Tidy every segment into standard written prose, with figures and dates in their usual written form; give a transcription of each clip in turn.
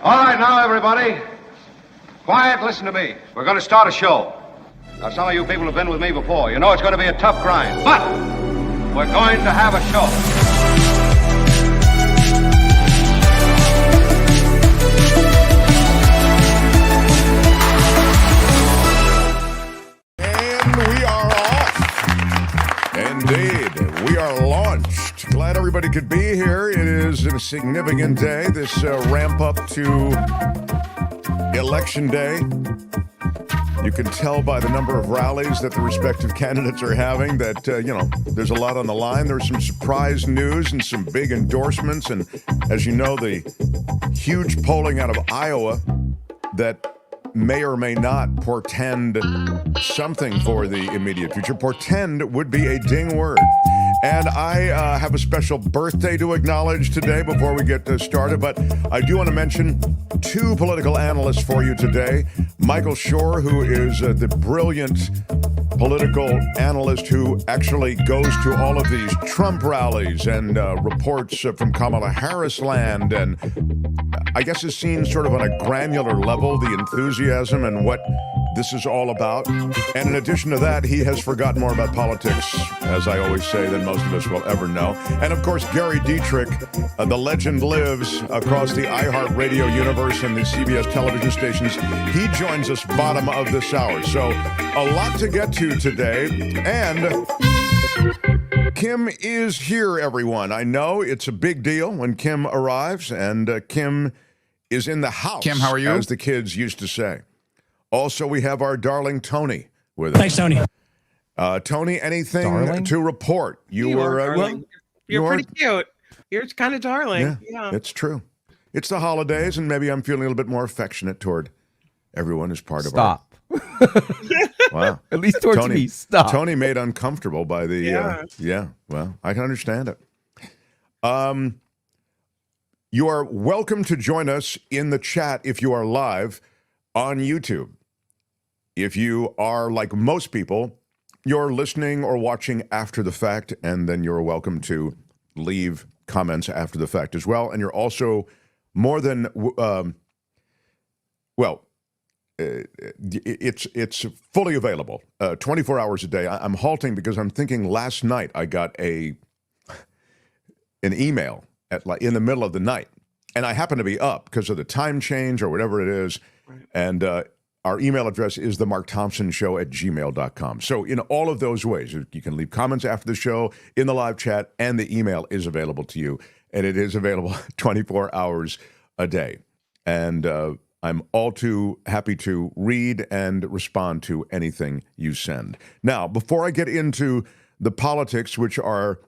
All right, now, everybody. Quiet, listen to me. We're going to start a show. Now, some of you people have been with me before. You know it's going to be a tough grind, but we're going to have a show. And we are off. Indeed, we are launched. Glad everybody could be here. It is a significant day, this ramp up to Election Day. You can tell by the number of rallies that the respective candidates are having that, there's a lot on the line. There's some surprise news and some big endorsements. And as you know, the huge polling out of Iowa that may or may not portend something for the immediate future. Portend would be a ding word. And I have a special birthday to acknowledge today before we get started, but I do want to mention two political analysts for you today. Michael Shure, who is the brilliant political analyst who actually goes to all of these Trump rallies and reports from Kamala Harris land, and I guess is seen sort of on a granular level, the enthusiasm and what this is all about. And in addition to that, he has forgotten more about politics, as I always say, than most of us will ever know. And of course, Gary Dietrich, the legend lives across the iHeart radio universe and the CBS television stations. He joins us bottom of this hour. So a lot to get to today. And Kim is here, everyone. I know it's a big deal when Kim arrives, and Kim is in the house. Kim, how are you? As the kids used to say. Also, we have our darling Tony with us. Thanks, Tony. Tony, anything to report? You are You're pretty cute. You're kind of darling. Yeah, it's true. It's the holidays, and maybe I'm feeling a little bit more affectionate toward everyone who's part of our... Wow. At least towards Tony, me. Stop. Tony made uncomfortable by the... well, I can understand it. You are welcome to join us in the chat if you are live on YouTube. If you are like most people, you're listening or watching after the fact, and then you're welcome to leave comments after the fact as well. And you're also more than... It's fully available, 24 hours a day. I'm halting because I'm thinking last night I got an email in the middle of the night, and I happen to be up because of the time change or whatever it is, and our email address is themarkthompsonshow@gmail.com. So in all of those ways, you can leave comments after the show, in the live chat, and the email is available to you, and it is available 24 hours a day. And I'm all too happy to read and respond to anything you send. Now, before I get into the politics, which are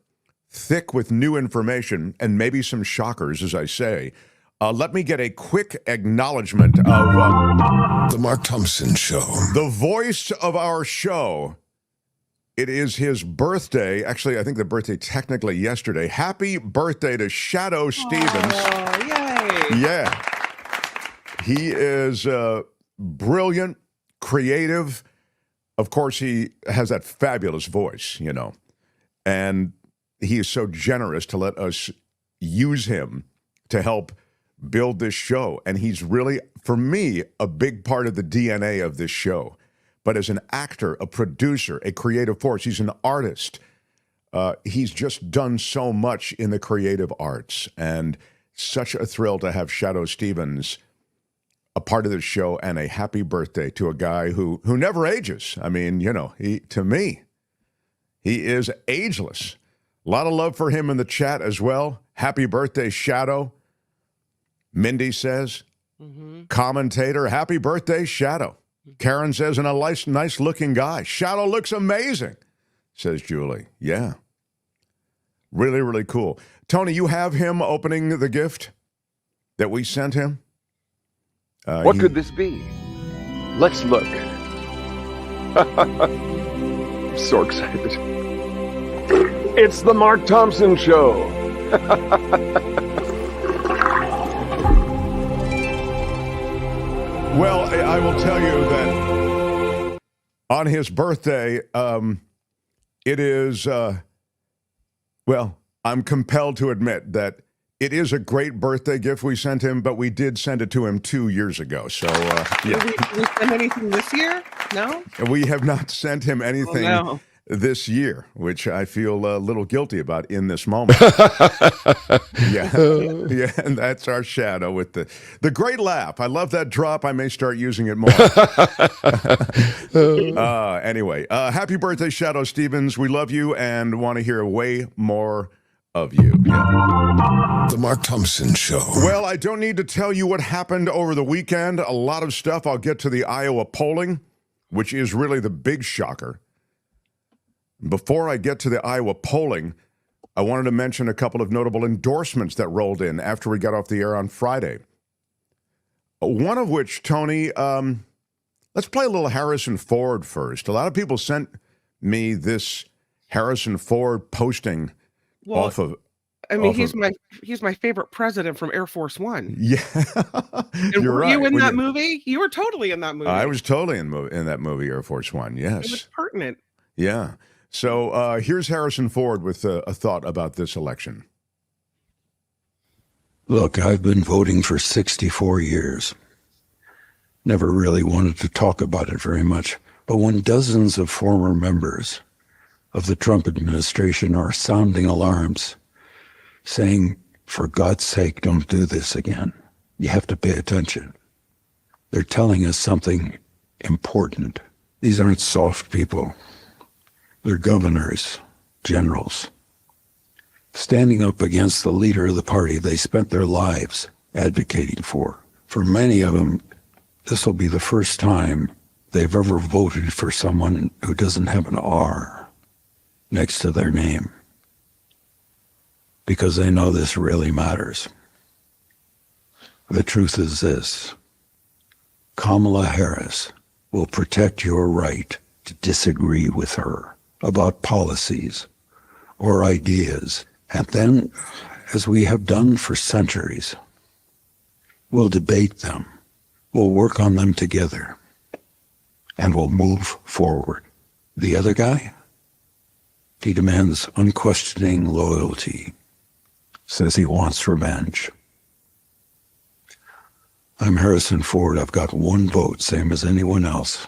thick with new information and maybe some shockers, as I say, let me get a quick acknowledgement of The Mark Thompson Show. The voice of our show. It is his birthday. Actually, I think the birthday technically yesterday. Happy birthday to Shadoe Stevens. Oh, yay. Yeah. He is brilliant, creative. Of course, he has that fabulous voice, and he is so generous to let us use him to help build this show. And he's really, for me, a big part of the DNA of this show. But as an actor, a producer, a creative force, he's an artist. He's just done so much in the creative arts. And such a thrill to have Shadoe Stevens a part of the show, and a happy birthday to a guy who never ages. I mean, to me, he is ageless. A lot of love for him in the chat as well. Happy birthday, Shadoe. Mindy says, commentator, happy birthday, Shadoe. Karen says, and a nice looking guy. Shadoe looks amazing, says Julie. Yeah. Really, really cool. Tony, you have him opening the gift that we sent him? What could this be? Let's look. I'm so excited. It's the Mark Thompson Show. Well, I will tell you that on his birthday, it is, I'm compelled to admit that It is a great birthday gift we sent him, but we did send it to him 2 years ago. So, yeah. Did we send anything this year? No? We have not sent him anything no. this year, which I feel a little guilty about in this moment. Yeah, and that's our Shadoe with the great laugh. I love that drop. I may start using it more. Anyway, happy birthday, Shadoe Stevens. We love you and want to hear way more of you. Yeah. The Mark Thompson Show. Well, I don't need to tell you what happened over the weekend. A lot of stuff. I'll get to the Iowa polling, which is really the big shocker. Before I get to the Iowa polling, I wanted to mention a couple of notable endorsements that rolled in after we got off the air on Friday. One of which, Tony, let's play a little Harrison Ford first. A lot of people sent me this Harrison Ford posting off of. I mean, he's my favorite president from Air Force One. Yeah, and were you in that movie? You were totally in that movie. I was totally in that movie, Air Force One. Yes, it was pertinent. Yeah. So here's Harrison Ford with a thought about this election. Look, I've been voting for 64 years. Never really wanted to talk about it very much. But when dozens of former members of the Trump administration are sounding alarms, saying, for God's sake, don't do this again, you have to pay attention. They're telling us something important. These aren't soft people. They're governors, generals, standing up against the leader of the party they spent their lives advocating for. For many of them, this will be the first time they've ever voted for someone who doesn't have an R next to their name, because they know this really matters. The truth is this: Kamala Harris will protect your right to disagree with her about policies or ideas. And then, as we have done for centuries, we'll debate them, we'll work on them together, and we'll move forward. The other guy, he demands unquestioning loyalty, says he wants revenge. I'm Harrison Ford. I've got one vote, same as anyone else,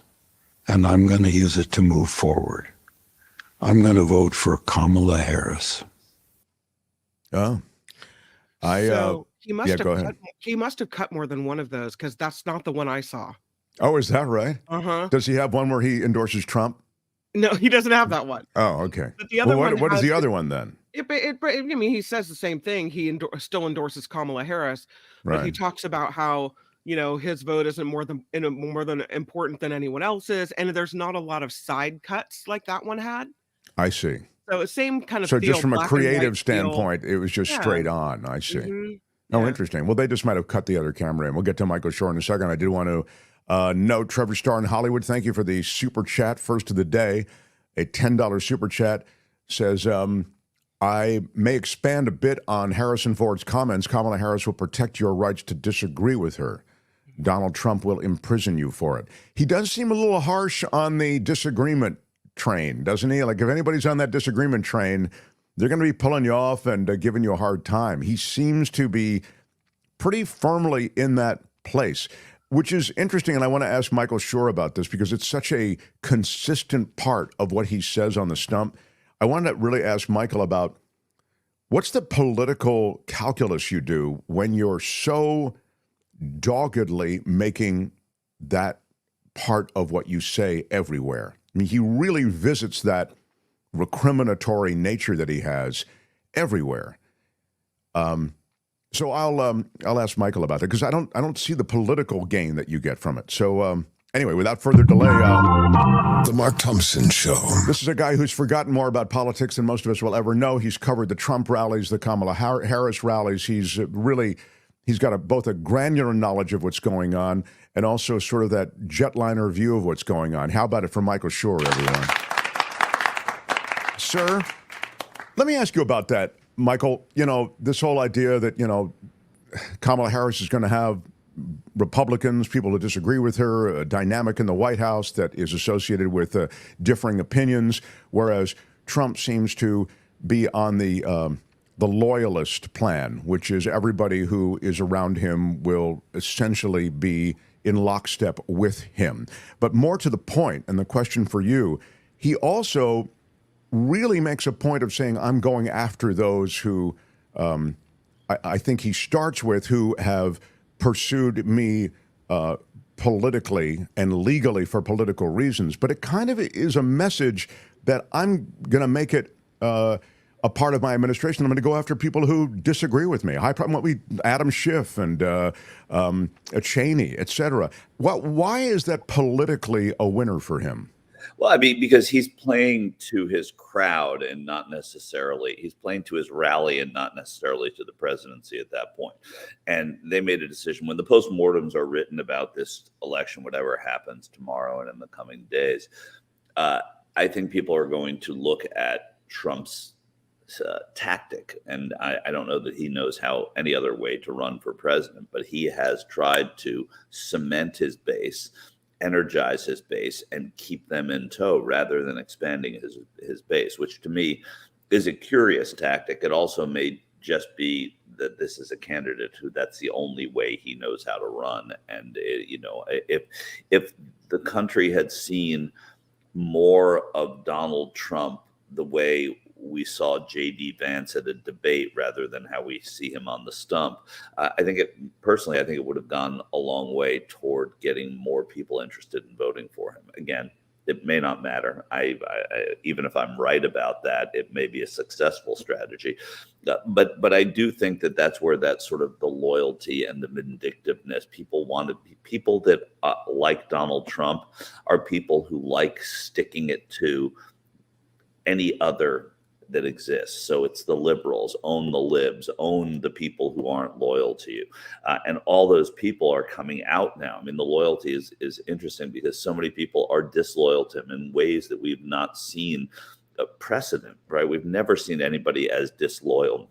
and I'm going to use it to move forward. I'm going to vote for Kamala Harris. Oh, he must have cut more than one of those, because that's not the one I saw. Oh, is that right? Uh-huh. Does he have one where he endorses Trump? No, he doesn't have that one. Oh, okay. But the other one. What is the other one then? I mean, he says the same thing. He still endorses Kamala Harris, but he talks about how, his vote isn't more than important than anyone else's, and there's not a lot of side cuts like that one had. I see. So same kind of. So just from a creative standpoint, it was just straight on. I see. Mm-hmm. Oh, interesting. Well, they just might have cut the other camera in. We'll get to Michael Shure in a second. I did want to note Trevor Starr in Hollywood. Thank you for the super chat, first of the day. A $10 super chat says, I may expand a bit on Harrison Ford's comments. Kamala Harris will protect your rights to disagree with her. Donald Trump will imprison you for it. He does seem a little harsh on the disagreement train, doesn't he? Like, if anybody's on that disagreement train, they're going to be pulling you off and giving you a hard time. He seems to be pretty firmly in that place, which is interesting. And I want to ask Michael Shure about this because it's such a consistent part of what he says on the stump. I wanted to really ask Michael about what's the political calculus you do when you're so doggedly making that part of what you say everywhere. I mean, he really visits that recriminatory nature that he has everywhere. So I'll ask Michael about that because I don't see the political gain that you get from it. So anyway, without further delay, The Mark Thompson Show. This is a guy who's forgotten more about politics than most of us will ever know. He's covered the Trump rallies, the Kamala Harris rallies. He's got both a granular knowledge of what's going on and also sort of that jetliner view of what's going on. How about it for Michael Shure, everyone? Sir, let me ask you about that, Michael. This whole idea that, Kamala Harris is going to have Republicans, people who disagree with her, a dynamic in the White House that is associated with differing opinions, whereas Trump seems to be on the the loyalist plan, which is everybody who is around him will essentially be in lockstep with him. But more to the point, and the question for you, he also really makes a point of saying, I'm going after those who, I think he starts with, who have pursued me politically and legally for political reasons. But it kind of is a message that I'm going to make it a part of my administration. I'm going to go after people who disagree with me. Adam Schiff and Cheney, et cetera. Why is that politically a winner for him? Well, I mean, because he's playing to his crowd and not necessarily, he's playing to his rally and not necessarily to the presidency at that point. And they made a decision when the postmortems are written about this election, whatever happens tomorrow and in the coming days. I think people are going to look at Trump's tactic. And I don't know that he knows how any other way to run for president, but he has tried to cement his base, energize his base, and keep them in tow rather than expanding his base, which to me is a curious tactic. It also may just be that this is a candidate who that's the only way he knows how to run. And if the country had seen more of Donald Trump the way we saw J.D. Vance at a debate rather than how we see him on the stump, I think it would have gone a long way toward getting more people interested in voting for him. Again, it may not matter. I even if I'm right about that, it may be a successful strategy. But I do think that that's where that sort of the loyalty and the vindictiveness, people that like Donald Trump are people who like sticking it to any other that exists. So it's the liberals, own the libs, own the people who aren't loyal to you. And all those people are coming out now. I mean, the loyalty is interesting because so many people are disloyal to him in ways that we've not seen a precedent, right? We've never seen anybody as disloyal.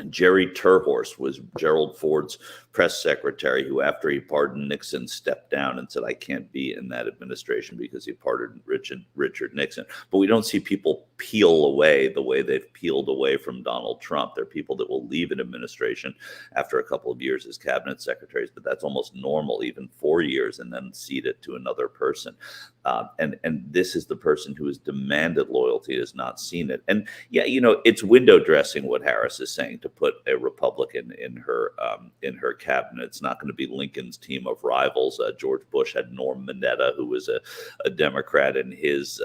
Jerry Terhorst was Gerald Ford's press secretary, who after he pardoned Nixon stepped down and said, I can't be in that administration because he pardoned Richard Nixon. But we don't see people peel away the way they've peeled away from Donald Trump. There are people that will leave an administration after a couple of years as cabinet secretaries, but that's almost normal, even 4 years, and then cede it to another person. And this is the person who has demanded loyalty, has not seen it. And yeah, it's window dressing what Harris is saying to put a Republican in her cabinet. It's not going to be Lincoln's team of rivals. George Bush had Norm Mineta, who was a Democrat in his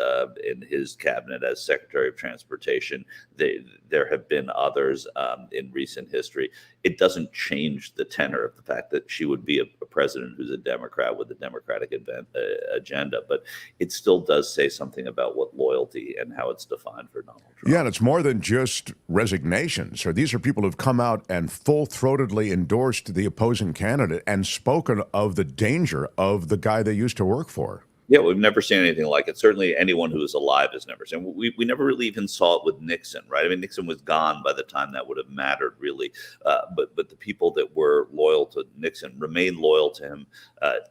cabinet as Secretary of Transportation. There have been others in recent history. It doesn't change the tenor of the fact that she would be a president who's a Democrat with a Democratic agenda, but it still does say something about what loyalty and how it's defined for Donald Trump. Yeah, and it's more than just resignations. These are people who've come out and full-throatedly endorsed the opposing candidate and spoken of the danger of the guy they used to work for. Yeah, we've never seen anything like it. Certainly anyone who is alive has never seen. We never really even saw it with Nixon, right? I mean, Nixon was gone by the time that would have mattered, really. But the people that were loyal to Nixon remained loyal to him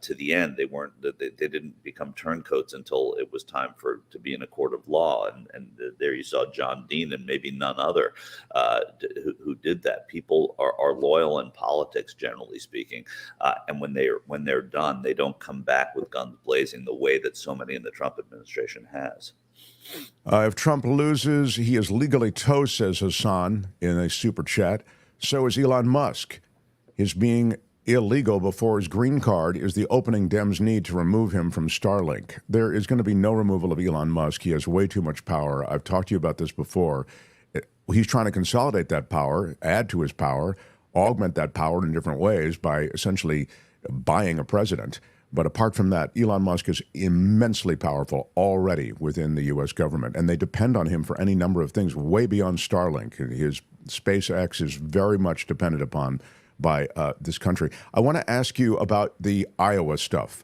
to the end. They didn't become turncoats until it was time to be in a court of law. And there you saw John Dean and maybe none other who did that. People are loyal in politics, generally speaking. And when they're done, they don't come back with guns blazing the way that so many in the Trump administration has. If Trump loses, he is legally toast, says Hassan in a super chat. So is Elon Musk. His being illegal before his green card is the opening Dems need to remove him from Starlink. There is going to be no removal of Elon Musk. He has way too much power. I've talked to you about this before. He's trying to consolidate that power, add to his power, augment that power in different ways by essentially buying a president. But apart from that, Elon Musk is immensely powerful already within the U.S. government, and they depend on him for any number of things way beyond Starlink. His SpaceX is very much dependent upon by this country. I want to ask you about the Iowa stuff.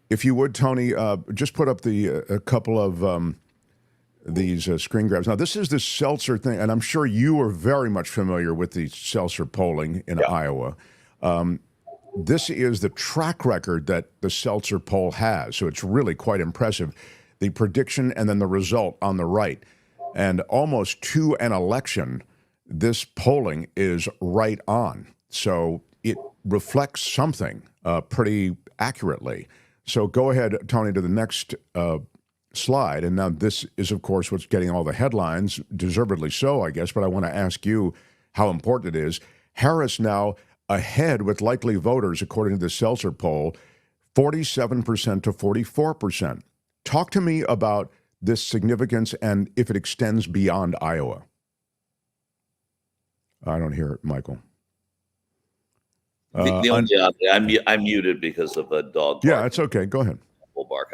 If you would, Tony, just put up a couple of these screen grabs. Now, this is the Seltzer thing, and I'm sure you are very much familiar with the Seltzer polling in Iowa. This is the track record that the Seltzer poll has, so it's really quite impressive. The prediction and then the result on the right. And almost to an election, this polling is right on. So it reflects something pretty accurately. So go ahead, Tony, to the next slide. And now this is, of course, what's getting all the headlines, deservedly so, I guess. But I want to ask you how important it is. Harris now ahead with likely voters, according to the Seltzer poll, 47% to 44%. Talk to me about this significance and if it extends beyond Iowa. I don't hear it, Michael. The only I'm muted because of a dog bark. Yeah, it's okay. Go ahead. Bark.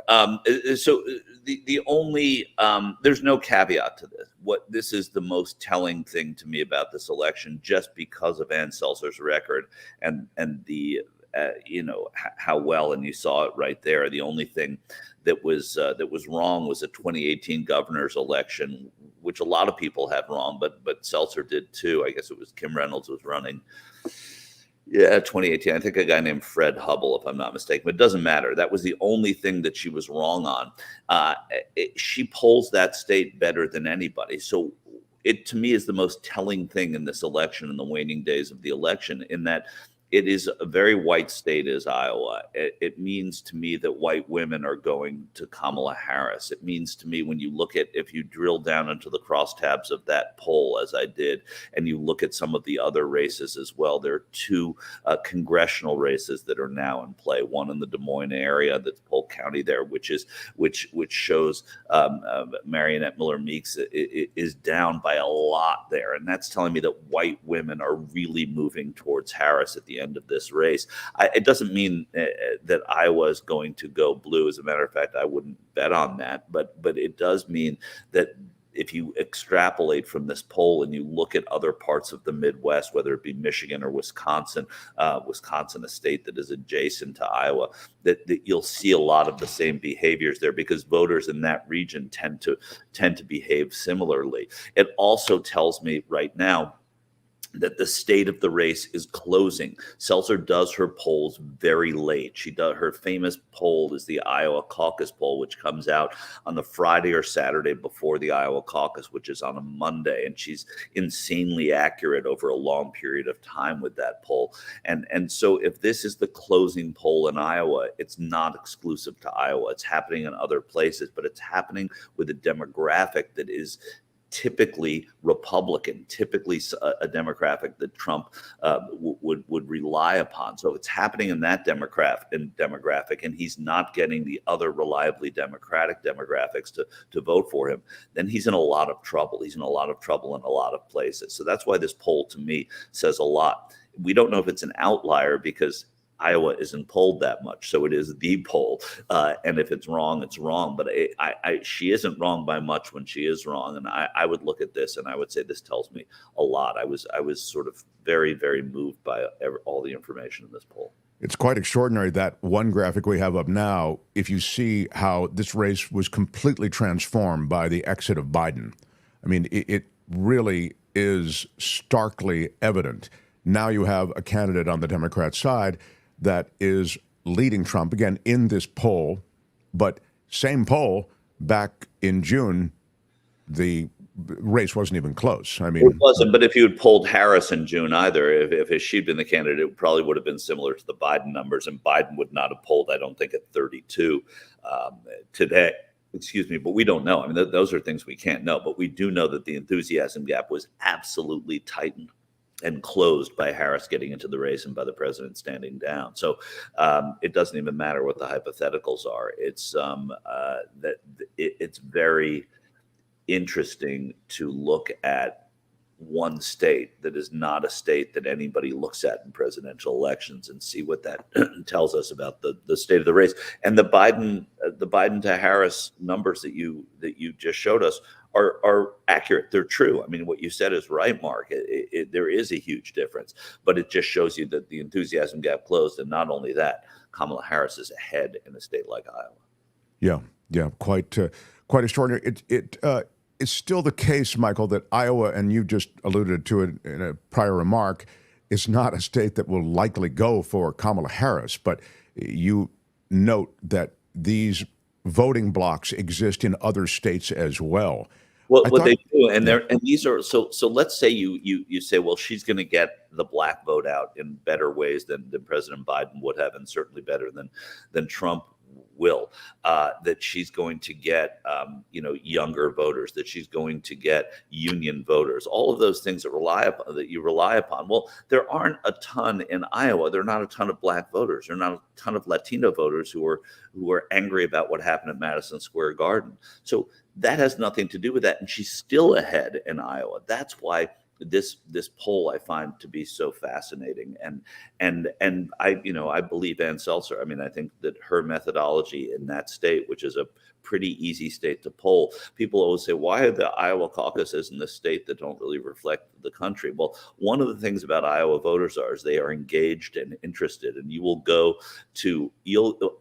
So the only there's no caveat to this. What this is the most telling thing to me about this election, just because of Ann Seltzer's record and the how well, and you saw it right there. The only thing that was wrong was a 2018 governor's election, which a lot of people had wrong, but Seltzer did too. I guess it was Kim Reynolds was running. Yeah, 2018. I think a guy named Fred Hubble, if I'm not mistaken, but it doesn't matter. That was the only thing that she was wrong on. She polls that state better than anybody. So it, to me, is the most telling thing in this election, in the waning days of the election, in that it is a very white state as Iowa. It means to me that white women are going to Kamala Harris. It means to me, when you look at, if you drill down into the crosstabs of that poll, as I did, and you look at some of the other races as well, there are two congressional races that are now in play. One in the Des Moines area, that's Polk County there, which shows Marionette Miller Meeks is down by a lot there. And that's telling me that white women are really moving towards Harris at the end of this race. It doesn't mean that Iowa is going to go blue. As a matter of fact, I wouldn't bet on that. But it does mean that if you extrapolate from this poll and you look at other parts of the Midwest, whether it be Michigan or Wisconsin, a state that is adjacent to Iowa, that you'll see a lot of the same behaviors there, because voters in that region tend to behave similarly. It also tells me right now that the state of the race is closing. Seltzer does her polls very late. She does her famous poll is the Iowa caucus poll, which comes out on the Friday or Saturday before the Iowa caucus, which is on a Monday. And she's insanely accurate over a long period of time with that poll. And so if this is the closing poll in Iowa, it's not exclusive to Iowa. It's happening in other places, but it's happening with a demographic that is typically Republican, typically a demographic that Trump would rely upon. So if it's happening in that demographic, and he's not getting the other reliably Democratic demographics to vote for him, then he's in a lot of trouble. He's in a lot of trouble in a lot of places. So that's why this poll, to me, says a lot. We don't know if it's an outlier, because Iowa isn't polled that much, so it is the poll. And if it's wrong, it's wrong. But she isn't wrong by much when she is wrong. And I would look at this and I would say this tells me a lot. I was sort of very, very moved by all the information in this poll. It's quite extraordinary, that one graphic we have up now, if you see how this race was completely transformed by the exit of Biden. I mean, it really is starkly evident. Now you have a candidate on the Democrat side that is leading Trump, again, in this poll, but same poll back in June, the race wasn't even close. I mean, it wasn't, but if you had polled Harris in June either, if she'd been the candidate, it probably would have been similar to the Biden numbers, and Biden would not have polled, I don't think, at 32 today. Excuse me, but we don't know. I mean, those are things we can't know, but we do know that the enthusiasm gap was absolutely tightened and closed by Harris getting into the race and by the president standing down. So it doesn't even matter what the hypotheticals are. It's it's very interesting to look at one state that is not a state that anybody looks at in presidential elections and see what that tells us about the state of the race. And the Biden to Harris numbers that you just showed us are accurate. They're true. I mean, what you said is right, Mark. There is a huge difference, but it just shows you that the enthusiasm gap closed. And not only that, Kamala Harris is ahead in a state like Iowa. Yeah, quite extraordinary. It's still the case, Michael, that Iowa, and you just alluded to it in a prior remark, is not a state that will likely go for Kamala Harris. But you note that these voting blocks exist in other states as well. What they do, and these are so. Let's say you say, well, she's going to get the black vote out in better ways than President Biden would have, and certainly better than Trump will. That she's going to get younger voters, that she's going to get union voters, all of those things that you rely upon. Well, there aren't a ton in Iowa. There are not a ton of black voters. There are not a ton of Latino voters who are angry about what happened at Madison Square Garden. So that has nothing to do with that, and she's still ahead in Iowa. That's why this poll I find to be so fascinating, and I believe Ann Seltzer. I mean, I think that her methodology in that state, which is a pretty easy state to poll, people always say, why are the Iowa caucuses in this state that don't really reflect the country? Well, one of the things about Iowa voters is they are engaged and interested, and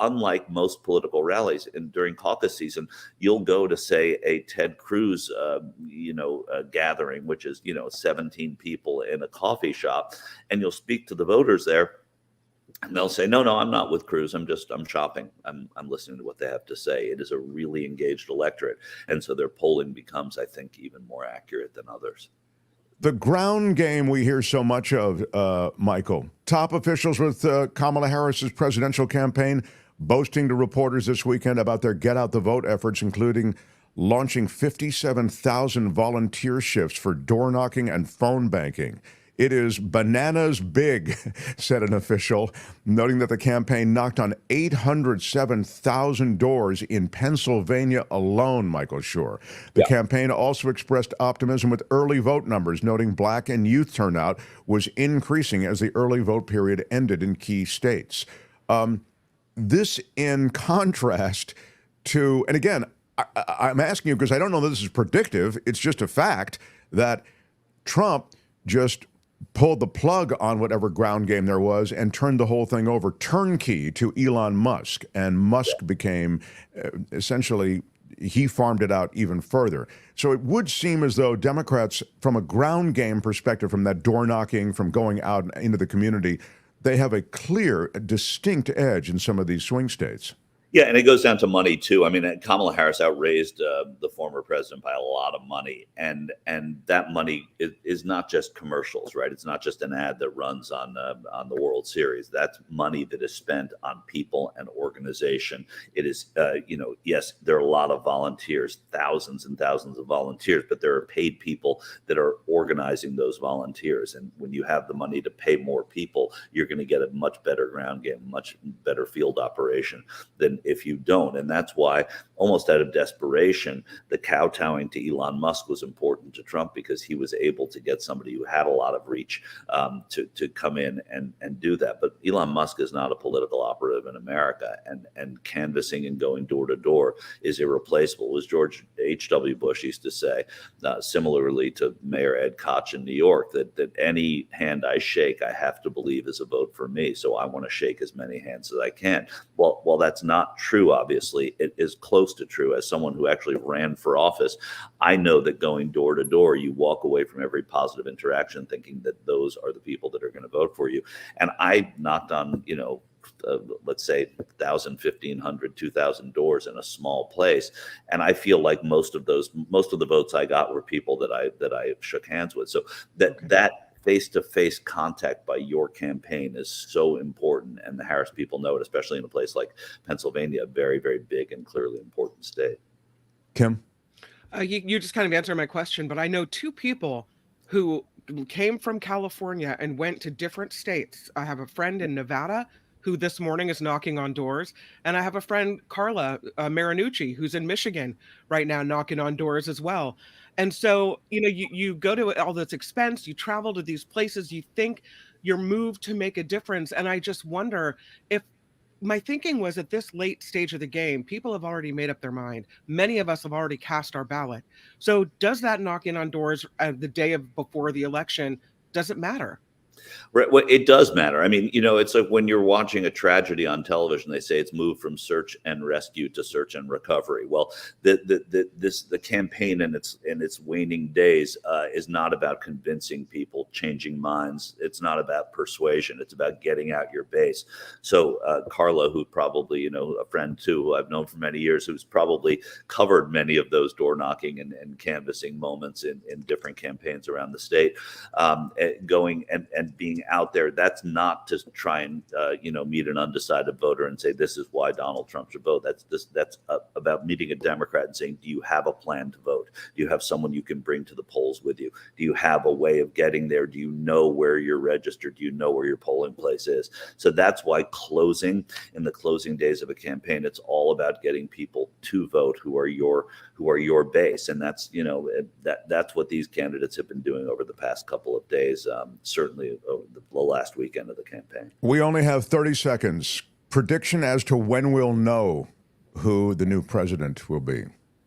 unlike most political rallies and during caucus season, you'll go to, say, a Ted Cruz gathering, which is 17 people in a coffee shop, and you'll speak to the voters there. And they'll say, no, I'm not with Cruz. I'm shopping. I'm listening to what they have to say. It is a really engaged electorate. And so their polling becomes, I think, even more accurate than others. The ground game we hear so much of, Michael. Top officials with Kamala Harris's presidential campaign boasting to reporters this weekend about their get out the vote efforts, including launching 57,000 volunteer shifts for door knocking and phone banking. It is bananas big, said an official, noting that the campaign knocked on 807,000 doors in Pennsylvania alone, Michael Shure. The campaign also expressed optimism with early vote numbers, noting black and youth turnout was increasing as the early vote period ended in key states. This in contrast to, and again, I'm asking you because I don't know that this is predictive, it's just a fact that Trump just pulled the plug on whatever ground game there was and turned the whole thing over turnkey to Elon Musk. And Musk became essentially, he farmed it out even further. So it would seem as though Democrats, from a ground game perspective, from that door knocking, from going out into the community, they have a clear, distinct edge in some of these swing states. Yeah, and it goes down to money too. I mean, Kamala Harris outraised the former president by a lot of money, and that money is not just commercials, right? It's not just an ad that runs on the World Series. That's money that is spent on people and organization. It is, yes, there are a lot of volunteers, thousands and thousands of volunteers, but there are paid people that are organizing those volunteers. And when you have the money to pay more people, you're going to get a much better ground game, much better field operation than if you don't. And that's why, almost out of desperation, the kowtowing to Elon Musk was important to Trump, because he was able to get somebody who had a lot of reach to come in and do that. But Elon Musk is not a political operative in America, and canvassing and going door to door is irreplaceable. As George H.W. Bush used to say, similarly to Mayor Ed Koch in New York, that any hand I shake, I have to believe is a vote for me. So I want to shake as many hands as I can. Well, while that's not true, obviously, it is close to true. As someone who actually ran for office, I know that going door to door, you walk away from every positive interaction thinking that those are the people that are going to vote for you. And I knocked on, let's say 1,000, 1,500, 2,000 doors in a small place, and I feel like most of the votes I got were people that I shook hands with. So that face-to-face contact by your campaign is so important, and the Harris people know it, especially in a place like Pennsylvania, a very, very big and clearly important state. Kim? You just kind of answered my question, but I know two people who came from California and went to different states. I have a friend in Nevada who this morning is knocking on doors, and I have a friend, Carla Marinucci, who's in Michigan right now knocking on doors as well. And so, you go to all this expense, you travel to these places, you think you're moved to make a difference. And I just wonder if my thinking was, at this late stage of the game, people have already made up their mind. Many of us have already cast our ballot. So does that knocking on doors the day before the election, does it matter? Right. Well, it does matter. I mean, it's like when you're watching a tragedy on television, they say it's moved from search and rescue to search and recovery. Well, the campaign in its waning days is not about convincing people, changing minds. It's not about persuasion. It's about getting out your base. So Carla, who probably, a friend too, who I've known for many years, who's probably covered many of those door knocking and canvassing moments in different campaigns around the state, going and being out there, that's not to try and meet an undecided voter and say this is why Donald Trump should vote. That's about meeting a Democrat and saying, do you have a plan to vote? Do you have someone you can bring to the polls with you? Do you have a way of getting there? Do you know where you're registered? Do you know where your polling place is? So that's why in the closing days of a campaign, it's all about getting people to vote who are your base, and that's that's what these candidates have been doing over the past couple of days. Certainly the last weekend of the campaign. We only have 30 seconds. Prediction as to when we'll know who the new president will be.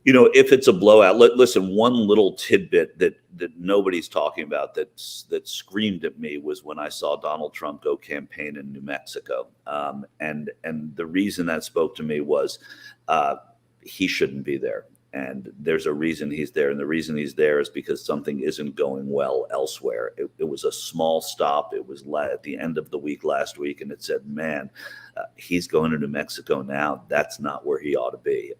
If it's a blowout, listen, one little tidbit that nobody's talking about that screamed at me was when I saw Donald Trump go campaign in New Mexico. And the reason that spoke to me was he shouldn't be there. And there's a reason he's there. And the reason he's there is because something isn't going well elsewhere. It was a small stop. It was at the end of the week last week. And it said, man, he's going to New Mexico now. That's not where he ought to be.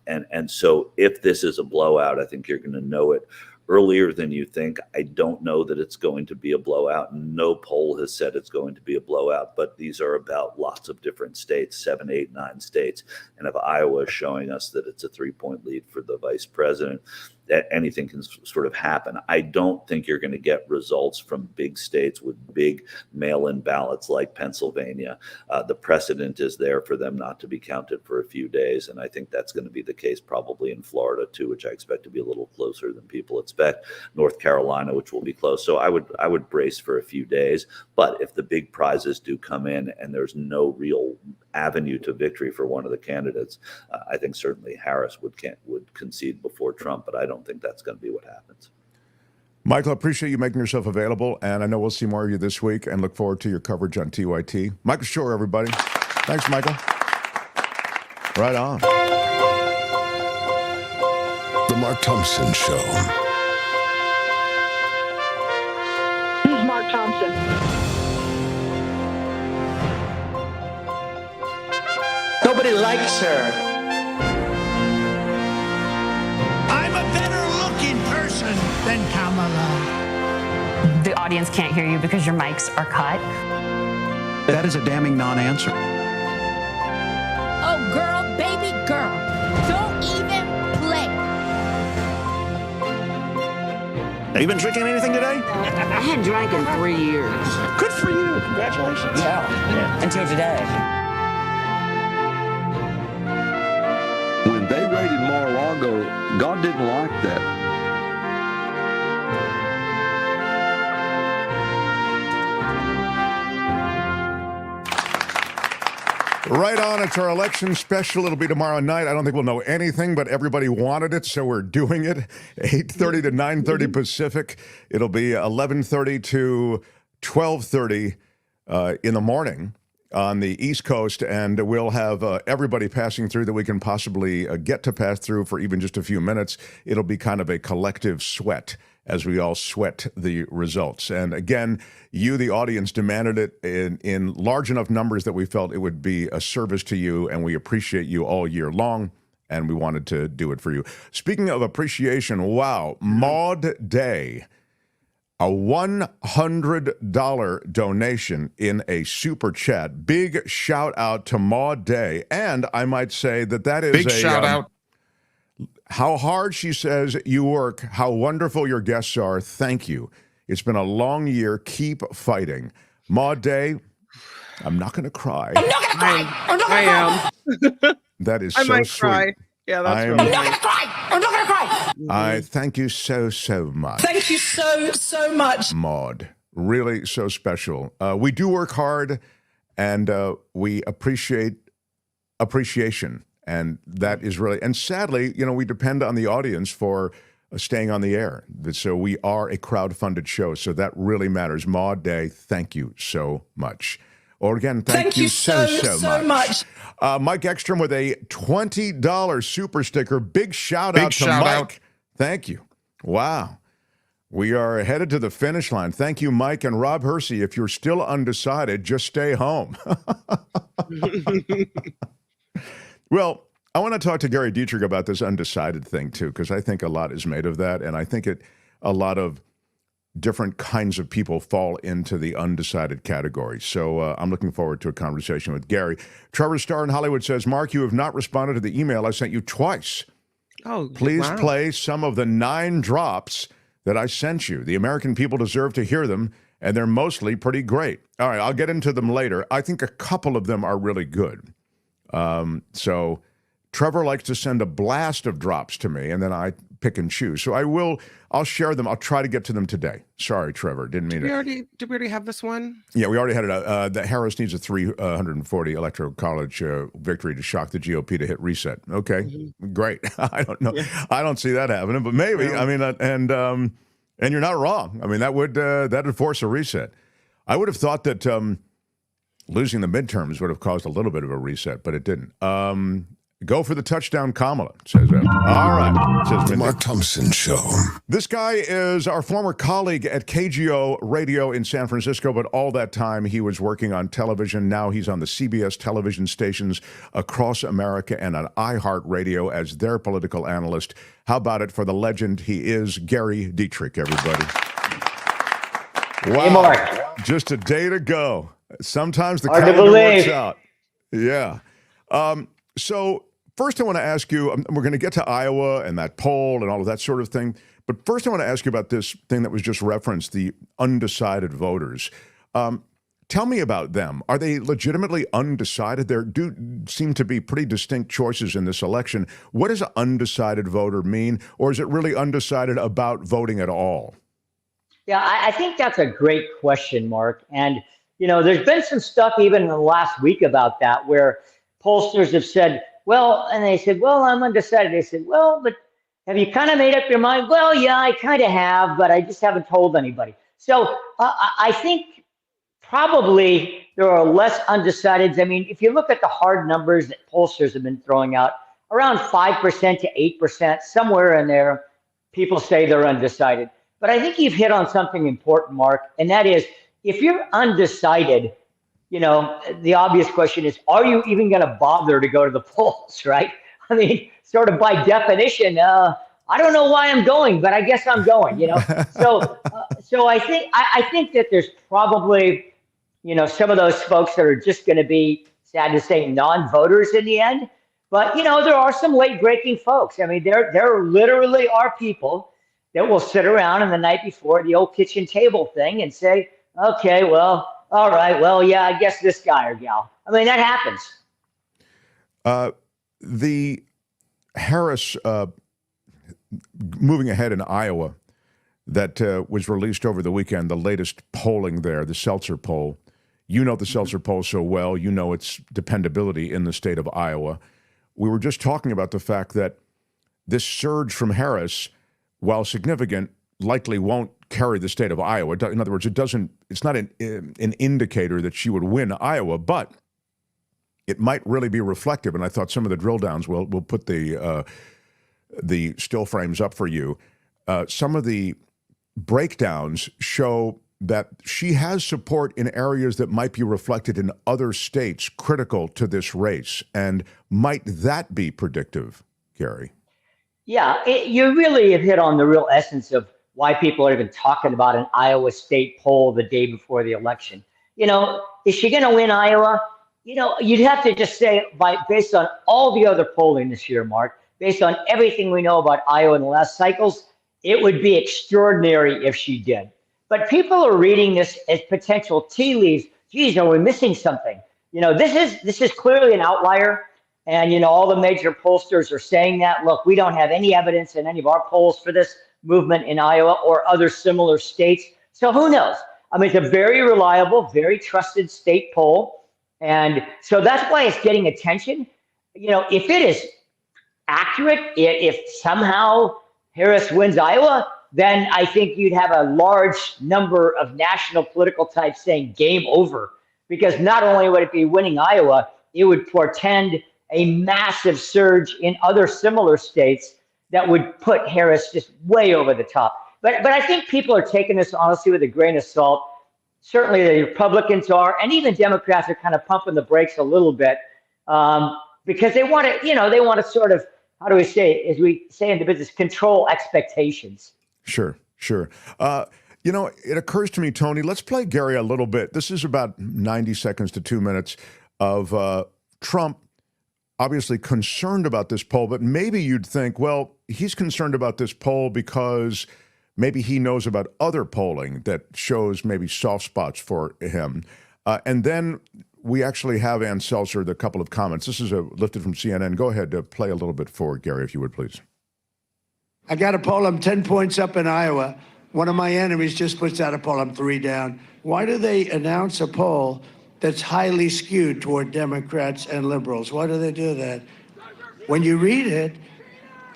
And so if this is a blowout, I think you're going to know it earlier than you think. I don't know that it's going to be a blowout. No poll has said it's going to be a blowout, but these are about lots of different states, 7, 8, 9 states. And if Iowa is showing us that it's a 3-point lead for the vice president, that anything can sort of happen. I don't think you're going to get results from big states with big mail-in ballots like Pennsylvania. The precedent is there for them not to be counted for a few days, and I think that's going to be the case probably in Florida too, which I expect to be a little closer than people expect. North Carolina, which will be close. So I would brace for a few days. But if the big prizes do come in and there's no real avenue to victory for one of the candidates, I think certainly Harris would concede before Trump, but I don't think that's going to be what happens. Michael, I appreciate you making yourself available, and I know we'll see more of you this week and look forward to your coverage on TYT. Michael Shure, everybody. Thanks, Michael. Right on. The Mark Thompson Show. Who's Mark Thompson? Nobody likes her. I'm a better looking person than Kamala. The audience can't hear you because your mics are cut. That is a damning non-answer. Oh, girl, baby girl, don't even play. Have you been drinking anything today? I hadn't drank in 3 years. Good for you. Congratulations. Yeah. Until today. When they raided Mar-a-Lago, God didn't like that. Right on. It's our election special. It'll be tomorrow night. I don't think we'll know anything, but everybody wanted it, so we're doing it. 8:30 to 9:30 Pacific. It'll be 11:30 to 12:30 in the morning on the East Coast, and we'll have everybody passing through that we can possibly get to pass through for even just a few minutes. It'll be kind of a collective sweat as we all sweat the results. And again, you, the audience, demanded it in large enough numbers that we felt it would be a service to you, and we appreciate you all year long, and we wanted to do it for you. Speaking of appreciation, wow, Maud Day, a $100 donation in a super chat. Big shout out to Maud Day. And I might say that is big shout out. How hard, she says, you work, how wonderful your guests are. Thank you. It's been a long year. Keep fighting. Maud Day, I'm not going to cry. I'm not going to cry. I'm not going to cry. That is I so might sweet. cry. Yeah, that's I'm really not going to cry. I'm not going to cry. I thank you so much. Thank you so much. Maud, really so special. We do work hard, and we appreciate appreciation. And that is really, and sadly, we depend on the audience for staying on the air. So we are a crowd-funded show, so that really matters. Maud Day, thank you so much. Or again, thank you so much. Mike Ekstrom with a $20 super sticker. Big shout out to Mike. Thank you. Wow. We are headed to the finish line. Thank you, Mike and Rob Hersey. If you're still undecided, just stay home. Well, I want to talk to Gary Dietrich about this undecided thing, too, because I think a lot is made of that, and I think a lot of different kinds of people fall into the undecided category. So I'm looking forward to a conversation with Gary. Trevor Starr in Hollywood says, Mark, you have not responded to the email I sent you twice. Oh, please play some of the 9 drops that I sent you. The American people deserve to hear them, and they're mostly pretty great. All right, I'll get into them later. I think a couple of them are really good. So Trevor likes to send a blast of drops to me, and then I pick and choose. So I'll share them. I'll try to get to them today. Sorry, Trevor, didn't mean it. Did we already have this one? Yeah, we already had it. That Harris needs a 340 electoral college victory to shock the GOP to hit reset. Okay, great. I don't know. Yeah. I don't see that happening, but maybe. Yeah. I mean, and you're not wrong. I mean, that would force a reset. I would have thought that losing the midterms would have caused a little bit of a reset, but it didn't. Go for the touchdown, Kamala, says that. All right. Says The Mark Thompson Show. This guy is our former colleague at KGO Radio in San Francisco, but all that time he was working on television. Now he's on the CBS television stations across America and on iHeart Radio as their political analyst. How about it for the legend he is, Gary Dietrich, everybody. Wow. Hey, Mark. Just a day to go. Sometimes the calendar works out. Yeah. So first I want to ask you, we're going to get to Iowa and that poll and all of that sort of thing. But first I want to ask you about this thing that was just referenced, the undecided voters. Tell me about them. Are they legitimately undecided? There do seem to be pretty distinct choices in this election. What does an undecided voter mean? Or is it really undecided about voting at all? Yeah, I think that's a great question, Mark. And, you know, there's been some stuff even in the last week about that where pollsters have said, well, and they said, well, I'm undecided. They said, well, but have you kind of made up your mind? Well, yeah, I kind of have, but I just haven't told anybody. So I think probably there are less undecideds. I mean, if you look at the hard numbers that pollsters have been throwing out, around 5% to 8%, somewhere in there, people say they're undecided. But I think you've hit on something important, Mark, and that is if you're undecided, you know, the obvious question is, are you even going to bother to go to the polls, right? I mean, sort of by definition, I don't know why I'm going, but I guess I'm going, you know? So I think that there's probably, you know, some of those folks that are just going to be, sad to say, non-voters in the end. But, you know, there are some late-breaking folks. I mean, there literally are people that will sit around on the night before the old kitchen table thing and say, okay, well, all right, well, yeah, I guess this guy or gal. I mean, that happens. The Harris moving ahead in Iowa that was released over the weekend, the latest polling there, the Seltzer poll. You know the Seltzer poll so well. You know its dependability in the state of Iowa. We were just talking about the fact that this surge from Harris, while significant, likely won't carry the state of Iowa. In other words, it's not an indicator that she would win Iowa, but it might really be reflective. And I thought some of the drill downs, we'll put the still frames up for you. Some of the breakdowns show that she has support in areas that might be reflected in other states critical to this race. And might that be predictive, Gary? Yeah, you really have hit on the real essence of why people are even talking about an Iowa state poll the day before the election. You know, is she going to win Iowa? You know, you'd have to just say, based on all the other polling this year, Mark, based on everything we know about Iowa in the last cycles, it would be extraordinary if she did. But people are reading this as potential tea leaves. Geez, are we missing something? You know, this is clearly an outlier. And, you know, all the major pollsters are saying that. Look, we don't have any evidence in any of our polls for this movement in Iowa or other similar states. So who knows? I mean, it's a very reliable, very trusted state poll. And so that's why it's getting attention. You know, if it is accurate, if somehow Harris wins Iowa, then I think you'd have a large number of national political types saying game over, because not only would it be winning Iowa, it would portend a massive surge in other similar states that would put Harris just way over the top. But I think people are taking this honestly with a grain of salt. Certainly the Republicans are, and even Democrats are kind of pumping the brakes a little bit because they want to, they want to sort of, how do we say, as we say in the business, control expectations. Sure. It occurs to me, Tony, let's play Gary a little bit. This is about 90 seconds to 2 minutes of Trump obviously concerned about this poll, but maybe you'd think, well, he's concerned about this poll because maybe he knows about other polling that shows maybe soft spots for him. And then we actually have Ann Seltzer, the couple of comments. This is lifted from CNN. Go ahead, play a little bit for Gary, if you would, please. I got a poll. I'm 10 points up in Iowa. One of my enemies just puts out a poll. I'm 3 down. Why do they announce a poll that's highly skewed toward Democrats and liberals? Why do they do that? When you read it,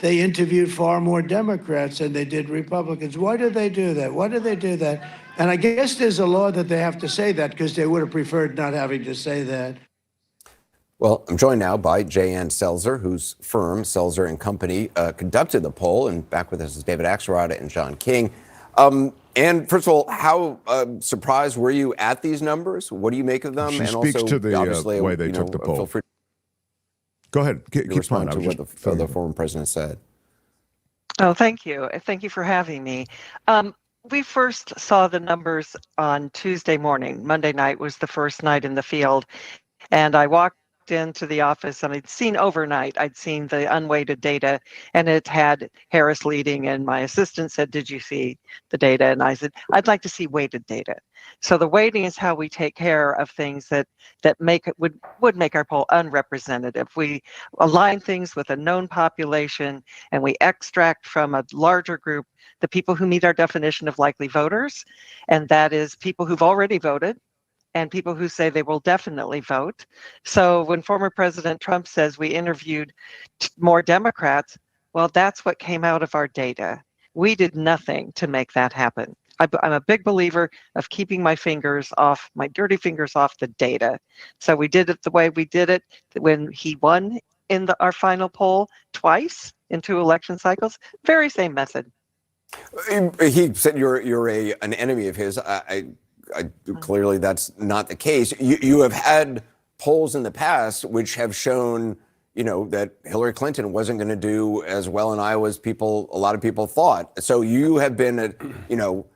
they interviewed far more Democrats than they did Republicans. Why did they do that? Why did they do that? And I guess there's a law that they have to say that because they would have preferred not having to say that. Well, I'm joined now by Ann Seltzer, whose firm, Seltzer and Company, conducted the poll. And back with us is David Axelrod and John King. And first of all, how surprised were you at these numbers? What do you make of them? She and speaks also, to the way they took the poll. Feel free Go ahead. Keep respond to what the former president said. Oh, thank you. Thank you for having me. We first saw the numbers on Tuesday morning. Monday night was the first night in the field. And I walked into the office and I'd seen the unweighted data, and it had Harris leading, and my assistant said, "Did you see the data?" And I said, "I'd like to see weighted data." So the weighting is how we take care of things that would make our poll unrepresentative. We align things with a known population, and we extract from a larger group the people who meet our definition of likely voters, and that is people who've already voted and people who say they will definitely vote. So when former President Trump says we interviewed more Democrats, well, that's what came out of our data. We did nothing to make that happen. I'm a big believer of keeping my dirty fingers off the data. So we did it the way we did it when he won in our final poll twice in 2 election cycles. Very same method. He said you're an enemy of his. Clearly, that's not the case. You have had polls in the past which have shown, that Hillary Clinton wasn't going to do as well in Iowa as a lot of people thought. So you have been,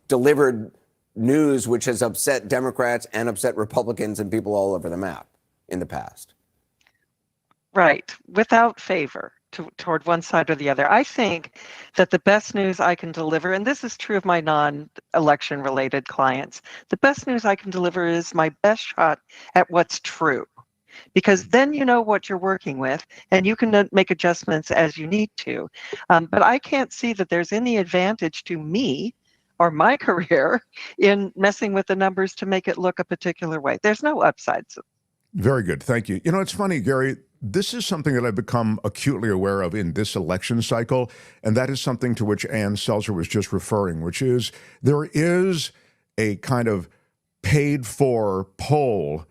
delivered news which has upset Democrats and upset Republicans and people all over the map in the past. Right, without favor toward one side or the other. I think that the best news I can deliver, and this is true of my non-election related clients, the best news I can deliver is my best shot at what's true. Because then you know what you're working with, and you can make adjustments as you need to. But I can't see that there's any advantage to me or my career in messing with the numbers to make it look a particular way. There's no upsides. Very good. Thank you. It's funny, Gary. This is something that I've become acutely aware of in this election cycle, and that is something to which Ann Seltzer was just referring, which is there is a kind of paid-for poll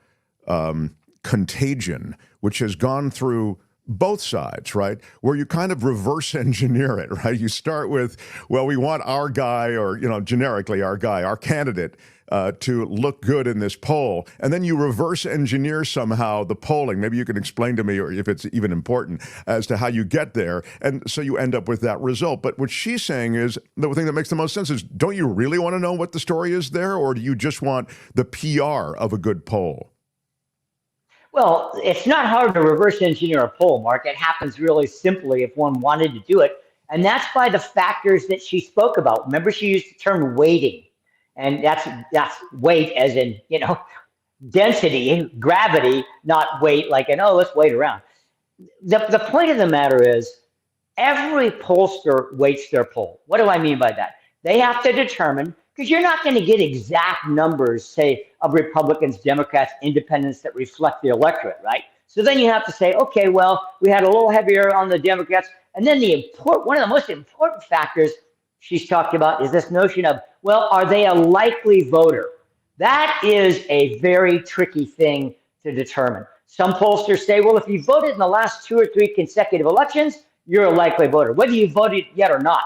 contagion, which has gone through both sides, right? Where you kind of reverse engineer it, right? You start with, well, we want our guy, or, generically our guy, our candidate, to look good in this poll. And then you reverse engineer somehow the polling. Maybe you can explain to me, or if it's even important, as to how you get there. And so you end up with that result. But what she's saying is, the thing that makes the most sense is, don't you really want to know what the story is there? Or do you just want the PR of a good poll? Well, it's not hard to reverse engineer a poll, Mark. It happens really simply if one wanted to do it. And that's by the factors that she spoke about. Remember, she used the term weighting. And that's weight as in, density, gravity, not weight like, let's wait around. The point of the matter is every pollster weights their poll. What do I mean by that? They have to determine, because you're not going to get exact numbers, say, of Republicans, Democrats, independents that reflect the electorate, right? So then you have to say, okay, well, we had a little heavier on the Democrats. And then one of the most important factors she's talked about is this notion of, well, are they a likely voter? That is a very tricky thing to determine. Some pollsters say, well, if you voted in the last 2 or 3 consecutive elections, you're a likely voter, whether you voted yet or not.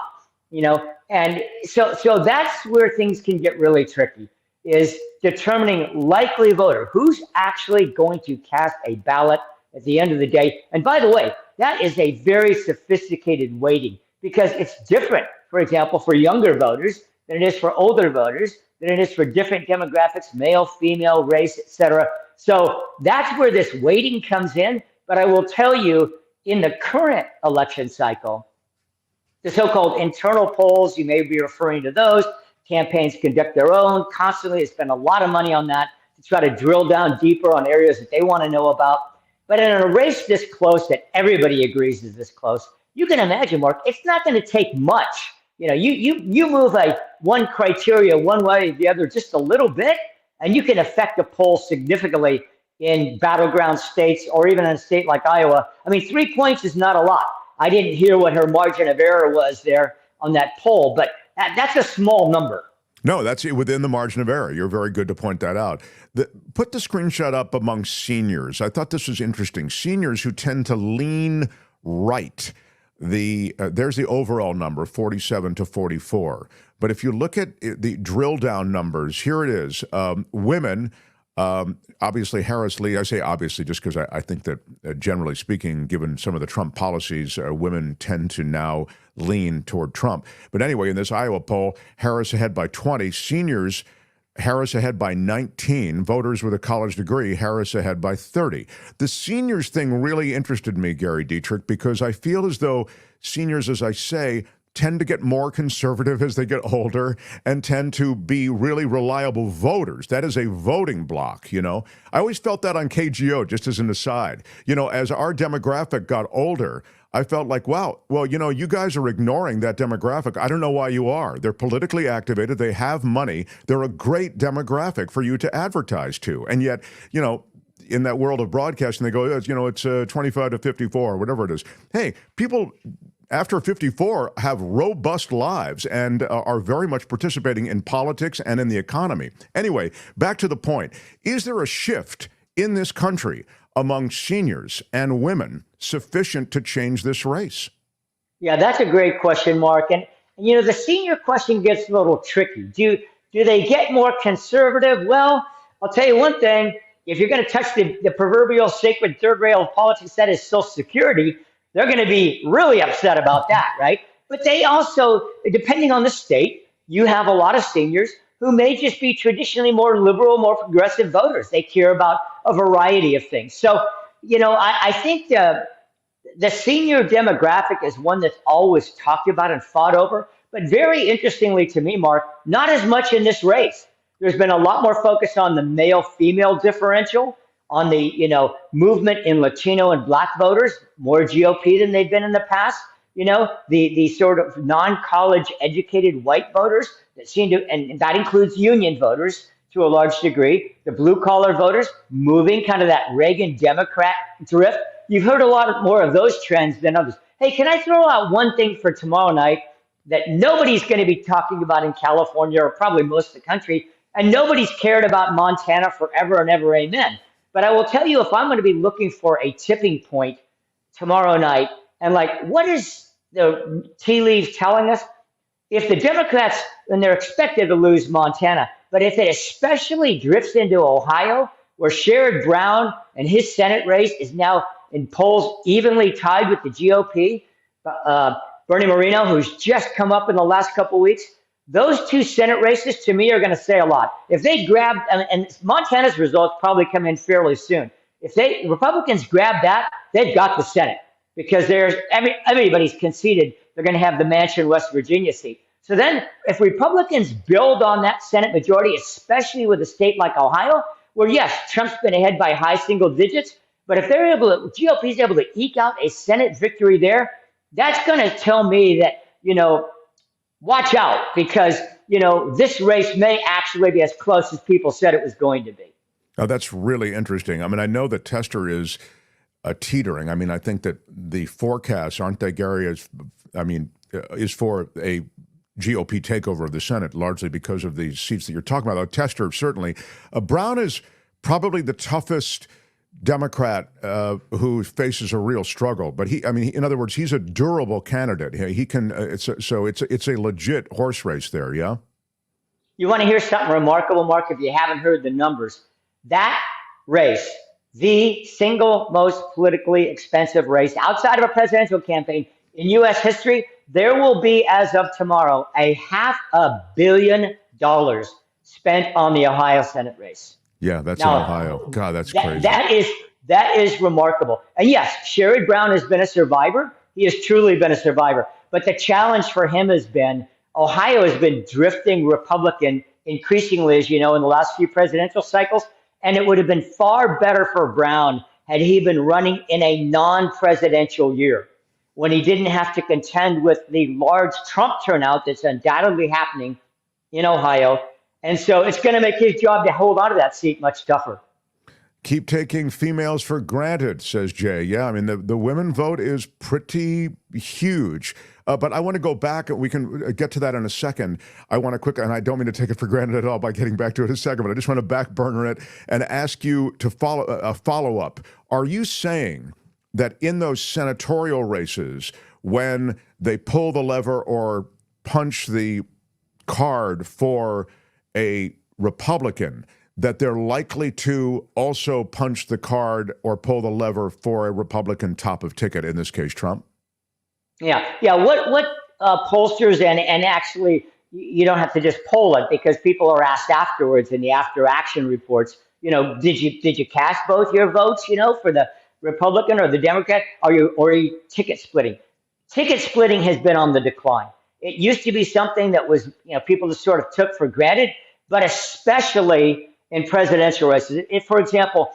And so that's where things can get really tricky, is determining likely voter, who's actually going to cast a ballot at the end of the day. And by the way, that is a very sophisticated weighting, because it's different, for example, for younger voters than it is for older voters, than it is for different demographics, male, female, race, etc. So that's where this weighting comes in. But I will tell you, in the current election cycle, the so-called internal polls, you may be referring to those. Campaigns conduct their own constantly. They spend a lot of money on that to try to drill down deeper on areas that they want to know about. But in a race this close, that everybody agrees is this close, you can imagine, Mark, it's not going to take much. You move one criteria one way or the other just a little bit, and you can affect a poll significantly in battleground states, or even in a state like Iowa. I mean, 3 points is not a lot. I didn't hear what her margin of error was there on that poll, but that's a small number. No, that's within the margin of error. You're very good to point that out. Put the screenshot up among seniors. I thought this was interesting. Seniors who tend to lean right. There's the overall number, 47 to 44. But if you look at the drill down numbers, here it is. Women, obviously Harris lead. I say obviously just because I think that generally speaking, given some of the Trump policies, women tend to now lean toward Trump. But anyway, in this Iowa poll, Harris ahead by 20. Seniors, Harris ahead by 19. Voters with a college degree, Harris ahead by 30. The seniors thing really interested me, Gary Dietrich, because I feel as though seniors, as I say, tend to get more conservative as they get older and tend to be really reliable voters. That is a voting block, I always felt that on KGO, just as an aside. As our demographic got older, I felt like, wow, well, you guys are ignoring that demographic. I don't know why you are. They're politically activated. They have money. They're a great demographic for you to advertise to. And yet, in that world of broadcasting, they go, it's 25 to 54, or whatever it is. Hey, people after 54 have robust lives and are very much participating in politics and in the economy. Anyway, back to the point. Is there a shift in this country among seniors and women sufficient to change this race? Yeah, that's a great question, Mark. And the senior question gets a little tricky. Do they get more conservative? Well, I'll tell you one thing. If you're going to touch the proverbial sacred third rail of politics, that is Social Security, they're going to be really upset about that, right? But they also, depending on the state, you have a lot of seniors who may just be traditionally more liberal, more progressive voters. They care about a variety of things. So, I think the senior demographic is one that's always talked about and fought over. But very interestingly to me, Mark, not as much in this race. There's been a lot more focus on the male-female differential, on the movement in Latino and Black voters, more GOP than they've been in the past. The sort of non-college educated white voters that seem to, and that includes union voters to a large degree, the blue collar voters moving kind of that Reagan Democrat drift. You've heard a lot more of those trends than others. Hey, can I throw out one thing for tomorrow night that nobody's going to be talking about in California, or probably most of the country, and nobody's cared about Montana forever and ever, amen. But I will tell you, if I'm going to be looking for a tipping point tomorrow night, and what is the tea leaves telling us? If the Democrats, and they're expected to lose Montana, but if it especially drifts into Ohio, where Sherrod Brown and his Senate race is now in polls evenly tied with the GOP, Bernie Moreno, who's just come up in the last couple of weeks, those two Senate races, to me, are going to say a lot. If they grab, and Montana's results probably come in fairly soon. If Republicans grab that, they've got the Senate, because everybody's conceded they're going to have the Manchin West Virginia seat. So then if Republicans build on that Senate majority, especially with a state like Ohio, where yes, Trump's been ahead by high single digits, but if GOP is able to eke out a Senate victory there, that's going to tell me that, watch out, because, this race may actually be as close as people said it was going to be. Now, that's really interesting. I mean, I know that Tester is teetering. I mean, I think that the forecasts, aren't they, Gary, is for a GOP takeover of the Senate, largely because of the seats that you're talking about. Tester, certainly. Brown is probably the toughest Democrat who faces a real struggle. But in other words, he's a durable candidate. He can. It's a legit horse race there. Yeah. You want to hear something remarkable, Mark? If you haven't heard the numbers, that race, the single most politically expensive race outside of a presidential campaign in U.S. history, there will be, as of tomorrow, $500 million spent on the Ohio Senate race. Yeah, that's in Ohio. God, that's crazy. That is remarkable. And yes, Sherrod Brown has been a survivor. He has truly been a survivor. But the challenge for him has been Ohio has been drifting Republican increasingly, as you know, in the last few presidential cycles. And it would have been far better for Brown had he been running in a non-presidential year, when he didn't have to contend with the large Trump turnout that's undoubtedly happening in Ohio. And so it's going to make his job to hold on to that seat much tougher. Keep taking females for granted, says Jay. Yeah, I mean, the women vote is pretty huge. But I want to go back, and we can get to that in a second. I want to quickly, and I don't mean to take it for granted at all by getting back to it in a second, but I just want to back burner it and ask you to follow up. Are you saying that in those senatorial races, when they pull the lever or punch the card for a Republican, that they're likely to also punch the card or pull the lever for a Republican top of ticket, in this case, Trump? Yeah. What pollsters and actually, you don't have to just poll it, because people are asked afterwards in the after action reports, did you cast both your votes, for the Republican or the Democrat? Are you ticket splitting? Ticket splitting has been on the decline. It used to be something that was, people just sort of took for granted, but especially in presidential races. For example,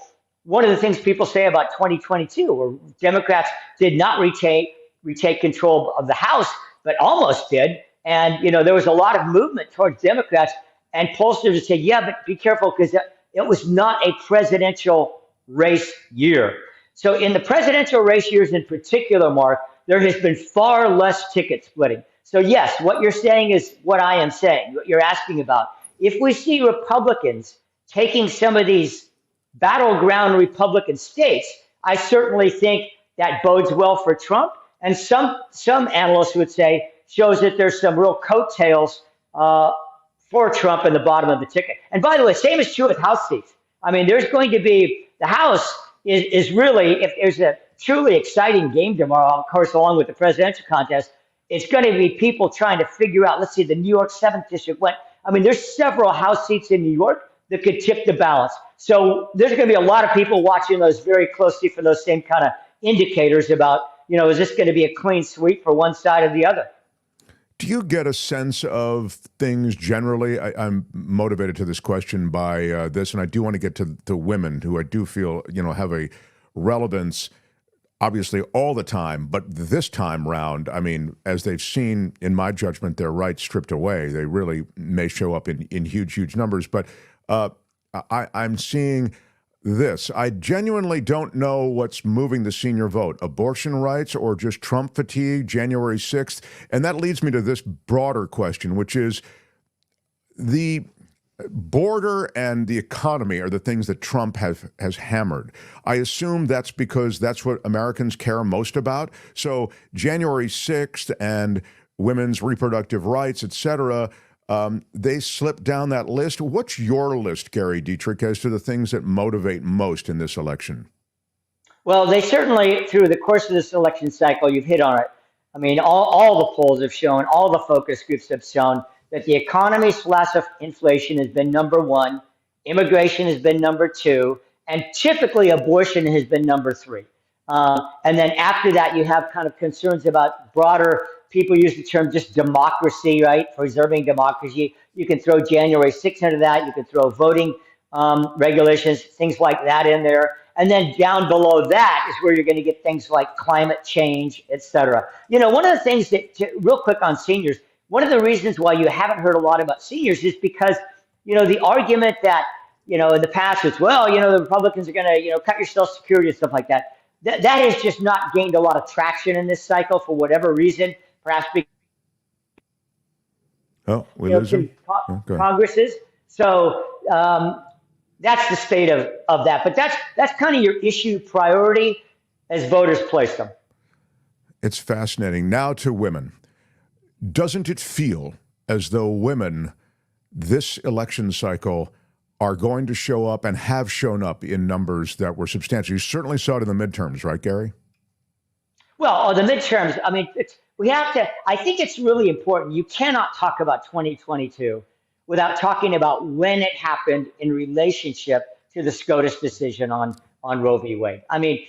one of the things people say about 2022, where Democrats did not retake control of the House, but almost did. And, there was a lot of movement towards Democrats, and pollsters would say, yeah, but be careful, because it was not a presidential race year. So in the presidential race years in particular, Mark, there has been far less ticket splitting. So yes, what you're saying is what I am saying, what you're asking about. If we see Republicans taking some of these battleground Republican states, I certainly think that bodes well for Trump. And some analysts would say shows that there's some real coattails for Trump in the bottom of the ticket. And by the way, same is true with House seats. I mean, there's going to be, the House is really, if there's a truly exciting game tomorrow, of course, along with the presidential contest, it's going to be people trying to figure out, let's see, the New York 7th District went. I mean, there's several House seats in New York that could tip the balance. So there's going to be a lot of people watching those very closely for those same kind of indicators about, is this going to be a clean sweep for one side or the other? Do you get a sense of things generally? I'm motivated to this question by this, and I do want to get to women who I do feel, have a relevance, obviously, all the time. But this time round, I mean, as they've seen, in my judgment, their rights stripped away, they really may show up in huge, huge numbers. But I'm seeing this. I genuinely don't know what's moving the senior vote, abortion rights or just Trump fatigue, January 6th. And that leads me to this broader question, which is the border and the economy are the things that Trump has hammered. I assume that's because that's what Americans care most about. So January 6th and women's reproductive rights, et cetera, they slip down that list. What's your list, Gary Dietrich, as to the things that motivate most in this election? Well, they certainly, through the course of this election cycle, you've hit on it. I mean, all the polls have shown, all the focus groups have shown that the economy / inflation has been number one, immigration has been number two, and typically abortion has been number three. And then after that, you have kind of concerns about broader, people use the term just democracy, right? Preserving democracy. You can throw January 6th into that. You can throw voting regulations, things like that in there. And then down below that is where you're going to get things like climate change, et cetera. One of the things that, real quick on seniors, one of the reasons why you haven't heard a lot about seniors is because, the argument that, in the past was, well, the Republicans are going to, cut your Social Security and stuff like that. that has just not gained a lot of traction in this cycle for whatever reason, perhaps because we lose him? Congresses. So that's the state of that. But that's kind of your issue priority as voters place them. It's fascinating. Now to women. Doesn't it feel as though women this election cycle are going to show up and have shown up in numbers that were substantial? You certainly saw it in the midterms, right, Gary? Well, the midterms, I mean, I think it's really important. You cannot talk about 2022 without talking about when it happened in relationship to the SCOTUS decision on Roe v. Wade. I mean,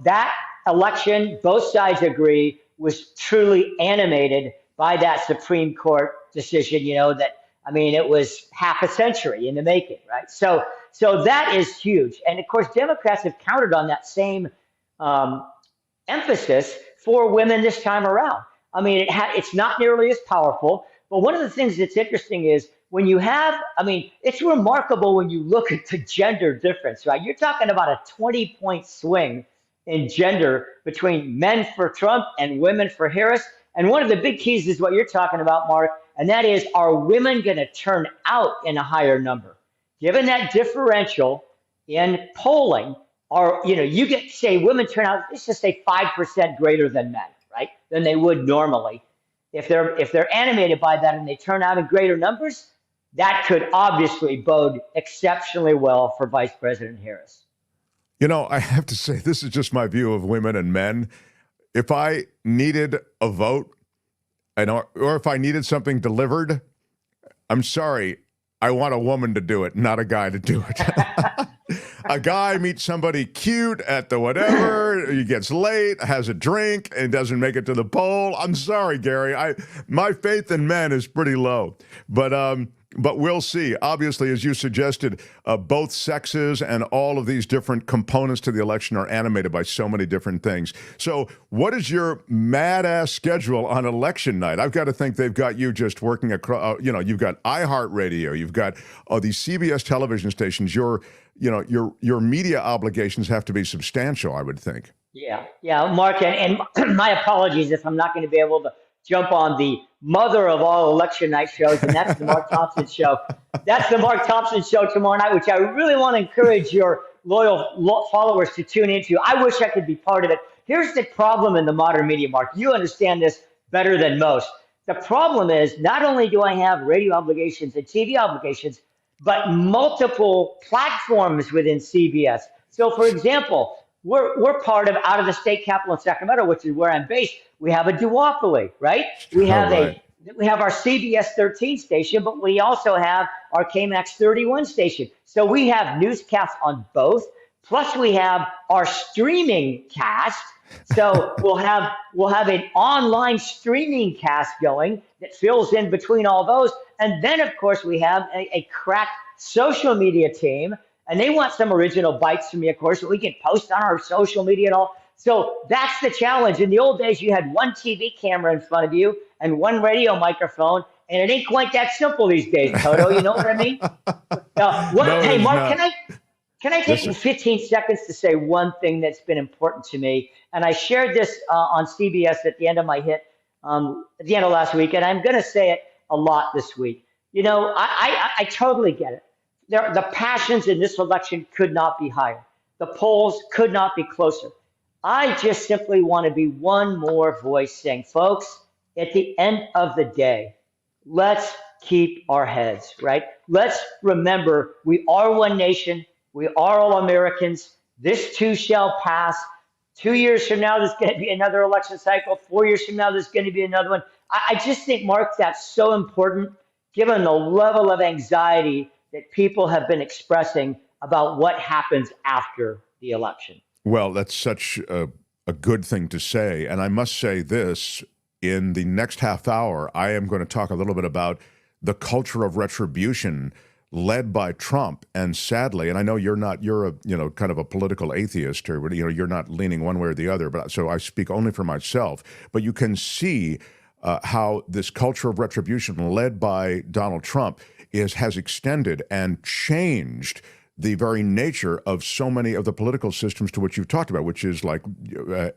that election, both sides agree, was truly animated by that Supreme Court decision, it was half a century in the making, right? So that is huge. And of course, Democrats have counted on that same emphasis for women this time around. I mean, it's not nearly as powerful, but one of the things that's interesting is when you have, it's remarkable when you look at the gender difference, right? You're talking about a 20-point swing in gender between men for Trump and women for Harris. And one of the big keys is what you're talking about, Mark, and that is, are women going to turn out in a higher number? Given that differential in polling, you get, say, women turn out, let's just say 5% greater than men, right, than they would normally. If they're animated by that and they turn out in greater numbers, that could obviously bode exceptionally well for Vice President Harris. I have to say, this is just my view of women and men. If I needed a vote, or if I needed something delivered, I'm sorry, I want a woman to do it, not a guy to do it. A guy meets somebody cute at the whatever, he gets late, has a drink, and doesn't make it to the poll. I'm sorry, Gary. My faith in men is pretty low. But we'll see. Obviously, as you suggested, both sexes and all of these different components to the election are animated by so many different things. So what is your mad-ass schedule on election night? I've got to think they've got you just working across, you've got iHeart Radio, you've got these CBS television stations. Your media obligations have to be substantial, I would think. Yeah, Mark, and my apologies if I'm not going to be able to jump on the mother of all election night shows, and that's the Mark Thompson Show. That's the Mark Thompson Show tomorrow night, which I really want to encourage your loyal followers to tune into. I wish I could be part of it. Here's the problem in the modern media, Mark. You understand this better than most. The problem is not only do I have radio obligations and TV obligations, but multiple platforms within CBS. So, for example, we're part of out of the state capital in Sacramento, which is where I'm based. We have a duopoly, right? We have our CBS 13 station, but we also have our KMAX 31 station. So we have newscasts on both. Plus we have our streaming cast. So we'll have an online streaming cast going that fills in between all those. And then, of course, we have a crack social media team. And they want some original bites from me, of course, that we can post on our social media and all. So that's the challenge. In the old days, you had one TV camera in front of you and one radio microphone, and it ain't quite that simple these days, Toto. You know what I mean? Hey, Mark, can I take 15 seconds to say one thing that's been important to me? And I shared this on CBS at the end of my hit, at the end of last week, and I'm going to say it a lot this week. I totally get it. The passions in this election could not be higher. The polls could not be closer. I just simply want to be one more voice saying, folks, at the end of the day, let's keep our heads, right? Let's remember we are one nation. We are all Americans. This too shall pass. 2 years from now, there's going to be another election cycle. 4 years from now, there's going to be another one. I just think, Mark, that's so important, given the level of anxiety that people have been expressing about what happens after the election. Well, that's such a good thing to say. And I must say this, in the next half hour, I am going to talk a little bit about the culture of retribution led by Trump. And sadly, and I know you're a kind of a political atheist, or you're not leaning one way or the other, but so I speak only for myself. But you can see how this culture of retribution led by Donald Trump has extended and changed the very nature of so many of the political systems to which you've talked about, which is like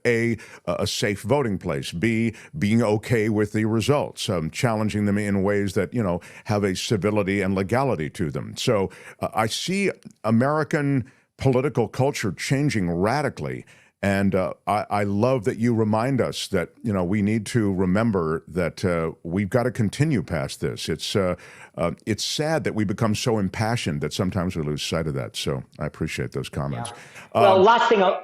A, a safe voting place, B, being okay with the results, challenging them in ways that, you know, have a civility and legality to them. So I see American political culture changing radically. And I love that you remind us that, you know, we need to remember that we've got to continue past this. It's sad that we become so impassioned that sometimes we lose sight of that. So I appreciate those comments. Yeah. Well, last thing I'll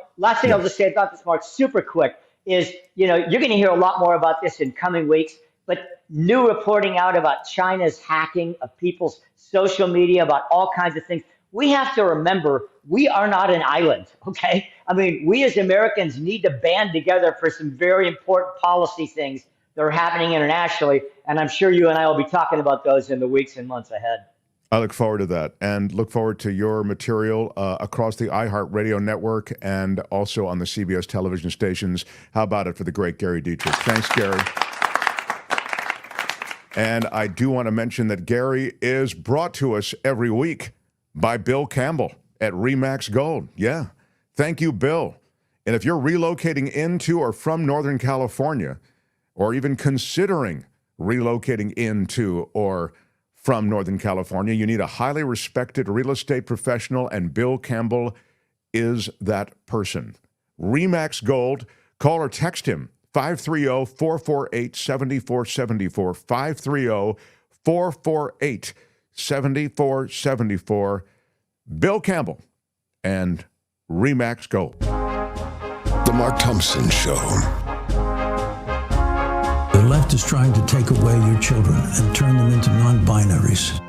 just say about this, Mark, super quick, is, you know, you're going to hear a lot more about this in coming weeks, but new reporting out about China's hacking of people's social media, about all kinds of things. We have to remember we are not an island, okay? I mean, we as Americans need to band together for some very important policy things that are happening internationally, and I'm sure you and I will be talking about those in the weeks and months ahead. I look forward to that, and look forward to your material across the iHeart radio network and also on the CBS television stations. How about it for the great Gary Dietrich? Thanks, Gary. And I do want to mention that Gary is brought to us every week by Bill Campbell at Remax Gold. Yeah. Thank you, Bill. And if you're relocating into or from Northern California, or even considering relocating into or from Northern California, you need a highly respected real estate professional, and Bill Campbell is that person. Remax Gold. Call or text him, 530-448-7474, 530-448-7474. Bill Campbell and Remax Gold. The Mark Thompson Show. The left is trying to take away your children and turn them into non-binaries.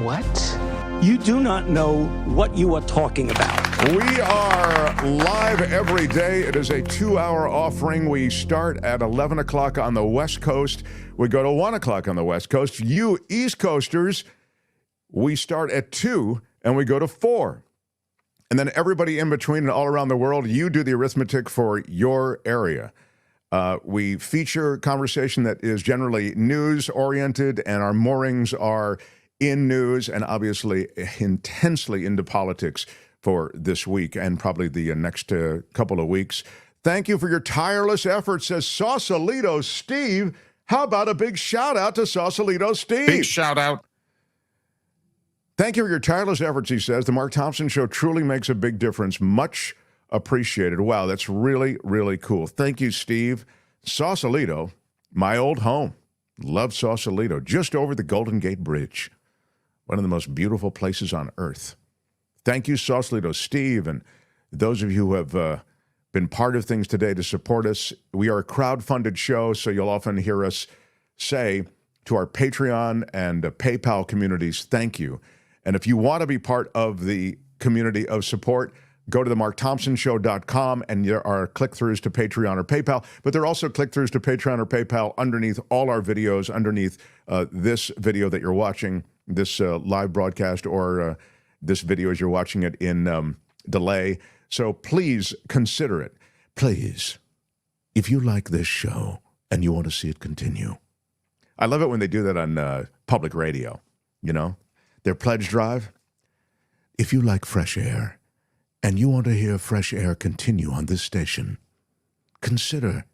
What? You do not know what you are talking about. We are live every day. It is a 2-hour offering. We start at 11 o'clock on the West Coast. We go to 1 o'clock on the West Coast. You East Coasters, we start at 2 and we go to 4. And then everybody in between and all around the world, you do the arithmetic for your area. We feature conversation that is generally news-oriented, and our moorings are in news and obviously intensely into politics for this week and probably the next couple of weeks. Thank you for your tireless efforts, says Sausalito Steve. How about a big shout-out to Sausalito Steve? Big shout-out. Thank you for your tireless efforts, he says. The Mark Thompson Show truly makes a big difference. Much appreciated. Wow, that's really, really cool. Thank you, Steve. Sausalito, my old home. Love Sausalito, just over the Golden Gate Bridge. One of the most beautiful places on earth. Thank you, Sausalito Steve, and those of you who have been part of things today to support us. We are a crowd-funded show, so you'll often hear us say to our Patreon and PayPal communities, thank you. And if you want to be part of the community of support, go to themarkthompsonshow.com, and there are click-throughs to Patreon or PayPal, but there are also click-throughs to Patreon or PayPal underneath all our videos, underneath this video that you're watching, this live broadcast, or this video as you're watching it in delay. So please consider it. Please, if you like this show and you want to see it continue. I love it when they do that on public radio, you know, their pledge drive. If you like fresh air and you want to hear fresh air continue on this station, consider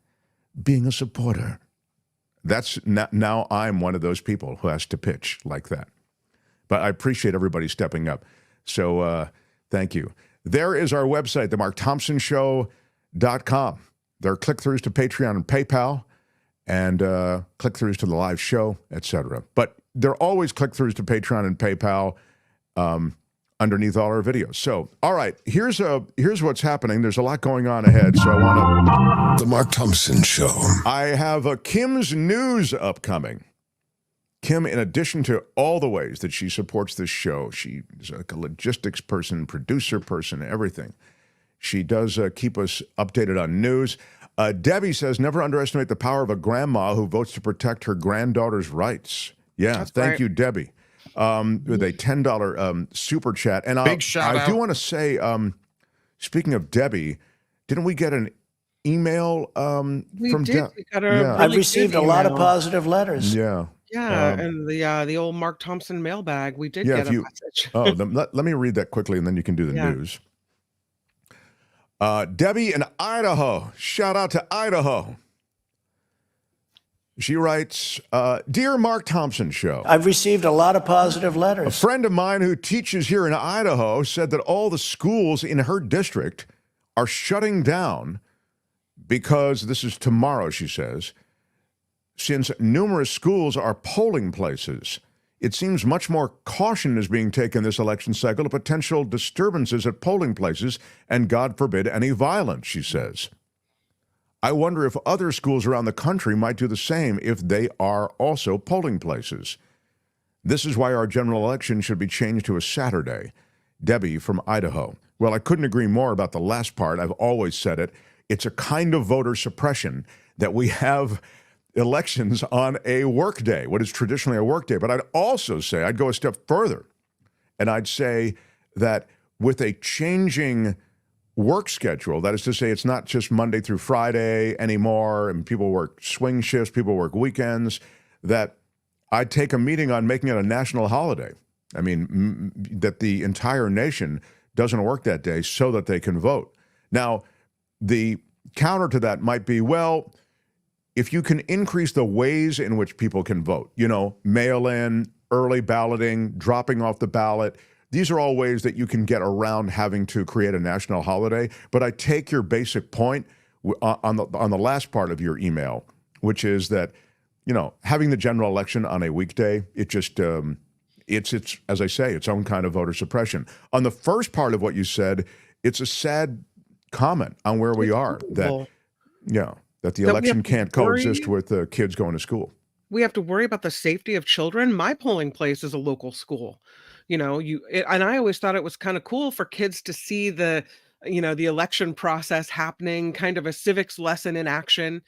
being a supporter. That's now I'm one of those people who has to pitch like that. But I appreciate everybody stepping up. So thank you. There is our website, themarkthompsonshow.com. There are click-throughs to Patreon and PayPal, and click-throughs to the live show, etc. But there are always click-throughs to Patreon and PayPal underneath all our videos. So, all right, here's what's happening. There's a lot going on ahead, so I want to... The Mark Thompson Show. I have Kim's news upcoming. Kim, in addition to all the ways that she supports this show, she is like a logistics person, producer person, everything. She does keep us updated on news. Debbie says, never underestimate the power of a grandma who votes to protect her granddaughter's rights. Yeah, thank you, Debbie. With a $10 super chat. And big shout out. I do want to say, speaking of Debbie, didn't we get an email from Debbie? I've received a lot of positive letters. Yeah. Yeah, and the old Mark Thompson mailbag, we did get a message. Let me read that quickly, and then you can do the news. Debbie in Idaho. Shout out to Idaho. She writes, Dear Mark Thompson Show. I've received a lot of positive letters. A friend of mine who teaches here in Idaho said that all the schools in her district are shutting down because, this is tomorrow, she says, since numerous schools are polling places. It seems much more caution is being taken this election cycle to potential disturbances at polling places and, God forbid, any violence, she says. I wonder if other schools around the country might do the same if they are also polling places. This is why our general election should be changed to a Saturday. Debbie from Idaho. Well, I couldn't agree more about the last part. I've always said it. It's a kind of voter suppression that we have elections on a work day, what is traditionally a work day. But I'd also say, I'd go a step further, and I'd say that with a changing work schedule, that is to say, it's not just Monday through Friday anymore, and people work swing shifts, people work weekends, that I'd take a meeting on making it a national holiday. I mean, that the entire nation doesn't work that day so that they can vote. Now, the counter to that might be, well, if you can increase the ways in which people can vote, mail-in, early balloting, dropping off the ballot, these are all ways that you can get around having to create a national holiday. But I take your basic point on the last part of your email, which is that, having the general election on a weekday, it just, it's as I say, its own kind of voter suppression. On the first part of what you said, it's a sad comment on where we are, that the election can't coexist with kids going to school. We have to worry about the safety of children. My polling place is a local school. And I always thought it was kind of cool for kids to see the election process happening, kind of a civics lesson in action.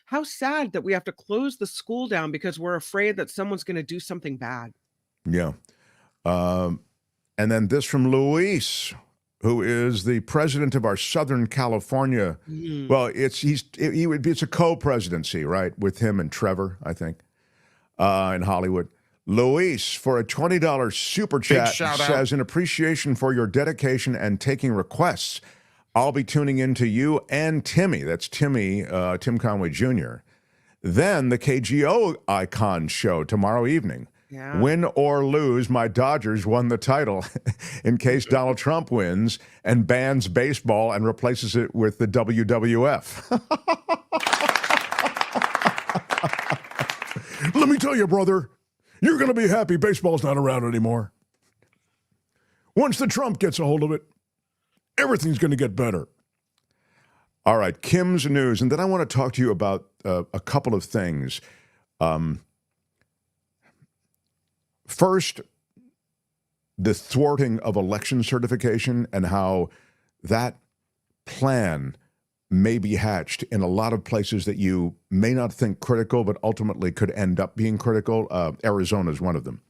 How sad that we have to close the school down because we're afraid that someone's going to do something bad. Yeah. And then this from Luis, who is the president of our Southern California. Well, it's a co-presidency, right, with him and Trevor, I think, in Hollywood. Luis, for a $20 super chat, says, in appreciation for your dedication and taking requests, I'll be tuning in to you and Timmy. That's Timmy, Tim Conway Jr. Then the KGO Icon show tomorrow evening. Yeah. Win or lose, my Dodgers won the title in case Donald Trump wins and bans baseball and replaces it with the WWF. Let me tell you, brother, you're going to be happy baseball's not around anymore. Once the Trump gets a hold of it, everything's going to get better. All right, Kim's news. And then I want to talk to you about a couple of things. First, the thwarting of election certification and how that plan may be hatched in a lot of places that you may not think critical, but ultimately could end up being critical. Arizona is one of them.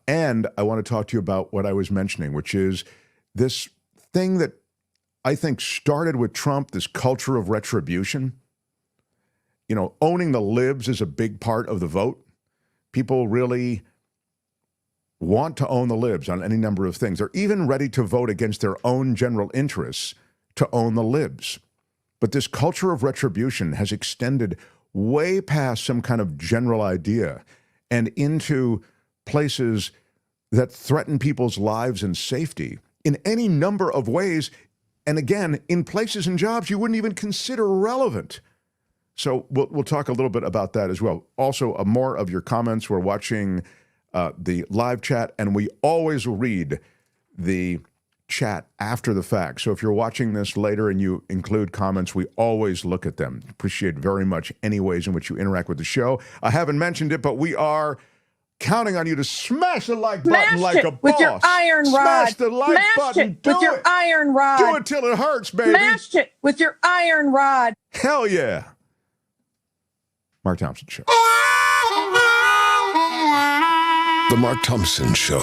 And I want to talk to you about what I was mentioning, which is this thing that I think started with Trump, this culture of retribution. Owning the libs is a big part of the vote. People really want to own the libs on any number of things. They're even ready to vote against their own general interests to own the libs. But this culture of retribution has extended way past some kind of general idea and into places that threaten people's lives and safety in any number of ways. And again, in places and jobs you wouldn't even consider relevant. So we'll talk a little bit about that as well. Also, more of your comments. We're watching the live chat, and we always read the chat after the fact. So if you're watching this later and you include comments, we always look at them. Appreciate very much any ways in which you interact with the show. I haven't mentioned it, but we are counting on you to smash the like button like a boss. With your iron rod. Smash the like button. With your iron rod. Do it till it hurts, baby. Smash it with your iron rod. Hell yeah. Mark Thompson Show. The Mark Thompson Show.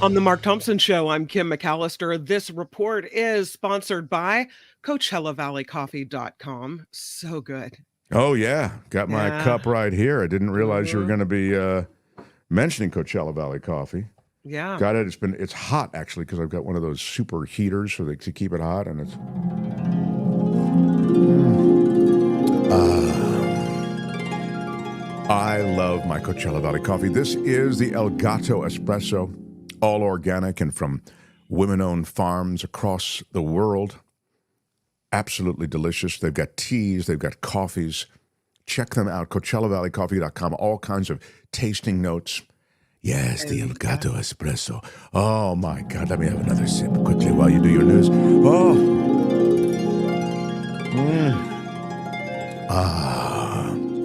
On the Mark Thompson Show, I'm Kim McAllister. This report is sponsored by CoachellaValleyCoffee.com. So good. Oh, yeah. Got my cup right here. I didn't realize you were going to be mentioning Coachella Valley Coffee. Yeah. Got it. It's hot, actually, because I've got one of those super heaters to keep it hot, and it's... I love my Coachella Valley Coffee. This is the El Gato Espresso, all organic and from women-owned farms across the world. Absolutely delicious. They've got teas, they've got coffees. Check them out, CoachellaValleyCoffee.com. All kinds of tasting notes. Yes, the El Gato Espresso. Oh, my God. Let me have another sip quickly while you do your news. Oh.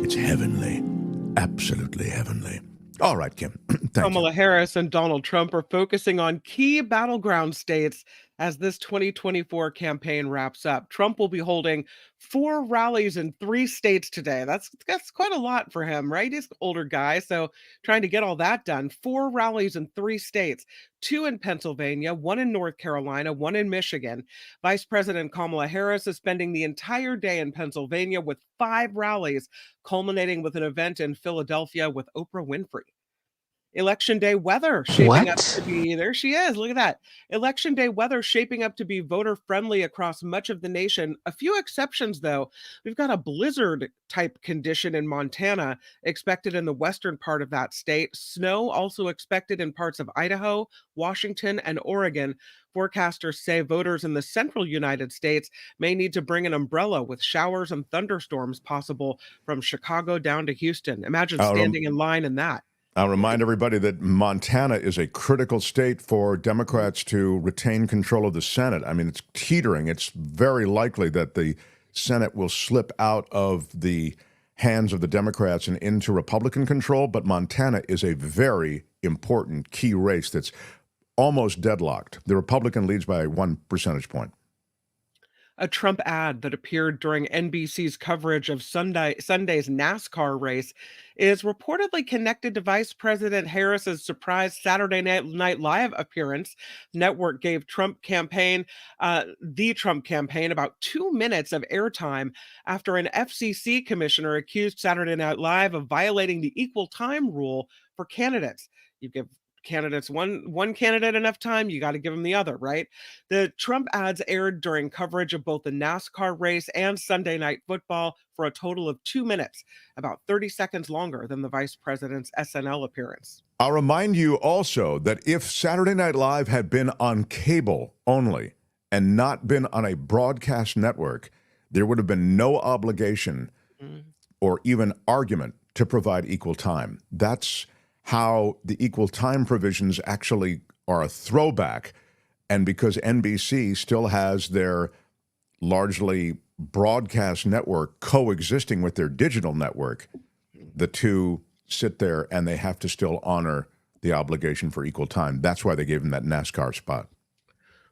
It's heavenly. Absolutely heavenly. All right, Kim. Kamala Harris and Donald Trump are focusing on key battleground states as this 2024 campaign wraps up. Trump will be holding 4 rallies in 3 states today. That's quite a lot for him, right? He's an older guy, so trying to get all that done. 4 rallies in 3 states, 2 in Pennsylvania, 1 in North Carolina, 1 in Michigan. Vice President Kamala Harris is spending the entire day in Pennsylvania with 5 rallies, culminating with an event in Philadelphia with Oprah Winfrey. Election day weather shaping up to be, there she is, look at that. Election day weather shaping up to be voter friendly across much of the nation. A few exceptions though. We've got a blizzard type condition in Montana expected in the western part of that state. Snow also expected in parts of Idaho, Washington, and Oregon. Forecasters say voters in the central United States may need to bring an umbrella with showers and thunderstorms possible from Chicago down to Houston. Imagine standing in line in that. I'll remind everybody that Montana is a critical state for Democrats to retain control of the Senate. I mean, it's teetering. It's very likely that the Senate will slip out of the hands of the Democrats and into Republican control, but Montana is a very important key race that's almost deadlocked. The Republican leads by 1 percentage point. A Trump ad that appeared during NBC's coverage of Sunday's NASCAR race is reportedly connected to Vice President Harris's surprise Saturday Night Live appearance. Network gave the Trump campaign about 2 minutes of airtime after an FCC commissioner accused Saturday Night Live of violating the equal time rule for candidates. You give candidates one candidate enough time, you got to give them the other, right? The Trump ads aired during coverage of both the NASCAR race and Sunday Night Football for a total of 2 minutes, about 30 seconds longer than the vice president's SNL appearance. I'll remind you also that if Saturday Night Live had been on cable only and not been on a broadcast network, there would have been no obligation or even argument to provide equal time. That's how the equal time provisions actually are a throwback. And because NBC still has their largely broadcast network coexisting with their digital network, the two sit there and they have to still honor the obligation for equal time. That's why they gave him that NASCAR spot.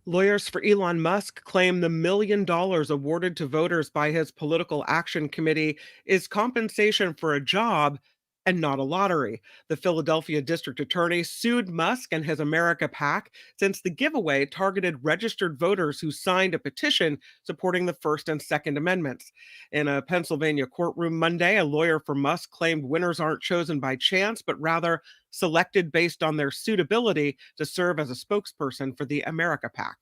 Lawyers for Elon Musk claim the $1 million awarded to voters by his political action committee is compensation for a job and not a lottery. The Philadelphia district attorney sued Musk and his America PAC since the giveaway targeted registered voters who signed a petition supporting the First and Second Amendments. In a Pennsylvania courtroom Monday, a lawyer for Musk claimed winners aren't chosen by chance, but rather selected based on their suitability to serve as a spokesperson for the America PAC.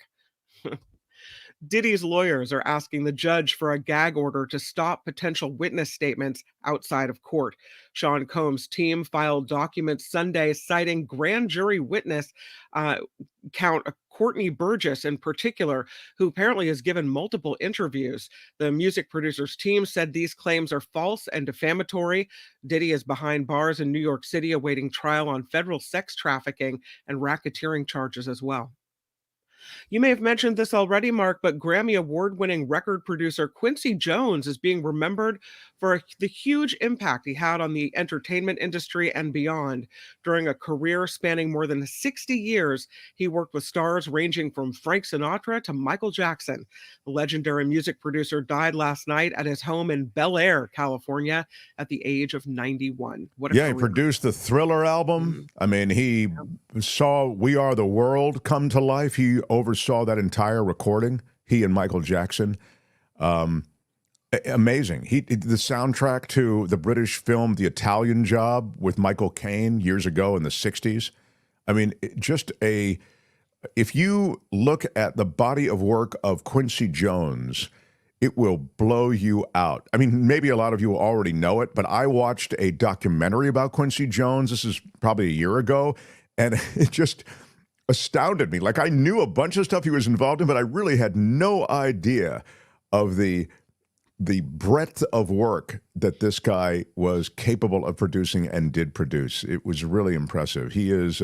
Diddy's lawyers are asking the judge for a gag order to stop potential witness statements outside of court. Sean Combs' team filed documents Sunday citing grand jury witness count Courtney Burgess in particular, who apparently has given multiple interviews. The music producer's team said these claims are false and defamatory. Diddy is behind bars in New York City awaiting trial on federal sex trafficking and racketeering charges as well. You may have mentioned this already, Mark, but Grammy Award-winning record producer Quincy Jones is being remembered for the huge impact he had on the entertainment industry and beyond. During a career spanning more than 60 years, he worked with stars ranging from Frank Sinatra to Michael Jackson. The legendary music producer died last night at his home in Bel Air, California, at the age of 91. What a career. He produced the Thriller album. I mean, he saw We Are the World come to life. He oversaw that entire recording, he and Michael Jackson. Amazing. The soundtrack to the British film The Italian Job with Michael Caine years ago in the 60s. I mean, if you look at the body of work of Quincy Jones, it will blow you out. I mean, maybe a lot of you already know it, but I watched a documentary about Quincy Jones. This is probably a year ago, and it just astounded me. Like, I knew a bunch of stuff he was involved in, but I really had no idea of the breadth of work that this guy was capable of producing and did produce. It was really impressive. He is,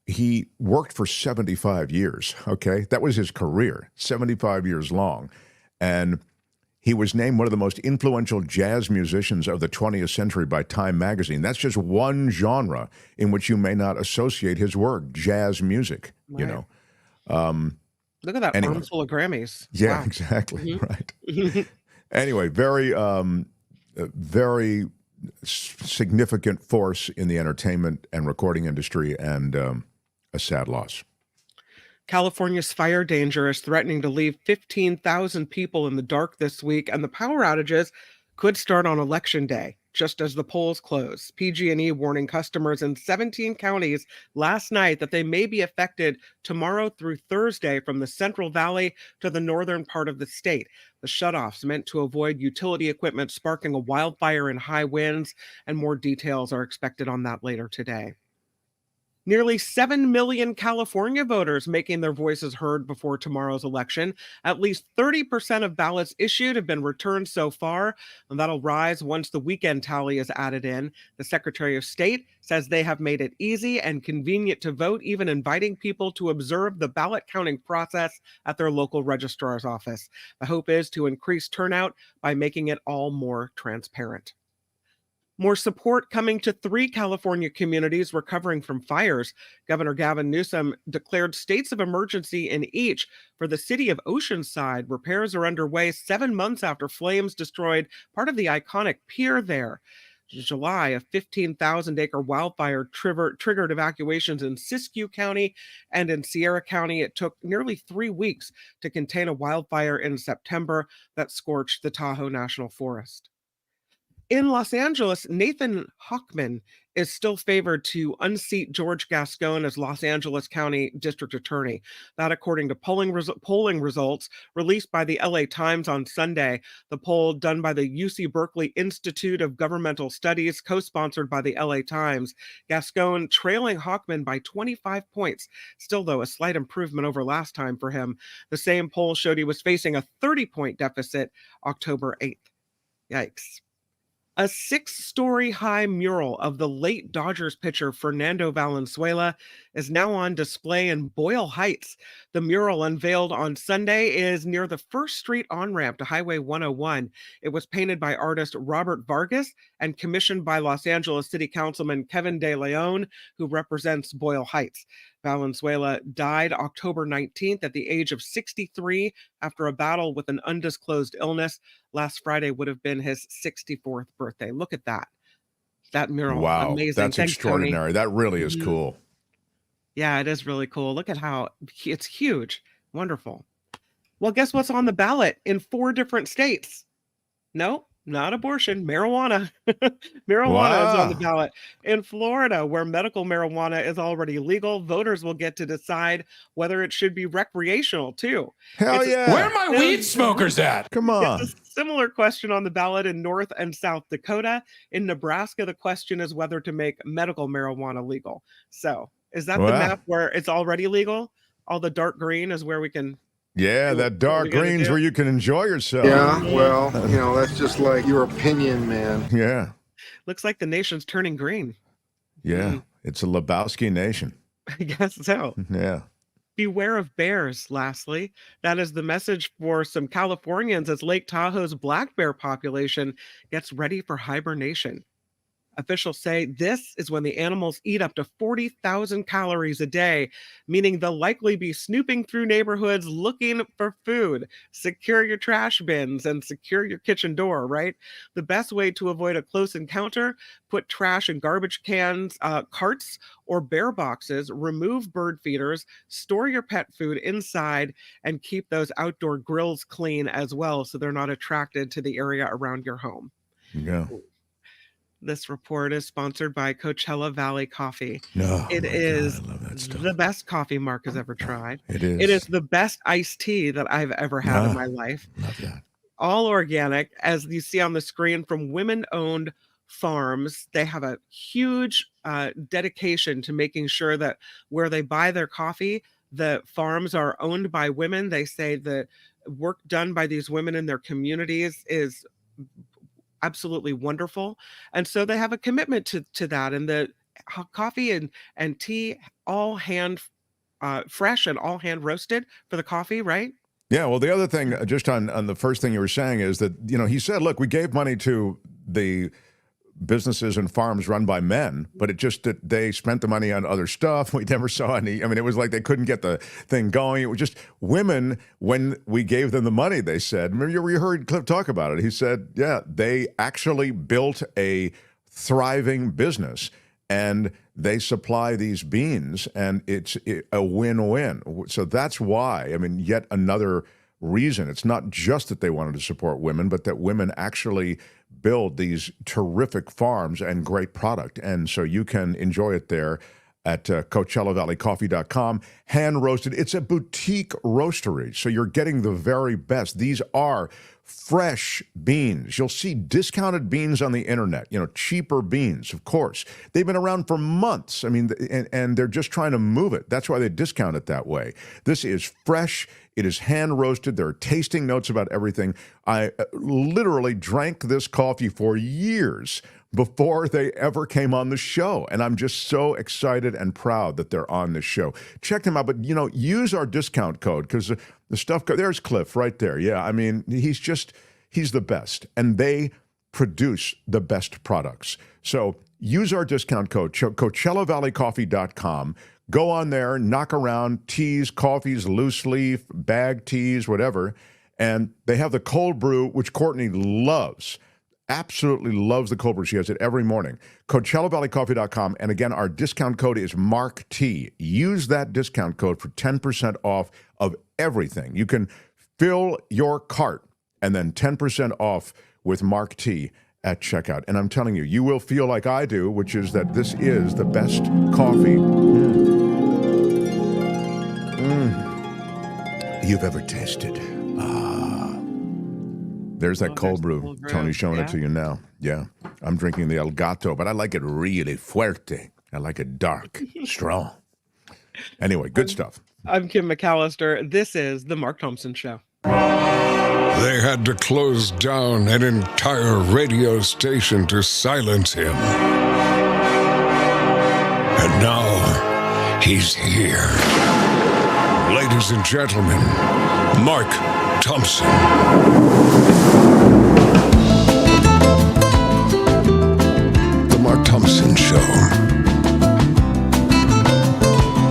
he worked for 75 years, okay? That was his career, 75 years long. And he was named one of the most influential jazz musicians of the 20th century by Time magazine. That's just one genre in which you may not associate his work, jazz music, you know. Look at that armful of Grammys. Yeah, wow. Exactly, right. Anyway, very significant force in the entertainment and recording industry, and a sad loss. California's fire danger is threatening to leave 15,000 people in the dark this week, and the power outages could start on Election Day, just as the polls close. PG&E warning customers in 17 counties last night that they may be affected tomorrow through Thursday from the Central Valley to the northern part of the state. The shutoffs meant to avoid utility equipment sparking a wildfire in high winds, and more details are expected on that later today. Nearly 7 million California voters making their voices heard before tomorrow's election. At least 30% of ballots issued have been returned so far, and that'll rise once the weekend tally is added in. The Secretary of State says they have made it easy and convenient to vote, even inviting people to observe the ballot counting process at their local registrar's office. The hope is to increase turnout by making it all more transparent. More support coming to 3 California communities recovering from fires. Governor Gavin Newsom declared states of emergency in each. For the city of Oceanside, repairs are underway 7 months after flames destroyed part of the iconic pier there. In July, a 15,000-acre wildfire triggered evacuations in Siskiyou County and in Sierra County. It took nearly 3 weeks to contain a wildfire in September that scorched the Tahoe National Forest. In Los Angeles, Nathan Hochman is still favored to unseat George Gascon as Los Angeles County District Attorney. That according to polling results released by the LA Times on Sunday. The poll done by the UC Berkeley Institute of Governmental Studies, co-sponsored by the LA Times. Gascon trailing Hochman by 25 points. Still, though, a slight improvement over last time for him. The same poll showed he was facing a 30-point deficit October 8th. Yikes. A 6-story high mural of the late Dodgers pitcher Fernando Valenzuela is now on display in Boyle Heights. The mural, unveiled on Sunday, is near the First Street on-ramp to Highway 101. It was painted by artist Robert Vargas and commissioned by Los Angeles City Councilman Kevin De Leon, who represents Boyle Heights. Valenzuela died October 19th at the age of 63 after a battle with an undisclosed illness. Last Friday would have been his 64th birthday. Look at that. That mural. Wow, amazing. That's Thanks, extraordinary. Tony. That really is cool. Yeah, it is really cool. Look at how it's huge. Wonderful. Well, guess what's on the ballot in 4 different states? No, not abortion, marijuana. Marijuana is on the ballot. In Florida, where medical marijuana is already legal, voters will get to decide whether it should be recreational too. Hell yeah. Where are my weed smokers at? Come on. It's a similar question on the ballot in North and South Dakota. In Nebraska, the question is whether to make medical marijuana legal. So is that the map where it's already legal? All the dark green is where we can... Yeah, that dark green's where you can enjoy yourself. Yeah, well, that's just like your opinion, man. Yeah. Looks like the nation's turning green. Yeah, it's a Lebowski nation. I guess so. Yeah. Beware of bears, lastly. That is the message for some Californians as Lake Tahoe's black bear population gets ready for hibernation. Officials say this is when the animals eat up to 40,000 calories a day, meaning they'll likely be snooping through neighborhoods looking for food. Secure your trash bins and secure your kitchen door, right? The best way to avoid a close encounter, put trash in garbage cans, carts, or bear boxes, remove bird feeders, store your pet food inside, and keep those outdoor grills clean as well so they're not attracted to the area around your home. Yeah. This report is sponsored by Coachella Valley Coffee. No, it is the best coffee Mark has ever tried. It is. It is the best iced tea that I've ever had in my life. Love that. All organic, as you see on the screen, from women-owned farms. They have a huge dedication to making sure that where they buy their coffee, the farms are owned by women. They say the work done by these women in their communities is absolutely wonderful, and so they have a commitment to that. And the coffee and tea, all hand fresh and all hand roasted for the coffee, right? Yeah. Well, the other thing, just on the first thing you were saying, is that he said, look, we gave money to the businesses and farms run by men, but it just that they spent the money on other stuff. We never saw any. I mean, it was like they couldn't get the thing going. It was just women. When we gave them the money, they said, remember, you heard Cliff talk about it. He said, yeah, they actually built a thriving business and they supply these beans, and it's a win-win. So that's why, I mean, yet another reason. It's not just that they wanted to support women, but that women actually build these terrific farms and great product. And so you can enjoy it there at CoachellaValleyCoffee.com. Hand roasted. It's a boutique roastery, so you're getting the very best. These are fresh beans. You'll see discounted beans on the internet, cheaper beans, of course. They've been around for months. I mean, and they're just trying to move it. That's why they discount it that way. This is fresh. It is hand roasted. There are tasting notes about everything. I literally drank this coffee for years before they ever came on the show. And I'm just so excited and proud that they're on the show. Check them out, but use our discount code, because the stuff, there's Cliff right there. Yeah, I mean, he's the best, and they produce the best products. So use our discount code, CoachellaValleyCoffee.com. Go on there, knock around teas, coffees, loose leaf, bag teas, whatever. And they have the cold brew, which Courtney loves. Absolutely loves the cold brew. She has it every morning. CoachellaValleyCoffee.com. And again, our discount code is MarkT. Use that discount code for 10% off of everything. You can fill your cart and then 10% off with MarkT at checkout. And I'm telling you, you will feel like I do, which is that this is the best coffee you've ever tasted. There's that cold brew. Tony's showing it to you now. Yeah, I'm drinking the El Gato, but I like it really fuerte. I like it dark, strong. Anyway, good stuff. I'm Kim McAllister. This is The Mark Thompson Show. They had to close down an entire radio station to silence him. And now, he's here. Ladies and gentlemen, Mark Thompson. The Mark Thompson Show.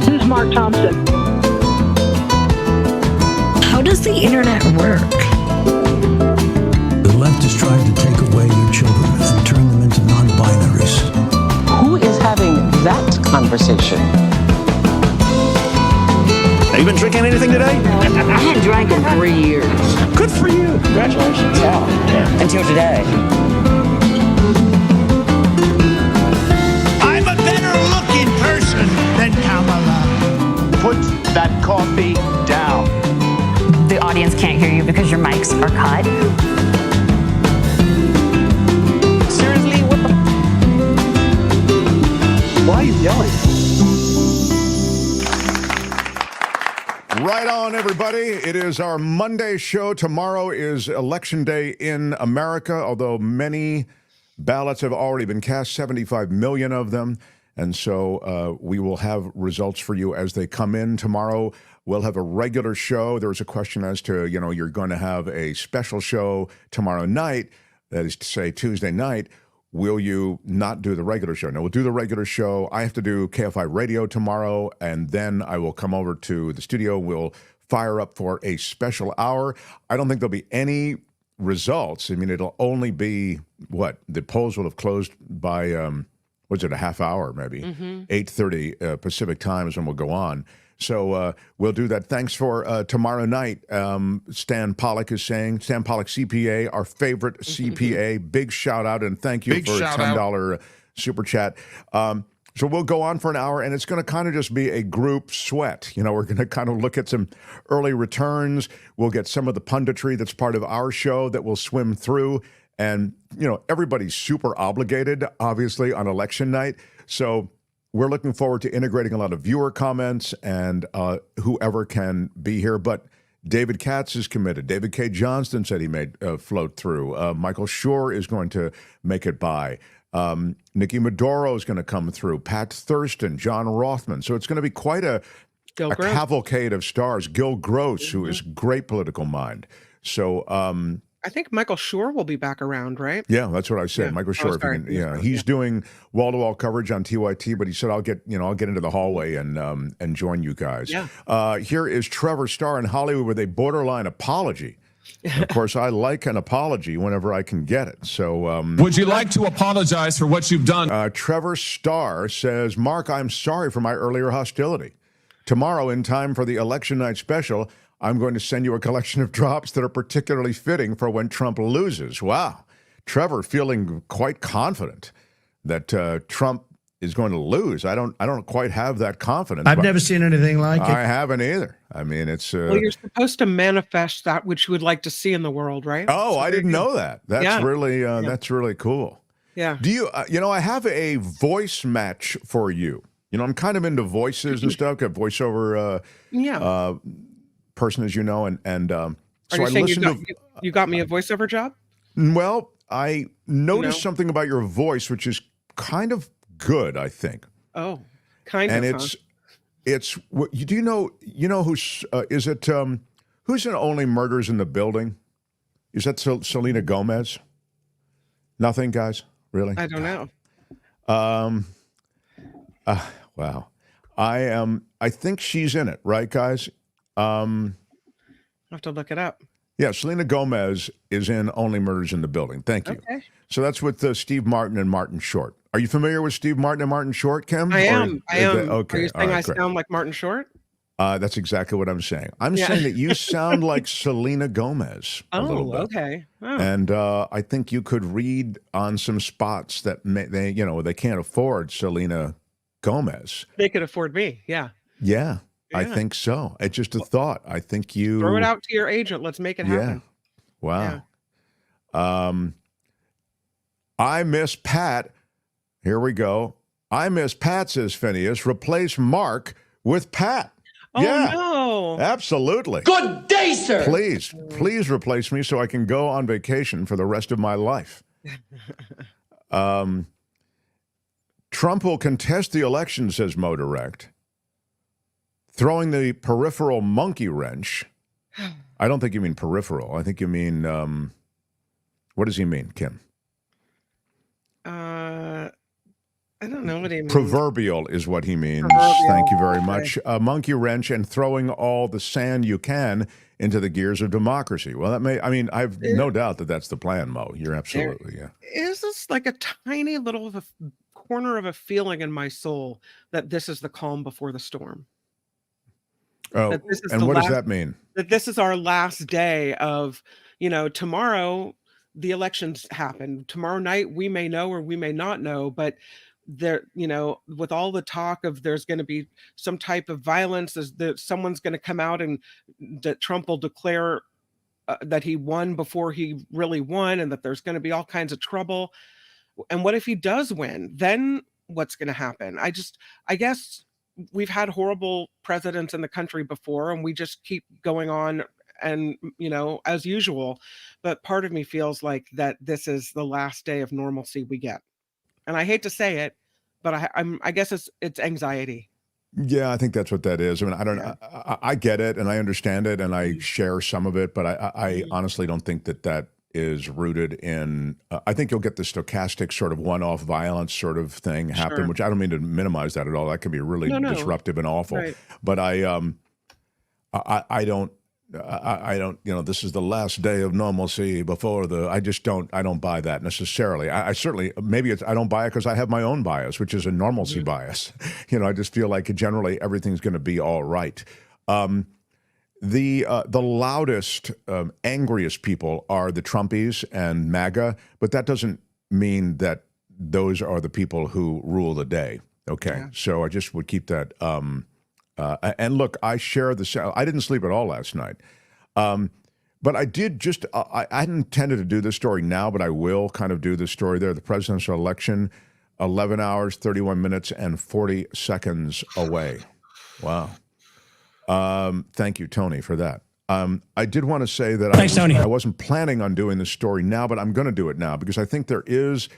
Who's Mark Thompson? How does the internet work? The left is trying to take away your children and turn them into non-binaries. Who is having that conversation? Have you been drinking anything today? I hadn't drank in 3 years. Good for you. Congratulations. Yeah. Until today. I'm a better looking person than Kamala. Put that coffee down. The audience can't hear you because your mics are cut. Seriously, what the? Why are you yelling? Right on, everybody. It is our Monday show. Tomorrow is Election Day in America, although many ballots have already been cast, 75 million of them. And so we will have results for you as they come in tomorrow. We'll have a regular show. There was a question as to, you're going to have a special show tomorrow night, that is to say Tuesday night. Will you not do the regular show? No, we'll do the regular show. I have to do KFI radio tomorrow, and then I will come over to the studio. We'll fire up for a special hour. I don't think there'll be any results. I mean, it'll only be, the polls will have closed by, a half hour maybe? 8:30 Pacific time is when we'll go on. So we'll do that. Thanks for tomorrow night. Stan Pollock is saying, Stan Pollock CPA, our favorite CPA. Big shout out and thank you for a $10 super chat. So we'll go on for an hour, and it's going to kind of just be a group sweat. We're going to kind of look at some early returns. We'll get some of the punditry that's part of our show that we'll swim through. And, everybody's super obligated, obviously, on election night. So we're looking forward to integrating a lot of viewer comments and whoever can be here. But David Katz is committed. David K. Johnston said he may float through. Michael Shure is going to make it by. Nikki Maduro is going to come through. Pat Thurston, John Rothman. So it's going to be quite a cavalcade of stars. Gil Gross, who is great political mind. So I think Michael Shure will be back around, right? Yeah, that's what I said. Yeah. Michael Shure. He's doing wall-to-wall coverage on TYT, but he said I'll get into the hallway and join you guys. Yeah. Here is Trevor Starr in Hollywood with a borderline apology. And of course, I like an apology whenever I can get it. So, would you like to apologize for what you've done? Trevor Starr says, Mark, I'm sorry for my earlier hostility. Tomorrow, in time for the election night special, I'm going to send you a collection of drops that are particularly fitting for when Trump loses. Wow. Trevor feeling quite confident that Trump is going to lose. I don't quite have that confidence. I've never seen anything like it. I haven't either. I mean, it's... well, you're supposed to manifest that which you would like to see in the world, right? Oh, I didn't know that. That's that's really cool. Yeah. Do you, I have a voice match for you. I'm kind of into voices and stuff. Got voiceover person, as you know, and so I listened you got me a voiceover job? Well, I noticed something about your voice, which is kind of good, I think. Oh, kind of. And it's do you know who's is it who's in Only Murders in the Building? Is that Selena Gomez? Nothing, guys? Really? I don't know. Wow. I think she's in it, right, guys? I'll have to look it up. Yeah, Selena Gomez is in Only Murders in the Building. Thank you. Okay. So that's with Steve Martin and Martin Short. Are you familiar with Steve Martin and Martin Short, Kim? I am. Okay. Are you saying I sound like Martin Short? That's exactly what I'm saying. I'm saying that you sound like Selena Gomez a little bit. Okay. Oh. And I think you could read on some spots that they can't afford Selena Gomez. They could afford me. Yeah. Yeah. I think so. It's just a thought. I think you throw it out to your agent. Let's make it happen. Wow. Yeah. I miss Pat. Here we go. I miss Pat, says Phineas. Replace Mark with Pat. Oh, no. Absolutely. Good day, sir. Please replace me so I can go on vacation for the rest of my life. Trump will contest the election, says Mo Direct. Throwing the peripheral monkey wrench. I don't think you mean peripheral. I think you mean, what does he mean, Kim? I don't know what he means. Proverbial is what he means. Thank you very much. A monkey wrench and throwing all the sand you can into the gears of democracy. Well, I have no doubt that that's the plan, Mo. You're absolutely, Is this like a tiny little of a corner of a feeling in my soul that this is the calm before the storm? Oh, and what does that mean? That this is our last day of, tomorrow the elections happen. Tomorrow night we may know or we may not know, but there, with all the talk of there's going to be some type of violence, that someone's going to come out and that Trump will declare that he won before he really won, and that there's going to be all kinds of trouble. And what if he does win? Then what's going to happen? I guess we've had horrible presidents in the country before, and we just keep going on and, as usual. But part of me feels like that this is the last day of normalcy we get. And I hate to say it, but I guess it's anxiety. Yeah, I think that's what that is. I mean, I don't know. I get it and I understand it and I share some of it, but I honestly don't think that is rooted in, I think you'll get the stochastic sort of one-off violence sort of thing happen, which I don't mean to minimize that at all. That can be really disruptive and awful. Right. But I don't, this is the last day of normalcy before I don't buy that necessarily. I certainly, I don't buy it because I have my own bias, which is a normalcy bias. I just feel like generally everything's going to be all right. The loudest, angriest people are the Trumpies and MAGA, but that doesn't mean that those are the people who rule the day. Okay, yeah. So I just would keep that. And look, I share I didn't sleep at all last night, but I did I hadn't intended to do this story now, but I will kind of do this story there. The presidential election, 11 hours, 31 minutes, and 40 seconds away. Wow. Thank you, Tony, for that. I did want to say that I wasn't planning on doing this story now, but I'm going to do it now because I think there is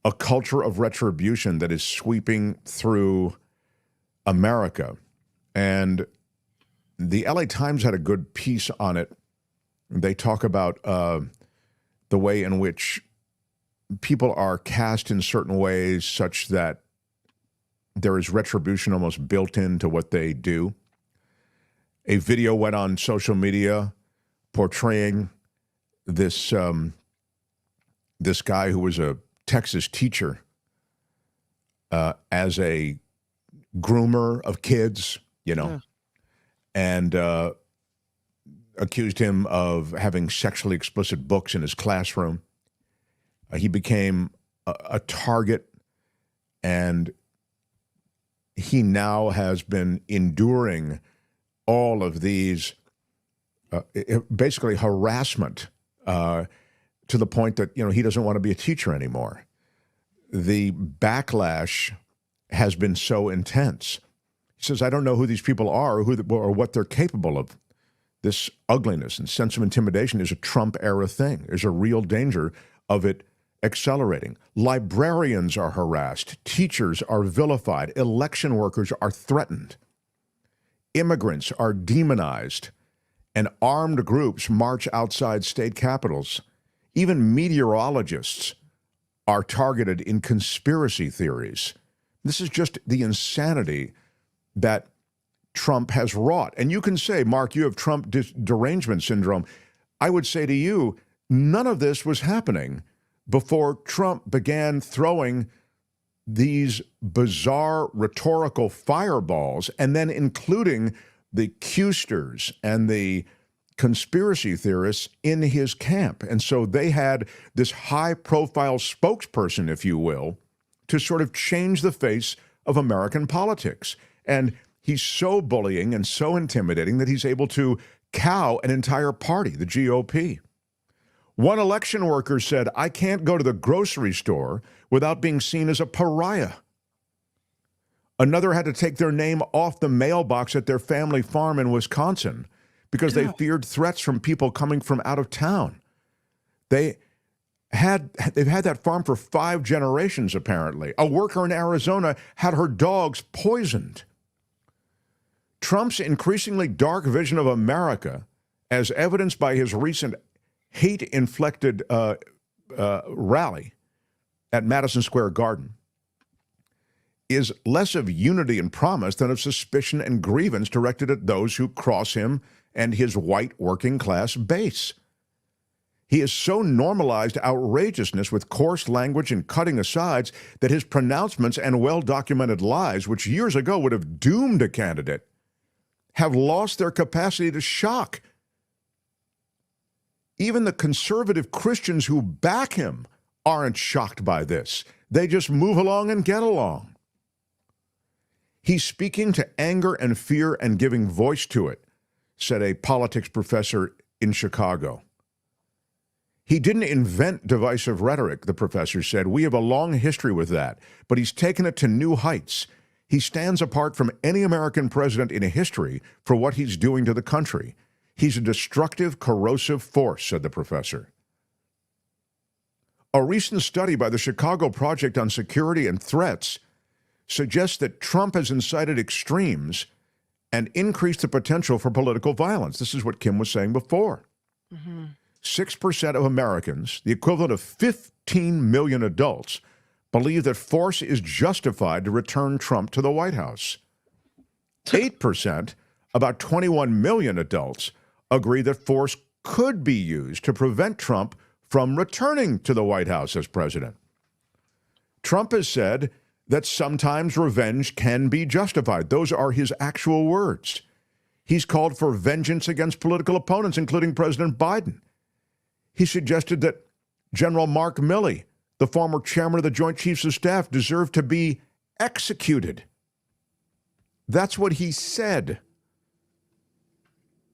a culture of retribution that is sweeping through America. And the LA Times had a good piece on it. They talk about the way in which people are cast in certain ways such that there is retribution almost built into what they do. A video went on social media portraying this this guy who was a Texas teacher as a groomer of kids, and accused him of having sexually explicit books in his classroom. He became a target, and he now has been enduring all of these basically harassment to the point that, he doesn't want to be a teacher anymore. The backlash has been so intense. He says, I don't know who these people are or what they're capable of. This ugliness and sense of intimidation is a Trump-era thing. There's a real danger of it accelerating. Librarians are harassed. Teachers are vilified. Election workers are threatened. Immigrants are demonized, and armed groups march outside state capitals. Even meteorologists are targeted in conspiracy theories. This is just the insanity that Trump has wrought. And you can say, Mark, you have Trump derangement syndrome. I would say to you, none of this was happening before Trump began throwing these bizarre rhetorical fireballs, and then including the Qsters and the conspiracy theorists in his camp. And so they had this high-profile spokesperson, if you will, to sort of change the face of American politics. And he's so bullying and so intimidating that he's able to cow an entire party, the GOP. One election worker said, I can't go to the grocery store without being seen as a pariah. Another had to take their name off the mailbox at their family farm in Wisconsin because they feared threats from people coming from out of town. They've had that farm for 5 generations, apparently. A worker in Arizona had her dogs poisoned. Trump's increasingly dark vision of America, as evidenced by his recent hate-inflected rally at Madison Square Garden, is less of unity and promise than of suspicion and grievance directed at those who cross him and his white working-class base. He has so normalized outrageousness with coarse language and cutting asides that his pronouncements and well-documented lies, which years ago would have doomed a candidate, have lost their capacity to shock. Even the conservative Christians who back him aren't shocked by this. They just move along and get along. He's speaking to anger and fear and giving voice to it, said a politics professor in Chicago. He didn't invent divisive rhetoric, the professor said. We have a long history with that, but he's taken it to new heights. He stands apart from any American president in history for what he's doing to the country. He's a destructive, corrosive force, said the professor. A recent study by the Chicago Project on Security and Threats suggests that Trump has incited extremes and increased the potential for political violence. This is what Kim was saying before. 6% of Americans, the equivalent of 15 million adults, believe that force is justified to return Trump to the White House. 8%, about 21 million adults, agree that force could be used to prevent Trump from returning to the White House as president. Trump has said that sometimes revenge can be justified. Those are his actual words. He's called for vengeance against political opponents, including President Biden. He suggested that General Mark Milley, the former chairman of the Joint Chiefs of Staff, deserved to be executed. That's what he said.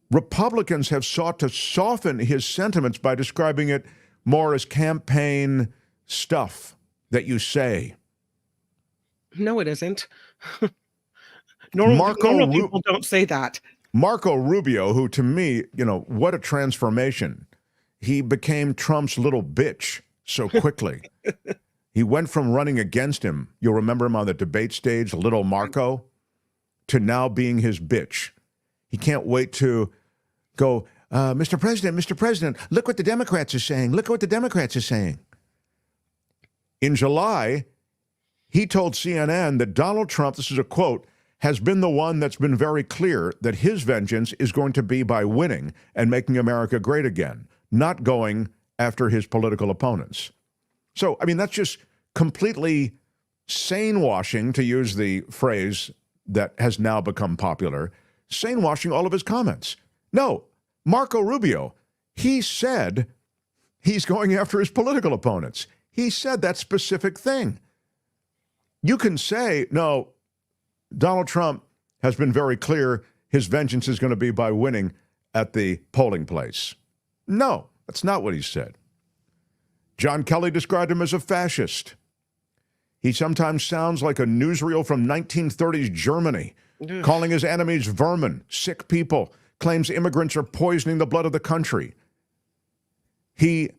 Republicans have sought to soften his sentiments by describing it more as campaign stuff that you say. No, it isn't. Normal people don't say that. Marco Rubio, who to me, what a transformation. He became Trump's little bitch so quickly. He went from running against him, you'll remember him on the debate stage, little Marco, to now being his bitch. He can't wait to go, Mr. President, look what the Democrats are saying. Look at what the Democrats are saying. In July, he told CNN that Donald Trump, this is a quote, has been the one that's been very clear that his vengeance is going to be by winning and making America great again, not going after his political opponents. So, I mean, that's just completely sane washing, to use the phrase that has now become popular, sane washing all of his comments. No, Marco Rubio, he said he's going after his political opponents. He said that specific thing. You can say, no, Donald Trump has been very clear his vengeance is going to be by winning at the polling place. No, that's not what he said. John Kelly described him as a fascist. He sometimes sounds like a newsreel from 1930s Germany, calling his enemies vermin, sick people, claims immigrants are poisoning the blood of the country. He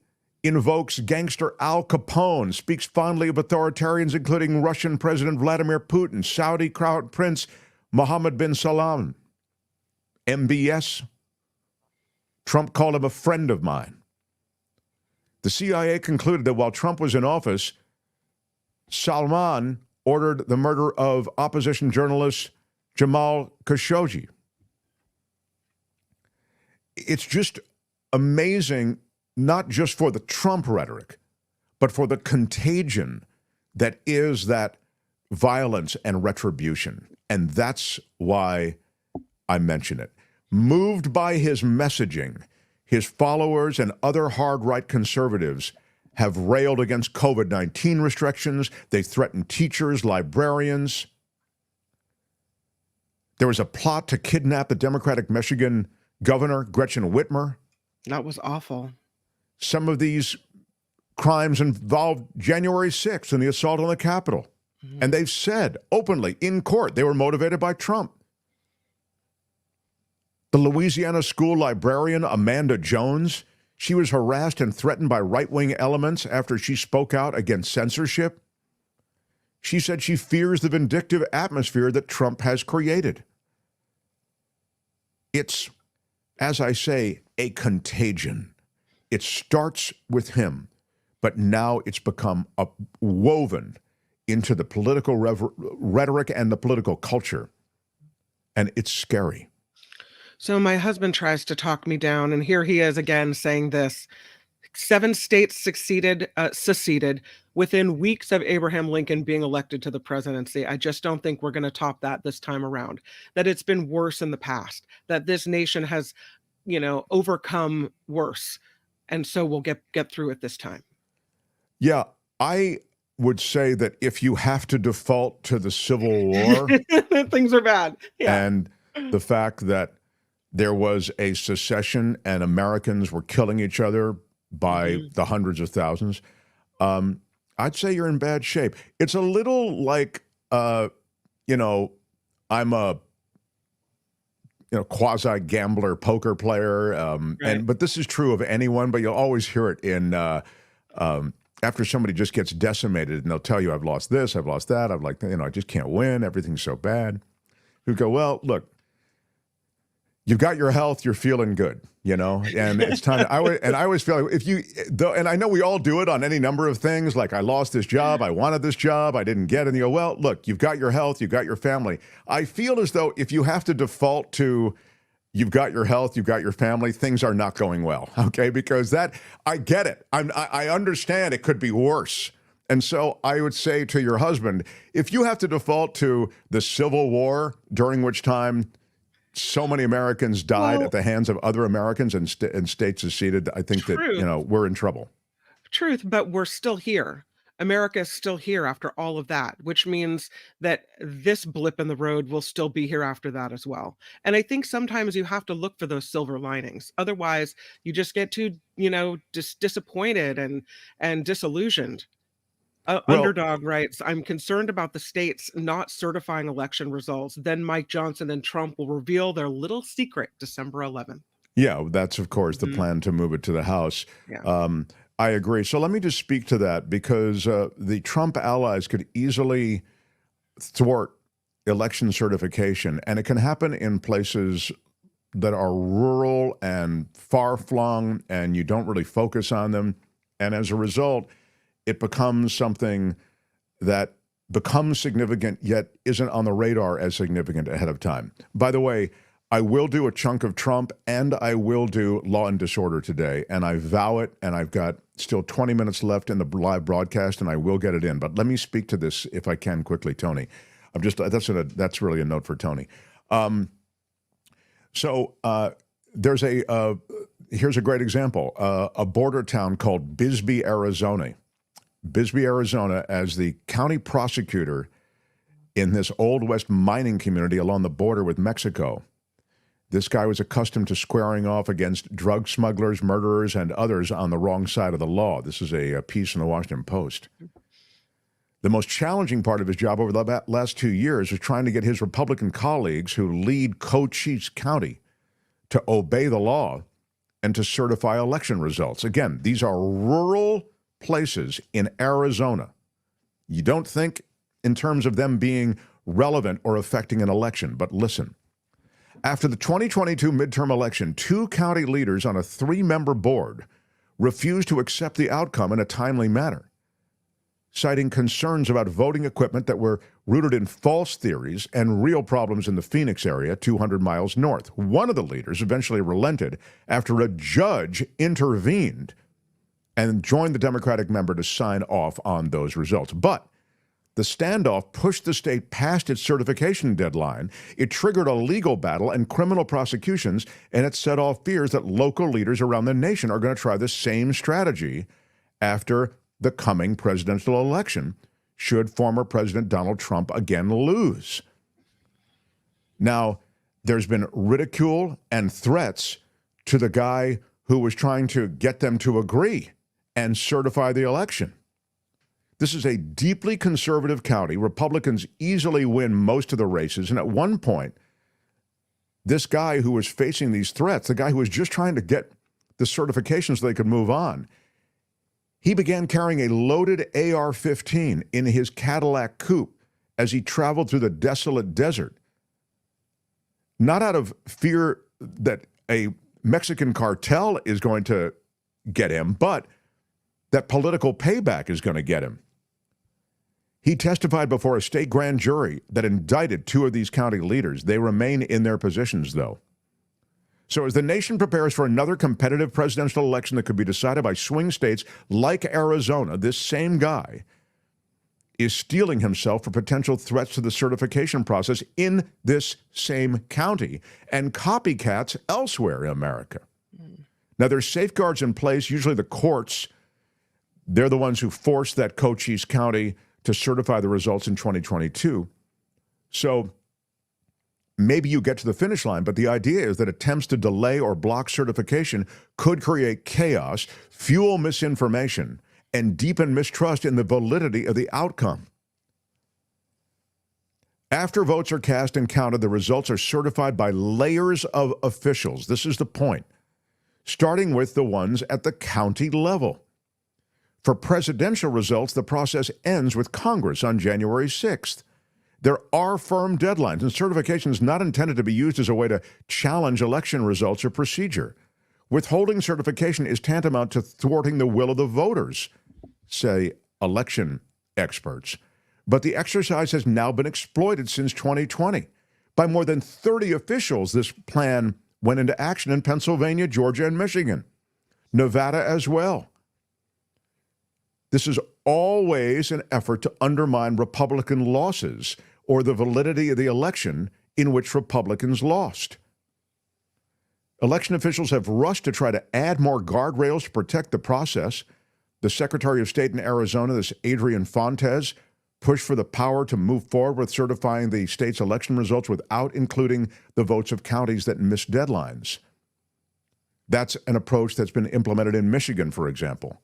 invokes gangster Al Capone, speaks fondly of authoritarians, including Russian President Vladimir Putin, Saudi Crown Prince Mohammed bin Salman. MBS. Trump called him a friend of mine. The CIA concluded that while Trump was in office, Salman ordered the murder of opposition journalist Jamal Khashoggi. It's just amazing, not just for the Trump rhetoric, but for the contagion that is that violence and retribution. And that's why I mention it. Moved by his messaging, his followers and other hard-right conservatives have railed against COVID-19 restrictions. They threatened teachers, librarians. There was a plot to kidnap the Democratic Michigan governor, Gretchen Whitmer. That was awful. Some of these crimes involved January 6th and the assault on the Capitol. Mm-hmm. And they've said openly in court they were motivated by Trump. The Louisiana school librarian, Amanda Jones, she was harassed and threatened by right-wing elements after she spoke out against censorship. She said she fears the vindictive atmosphere that Trump has created. It's, as I say, a contagion. It starts with him, but now it's become woven into the political rhetoric and the political culture, and it's scary. So my husband tries to talk me down, and here he is again saying this. 7 states seceded within weeks of Abraham Lincoln being elected to the presidency. I just don't think we're going to top that this time around. That it's been worse in the past. That this nation has, overcome worse, and so we'll get through it this time. Yeah, I would say that if you have to default to the Civil War, things are bad. Yeah. And the fact that there was a secession and Americans were killing each other by the hundreds of thousands, I'd say you're in bad shape. It's a little like, I'm a quasi-gambler poker player, right. But this is true of anyone, but you'll always hear it in after somebody just gets decimated and they'll tell you, I've lost this, I've lost that, I've like, I just can't win, everything's so bad. You go, well, look, you've got your health, you're feeling good, and it's time to, I always feel like and I know we all do it on any number of things, like I lost this job, I wanted this job, I didn't get it, and you go, well, look, you've got your health, you've got your family. I feel as though if you have to default to you've got your health, you've got your family, things are not going well, okay? Because I get it. I understand it could be worse. And so I would say to your husband, if you have to default to the Civil War, during which time so many Americans died at the hands of other Americans and states seceded, I think that, we're in trouble. Truth, but we're still here. America is still here after all of that, which means that this blip in the road will still be here after that as well. And I think sometimes you have to look for those silver linings. Otherwise, you just get too, disappointed and disillusioned. Underdog writes, I'm concerned about the states not certifying election results. Then Mike Johnson and Trump will reveal their little secret December 11th. Yeah, that's, of course, the plan to move it to the House. Yeah. I agree. So let me just speak to that, because the Trump allies could easily thwart election certification, and it can happen in places that are rural and far-flung, and you don't really focus on them. And as a result, it becomes something that becomes significant, yet isn't on the radar as significant ahead of time. By the way, I will do a chunk of Trump, and I will do Law and Disorder today, and I vow it, and I've got still 20 minutes left in the live broadcast, and I will get it in. But let me speak to this, if I can, quickly, Tony. That's really a note for Tony. There's here's a great example, a border town called Bisbee, Arizona. Bisbee, Arizona, as the county prosecutor in this Old West mining community along the border with Mexico. This guy was accustomed to squaring off against drug smugglers, murderers, and others on the wrong side of the law. This is a piece in the Washington Post. The most challenging part of his job over the last 2 years was trying to get his Republican colleagues who lead Cochise County to obey the law and to certify election results. Again, these are rural places in Arizona. You don't think in terms of them being relevant or affecting an election, but listen. After the 2022 midterm election, 2 county leaders on a 3-member board refused to accept the outcome in a timely manner, citing concerns about voting equipment that were rooted in false theories and real problems in the Phoenix area, 200 miles north. One of the leaders eventually relented after a judge intervened and joined the Democratic member to sign off on those results. But the standoff pushed the state past its certification deadline. It triggered a legal battle and criminal prosecutions, and it set off fears that local leaders around the nation are going to try the same strategy after the coming presidential election, should former President Donald Trump again lose. Now, there's been ridicule and threats to the guy who was trying to get them to agree and certify the election. This is a deeply conservative county. Republicans easily win most of the races. And at one point, this guy who was facing these threats, the guy who was just trying to get the certification so they could move on, he began carrying a loaded AR-15 in his Cadillac coupe as he traveled through the desolate desert. Not out of fear that a Mexican cartel is going to get him, but that political payback is going to get him. He testified before a state grand jury that indicted 2 of these county leaders. They remain in their positions, though. So as the nation prepares for another competitive presidential election that could be decided by swing states like Arizona, this same guy is steeling himself for potential threats to the certification process in this same county and copycats elsewhere in America. Now, there's safeguards in place. Usually the courts, they're the ones who forced that Cochise County to certify the results in 2022. So maybe you get to the finish line, but the idea is that attempts to delay or block certification could create chaos, fuel misinformation, and deepen mistrust in the validity of the outcome. After votes are cast and counted, the results are certified by layers of officials. This is the point, starting with the ones at the county level. For presidential results, the process ends with Congress on January 6th. There are firm deadlines, and certification is not intended to be used as a way to challenge election results or procedure. Withholding certification is tantamount to thwarting the will of the voters, say election experts. But the exercise has now been exploited since 2020. By more than 30 officials, this plan went into action in Pennsylvania, Georgia, and Michigan. Nevada as well. This is always an effort to undermine Republican losses or the validity of the election in which Republicans lost. Election officials have rushed to try to add more guardrails to protect the process. The Secretary of State in Arizona, this Adrian Fontes, pushed for the power to move forward with certifying the state's election results without including the votes of counties that missed deadlines. That's an approach that's been implemented in Michigan, for example.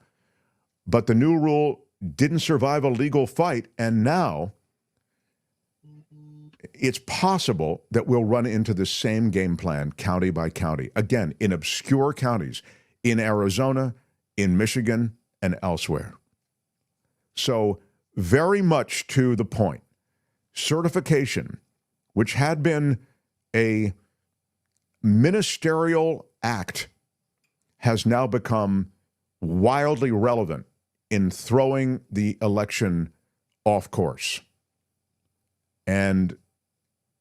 But the new rule didn't survive a legal fight, and now it's possible that we'll run into the same game plan county by county, again, in obscure counties in Arizona, in Michigan, and elsewhere. So very much to the point, certification, which had been a ministerial act, has now become wildly relevant in throwing the election off course. And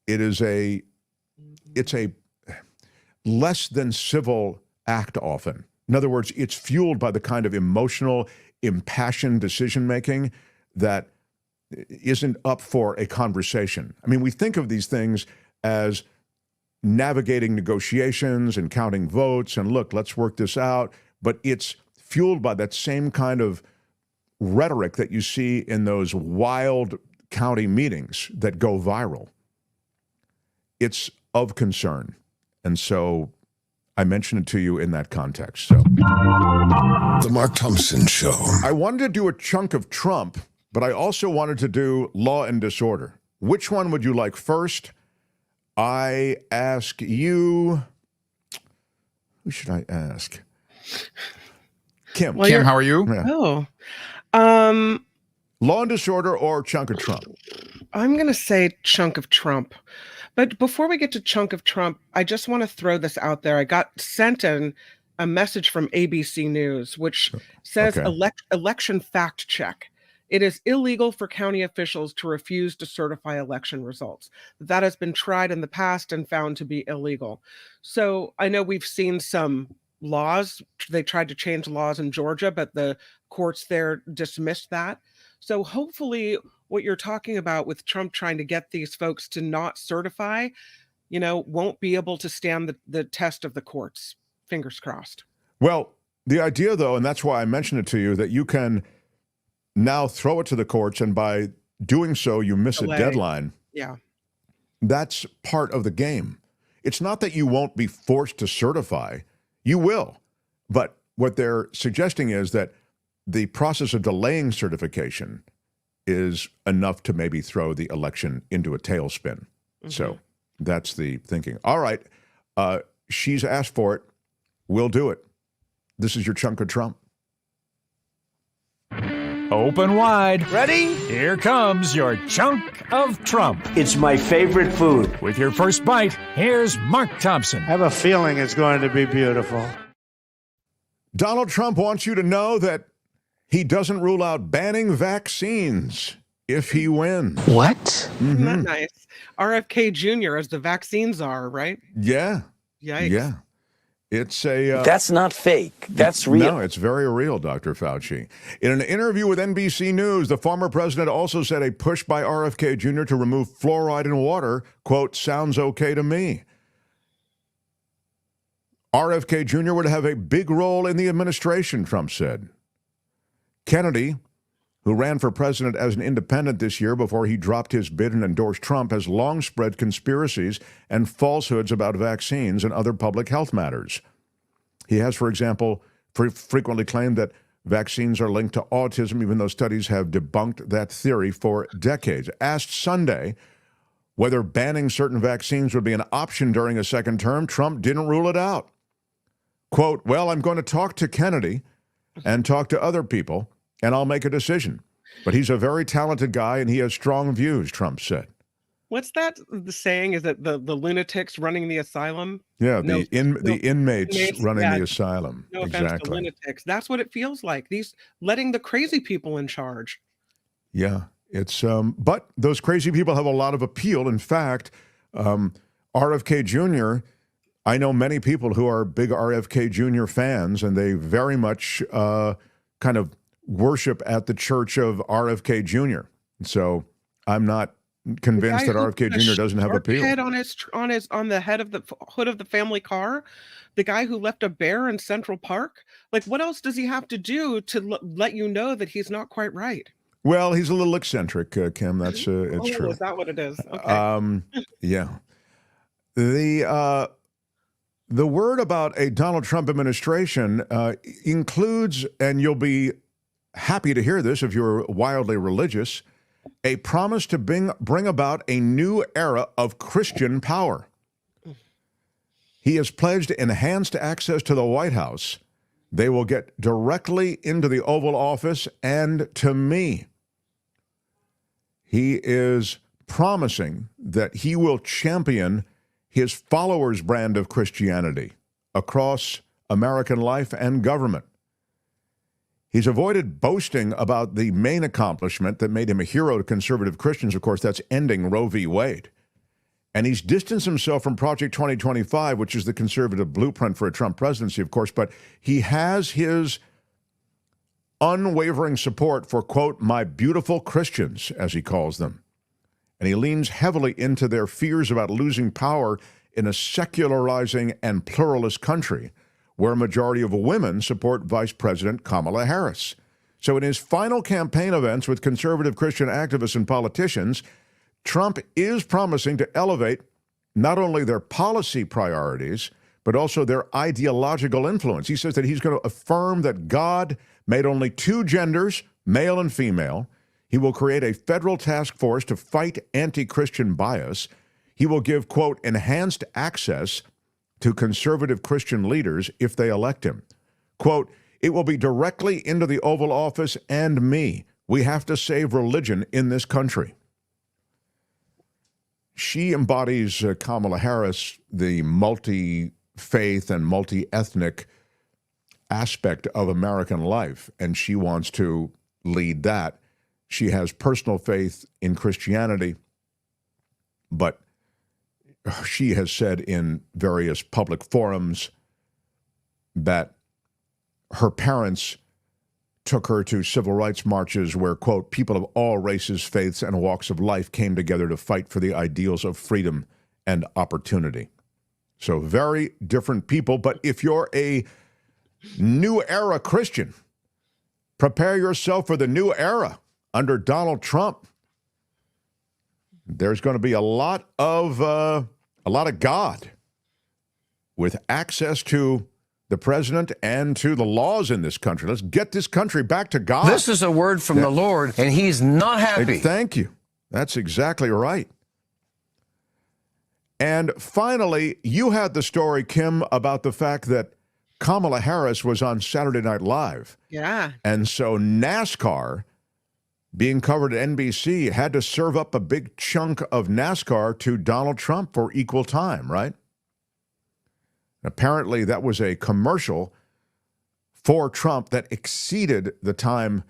it's a less than civil act often. In other words, it's fueled by the kind of emotional, impassioned decision-making that isn't up for a conversation. I mean, we think of these things as navigating negotiations and counting votes and look, let's work this out. But it's fueled by that same kind of rhetoric that you see in those wild county meetings that go viral. It's of concern. And so I mentioned it to you in that context. So, The Mark Thompson Show. I wanted to do a chunk of Trump, but I also wanted to do law and disorder. Which one would you like first? I ask you. Who should I ask? Kim. Well, Kim, how are you? Yeah. Law and disorder or chunk of Trump? I'm going to say chunk of Trump. But before we get to chunk of Trump, I just want to throw this out there. I got sent in a message from ABC News, which says election fact check. It is illegal for county officials to refuse to certify election results. That has been tried in the past and found to be illegal. So I know we've seen some laws. They tried to change laws in Georgia, but the courts there dismissed that. So hopefully what you're talking about with Trump trying to get these folks to not certify, won't be able to stand the test of the courts. Fingers crossed. Well, the idea, though, and that's why I mentioned it to you, that you can now throw it to the courts, and by doing so, you miss a deadline. Yeah. That's part of the game. It's not that you won't be forced to certify. You will. But what they're suggesting is that the process of delaying certification is enough to maybe throw the election into a tailspin. Mm-hmm. So that's the thinking. All right. She's asked for it. We'll do it. This is your chunk of Trump. Open wide. Ready? Here comes your chunk of Trump. It's my favorite food. With your first bite, here's Mark Thompson. I have a feeling it's going to be beautiful. Donald Trump wants you to know that he doesn't rule out banning vaccines if he wins. What? Mm-hmm. Isn't that nice? RFK Jr. as the vaccines are, right? Yeah. Yikes. Yeah. It's a... That's not fake. That's real. No, it's very real, Dr. Fauci. In an interview with NBC News, the former president also said a push by RFK Jr. to remove fluoride in water, quote, sounds okay to me. RFK Jr. would have a big role in the administration, Trump said. Kennedy, who ran for president as an independent this year before he dropped his bid and endorsed Trump, has long spread conspiracies and falsehoods about vaccines and other public health matters. He has, for example, frequently claimed that vaccines are linked to autism, even though studies have debunked that theory for decades. Asked Sunday whether banning certain vaccines would be an option during a second term, Trump didn't rule it out. Quote, well, I'm going to talk to Kennedy and talk to other people. and I'll make a decision. But he's a very talented guy, and he has strong views, Trump said. What's that the saying? Is it the lunatics running the asylum? Yeah, the inmates running the asylum. No offense to lunatics. That's what it feels like. These letting the crazy people in charge. Yeah, it's but those crazy people have a lot of appeal. In fact, RFK Jr., I know many people who are big RFK Jr. fans, and they very much kind of worship at the church of RFK Jr. So I'm not convinced that RFK Jr. doesn't have appeal. Head on the head of the hood of the family car, the guy who left a bear in Central Park. Like, what else does he have to do to let you know that he's not quite right? Well, he's a little eccentric, Kim. That's it's true. Is that what it is? Okay. Yeah. The word about a Donald Trump administration includes, and you'll be happy to hear this if you're wildly religious, a promise to bring about a new era of Christian power. He has pledged enhanced access to the White House. They will get directly into the Oval Office and to me. He is promising that he will champion his followers' brand of Christianity across American life and government. He's avoided boasting about the main accomplishment that made him a hero to conservative Christians. Of course, that's ending Roe v. Wade. And he's distanced himself from Project 2025, which is the conservative blueprint for a Trump presidency, of course, but he has his unwavering support for, quote, my beautiful Christians, as he calls them. And he leans heavily into their fears about losing power in a secularizing and pluralist country where a majority of women support Vice President Kamala Harris. So in his final campaign events with conservative Christian activists and politicians, Trump is promising to elevate not only their policy priorities, but also their ideological influence. He says that he's going to affirm that God made only two genders, male and female. He will create a federal task force to fight anti-Christian bias. He will give, quote, enhanced access to conservative Christian leaders if they elect him. Quote, it will be directly into the Oval Office and me. We have to save religion in this country. She embodies, Kamala Harris, the multi-faith and multi-ethnic aspect of American life, and she wants to lead that. She has personal faith in Christianity, but she has said in various public forums that her parents took her to civil rights marches where, quote, people of all races, faiths, and walks of life came together to fight for the ideals of freedom and opportunity. So very different people. But if you're a new era Christian, prepare yourself for the new era under Donald Trump. There's going to be a lot of God with access to the president and to the laws in this country. Let's get this country back to God. This is a word from the Lord, and he's not happy. Thank you. That's exactly right. And finally, you had the story, Kim, about the fact that Kamala Harris was on Saturday Night Live. Yeah. And so NASCAR, being covered at NBC, had to serve up a big chunk of NASCAR to Donald Trump for equal time, right? Apparently, that was a commercial for Trump that exceeded the time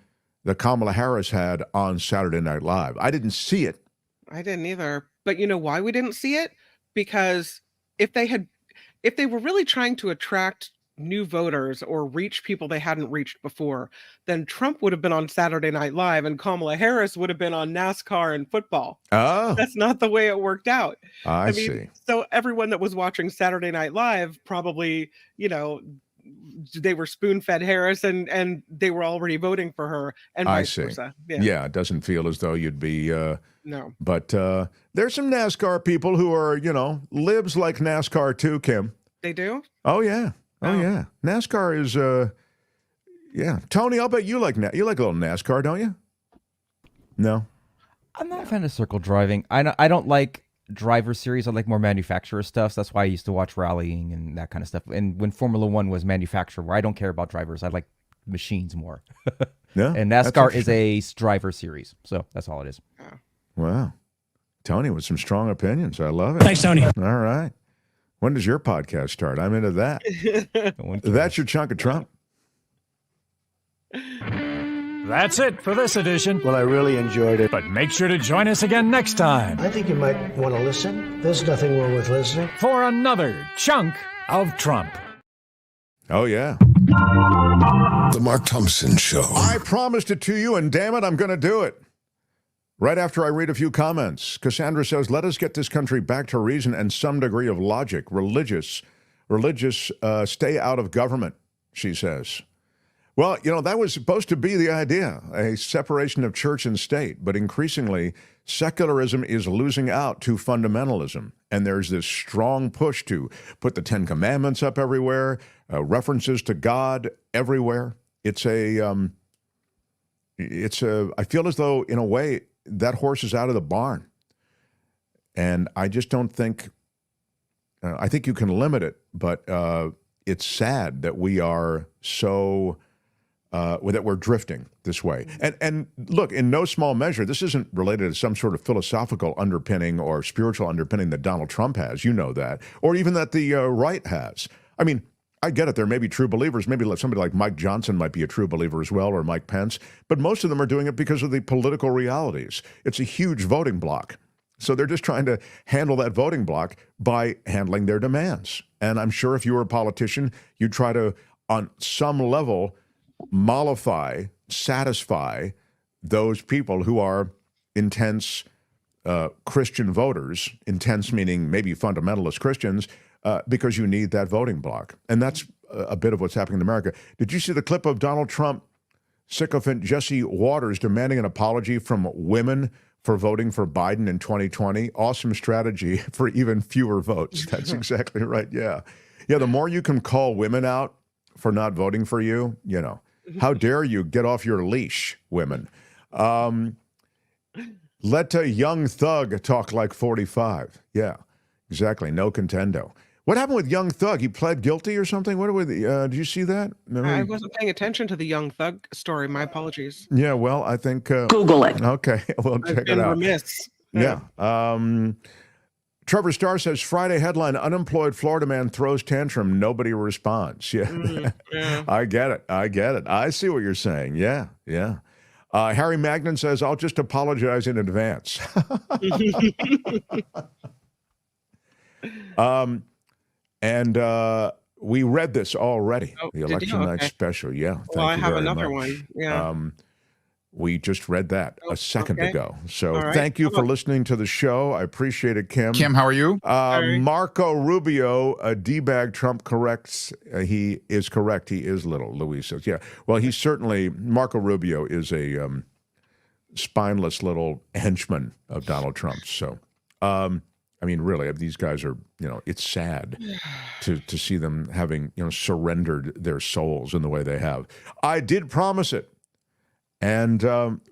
that Kamala Harris had on Saturday Night Live. I didn't see it. I didn't either. But you know why we didn't see it? Because if they were really trying to attract new voters or reach people they hadn't reached before, then Trump would have been on Saturday Night Live and Kamala Harris would have been on NASCAR and football. Oh. That's not the way it worked out. I mean, see. So everyone that was watching Saturday Night Live probably, they were spoon-fed Harris and they were already voting for her and vice versa. Yeah, it doesn't feel as though you'd be... No. But there's some NASCAR people who are, libs like NASCAR too, Kim. They do? Oh, yeah. Oh, yeah. NASCAR is, yeah. Tony, I'll bet you like a little NASCAR, don't you? No? I'm not a fan of circle driving. I don't like driver series. I like more manufacturer stuff. So that's why I used to watch rallying and that kind of stuff. And when Formula One was manufacturer, where I don't care about drivers, I like machines more. Yeah, and NASCAR is a driver series, so that's all it is. Wow. Tony with some strong opinions. I love it. Thanks, Tony. All right. When does your podcast start? I'm into that. That's your chunk of Trump. That's it for this edition. Well, I really enjoyed it. But make sure to join us again next time I think you might want to listen. There's nothing wrong with listening. for another chunk of Trump. Oh, yeah. The Mark Thompson Show. I promised it to you, and damn it, I'm going to do it. Right after I read a few comments, Cassandra says, let us get this country back to reason and some degree of logic. Religious, stay out of government, she says. Well, that was supposed to be the idea, a separation of church and state. But increasingly, secularism is losing out to fundamentalism. And there's this strong push to put the Ten Commandments up everywhere, references to God everywhere. I feel as though, in a way, that horse is out of the barn. And I just don't think, I think you can limit it, but it's sad that we are so, that we're drifting this way. And look, in no small measure, this isn't related to some sort of philosophical underpinning or spiritual underpinning that Donald Trump has, you know that, or even that the right has. I mean, I get it. There may be true believers. Maybe somebody like Mike Johnson might be a true believer as well, or Mike Pence. But most of them are doing it because of the political realities. It's a huge voting block. So they're just trying to handle that voting block by handling their demands. And I'm sure if you were a politician, you'd try to, on some level, mollify, satisfy those people who are intense Christian voters, intense meaning maybe fundamentalist Christians, because you need that voting block. And that's a bit of what's happening in America. Did you see the clip of Donald Trump sycophant Jesse Waters demanding an apology from women for voting for Biden in 2020? Awesome strategy for even fewer votes. That's exactly right. Yeah. Yeah, the more you can call women out for not voting for you, how dare you get off your leash, women. Let a young thug talk like 45. Yeah, exactly. No contendo. What happened with Young Thug? He pled guilty or something? Did you see that? I wasn't paying attention to the Young Thug story. My apologies. Yeah, well, I think... Google it. Okay, we'll check it out. Remiss. Yeah. Trevor Starr says, Friday headline, unemployed Florida man throws tantrum, nobody responds. Yeah, yeah. I get it. I see what you're saying. Yeah. Harry Magnan says, I'll just apologize in advance. And we read this already, the election night special. Yeah, thank you I have very another much. one. Yeah. We just read that a second ago. So thank you for listening to the show. I appreciate it, Kim. Kim, how are you? Marco Rubio, D-bag Trump corrects. He is correct. He is little, Luis says. Yeah, well, he's certainly, Marco Rubio is a spineless little henchman of Donald Trump. So, I mean, really, these guys are, it's sad to see them having, surrendered their souls in the way they have. I did promise it. And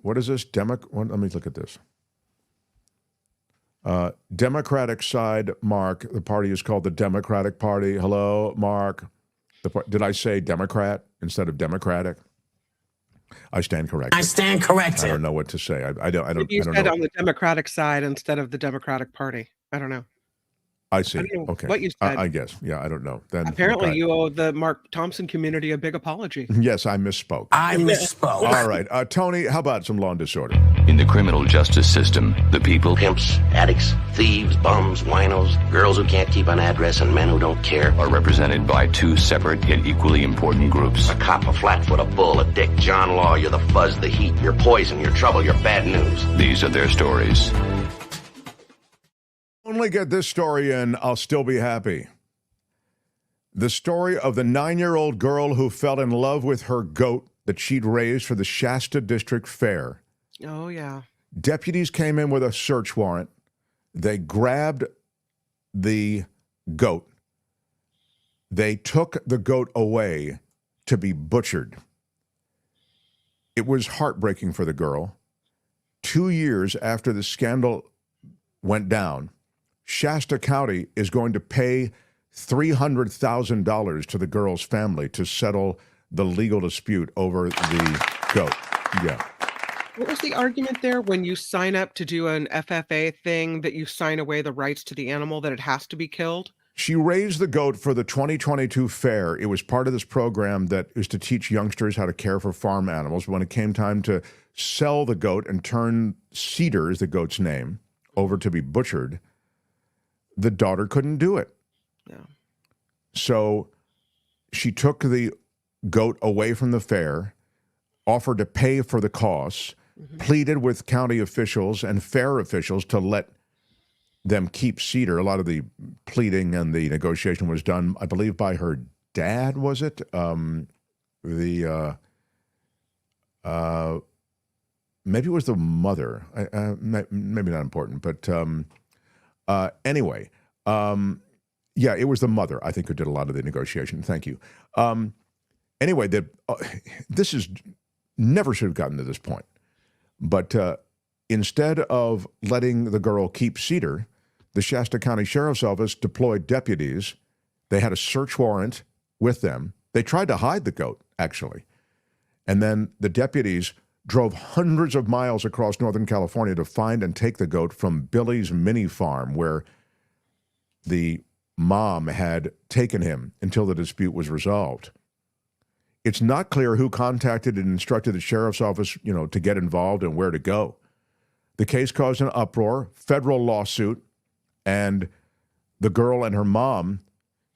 what is this? Let me look at this. Democratic side, Mark. The party is called the Democratic Party. Hello, Mark. Did I say Democrat instead of Democratic? I stand corrected. I stand corrected. I don't know what to say. I don't You said know. on the Democratic side instead of the Democratic Party. I don't know. I see. I don't know Okay. what you said. I guess. Yeah, I don't know. Then Apparently, you owe the Mark Thompson community a big apology. Yes, I misspoke. I misspoke. All right. Tony, how about some law and disorder? In the criminal justice system, the people, pimps, addicts, thieves, bums, winos, girls who can't keep an address, and men who don't care, are represented by two separate yet equally important groups. A cop, a flatfoot, a bull, a dick, John Law. You're the fuzz, the heat, you're poison, you're trouble, you're bad news. These are their stories. Only get this story in, I'll still be happy. The story of the 9-year-old girl who fell in love with her goat that she'd raised for the Shasta District Fair. Oh, yeah. Deputies came in with a search warrant. They grabbed the goat. They took the goat away to be butchered. It was heartbreaking for the girl. 2 years after the scandal went down, Shasta County is going to pay $300,000 to the girl's family to settle the legal dispute over the goat. Yeah. What was the argument there when you sign up to do an FFA thing that you sign away the rights to the animal, that it has to be killed? She raised the goat for the 2022 fair. It was part of this program that is to teach youngsters how to care for farm animals. When it came time to sell the goat and turn Cedar, is the goat's name, over to be butchered, the daughter couldn't do it. Yeah. So she took the goat away from the fair, offered to pay for the costs, pleaded with county officials and fair officials to let them keep Cedar. A lot of the pleading and the negotiation was done, I believe, by her dad, was it? Maybe it was the mother. Maybe not important, but anyway. Yeah, it was the mother, I think, who did a lot of the negotiation. Thank you. Anyway, this is never should have gotten to this point. But instead of letting the girl keep Cedar, the Shasta County Sheriff's Office deployed deputies. They had a search warrant with them. They tried to hide the goat, actually. And then the deputies drove hundreds of miles across Northern California to find and take the goat from Billy's mini farm, where the mom had taken him until the dispute was resolved. It's not clear who contacted and instructed the sheriff's office, to get involved and where to go. The case caused an uproar, federal lawsuit, and the girl and her mom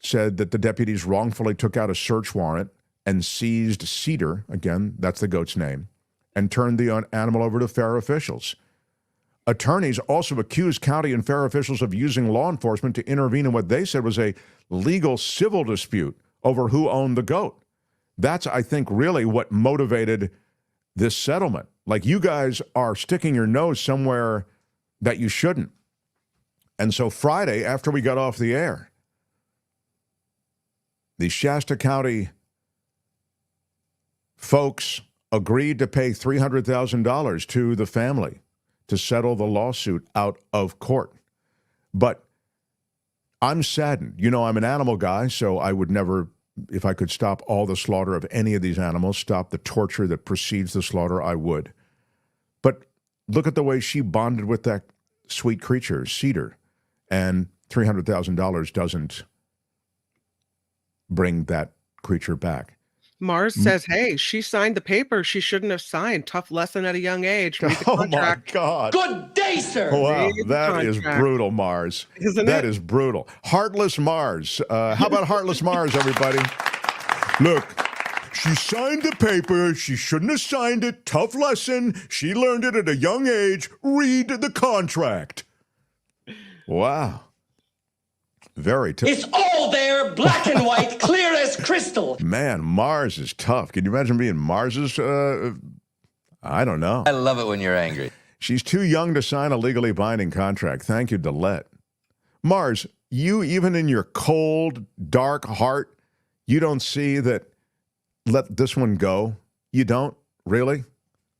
said that the deputies wrongfully took out a search warrant and seized Cedar, again, that's the goat's name, and turned the animal over to fair officials. Attorneys also accused county and fair officials of using law enforcement to intervene in what they said was a legal civil dispute over who owned the goat. That's, I think, really what motivated this settlement. Like, you guys are sticking your nose somewhere that you shouldn't. And so Friday, after we got off the air, the Shasta County folks agreed to pay $300,000 to the family to settle the lawsuit out of court. But I'm saddened. I'm an animal guy, so I would never, if I could stop all the slaughter of any of these animals, stop the torture that precedes the slaughter, I would. But look at the way she bonded with that sweet creature, Cedar, and $300,000 doesn't bring that creature back. Mars says, hey, she signed the paper she shouldn't have signed. Tough lesson at a young age. Read the contract. My God. Good day, sir. Wow, that is brutal, Mars. That is brutal. Heartless Mars. How about Heartless Mars, everybody? Look, she signed the paper. She shouldn't have signed it. Tough lesson. She learned it at a young age. Read the contract. Wow. Very tough. It's all there, black and white, clear as crystal. Man, Mars is tough. Can you imagine being Mars's? I don't know. I love it when you're angry. She's too young to sign a legally binding contract. Thank you, Dillette. Mars, you, even in your cold, dark heart, you don't see that. Let this one go. You don't really.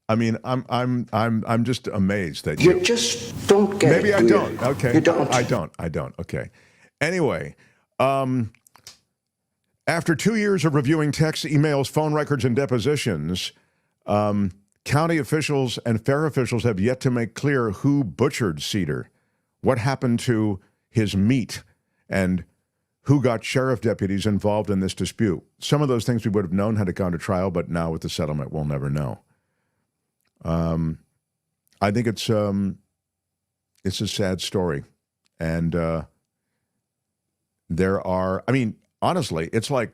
I mean, I'm just amazed that you just don't get maybe it. I don't. Okay. You don't. I don't. Okay. Anyway, after 2 years of reviewing texts, emails, phone records, and depositions, county officials and fair officials have yet to make clear who butchered Cedar, what happened to his meat, and who got sheriff deputies involved in this dispute. Some of those things we would have known had it gone to trial, but now with the settlement, we'll never know. I think it's a sad story, and there are, I mean, honestly, it's like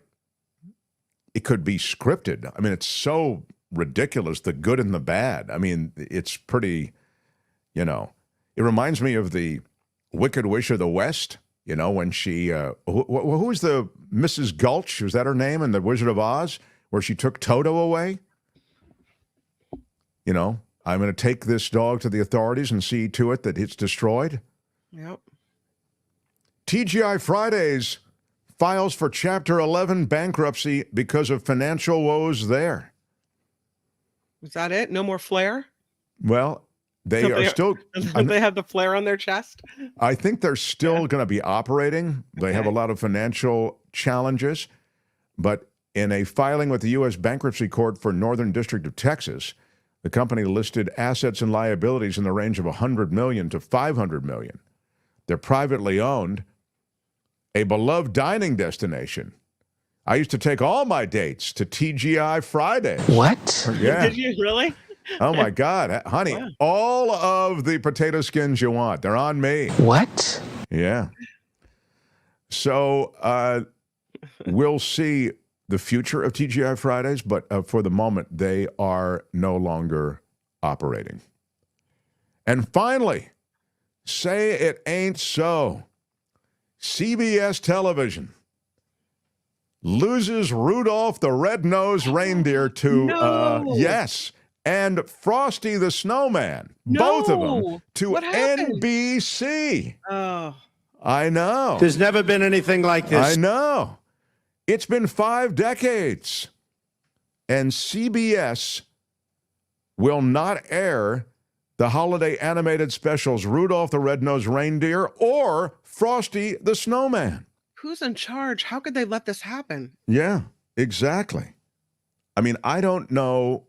it could be scripted. I mean, it's so ridiculous, the good and the bad. I mean, it's pretty, it reminds me of the Wicked Witch of the West, when she, who was the Mrs. Gulch? Was that her name in The Wizard of Oz, where she took Toto away? I'm going to take this dog to the authorities and see to it that it's destroyed. Yep. TGI Fridays files for Chapter 11 bankruptcy because of financial woes there. Is that it? No more flare? Well, they are still... They have the flare on their chest? I think they're still going to be operating. They have a lot of financial challenges, but In a filing with the U.S. Bankruptcy Court for Northern District of Texas, the company listed assets and liabilities in the range of $100 million to $500 million. They're privately owned, a beloved dining destination. I used to take all my dates to TGI Fridays. What? Yeah. Did you really? Oh, my God. Honey, Wow. all of the potato skins you want, they're on me. What? Yeah. So we'll see the future of TGI Fridays, but for the moment, they are no longer operating. And finally, say it ain't so. CBS Television loses Rudolph the Red-Nosed Reindeer to, yes, and Frosty the Snowman, both of them, to NBC. Oh. I know. There's never been anything like this. I know. It's been 5 decades, and CBS will not air the holiday animated specials Rudolph the Red-Nosed Reindeer or Frosty the Snowman. Who's in charge? How could they let this happen? Yeah, exactly. I mean, I don't know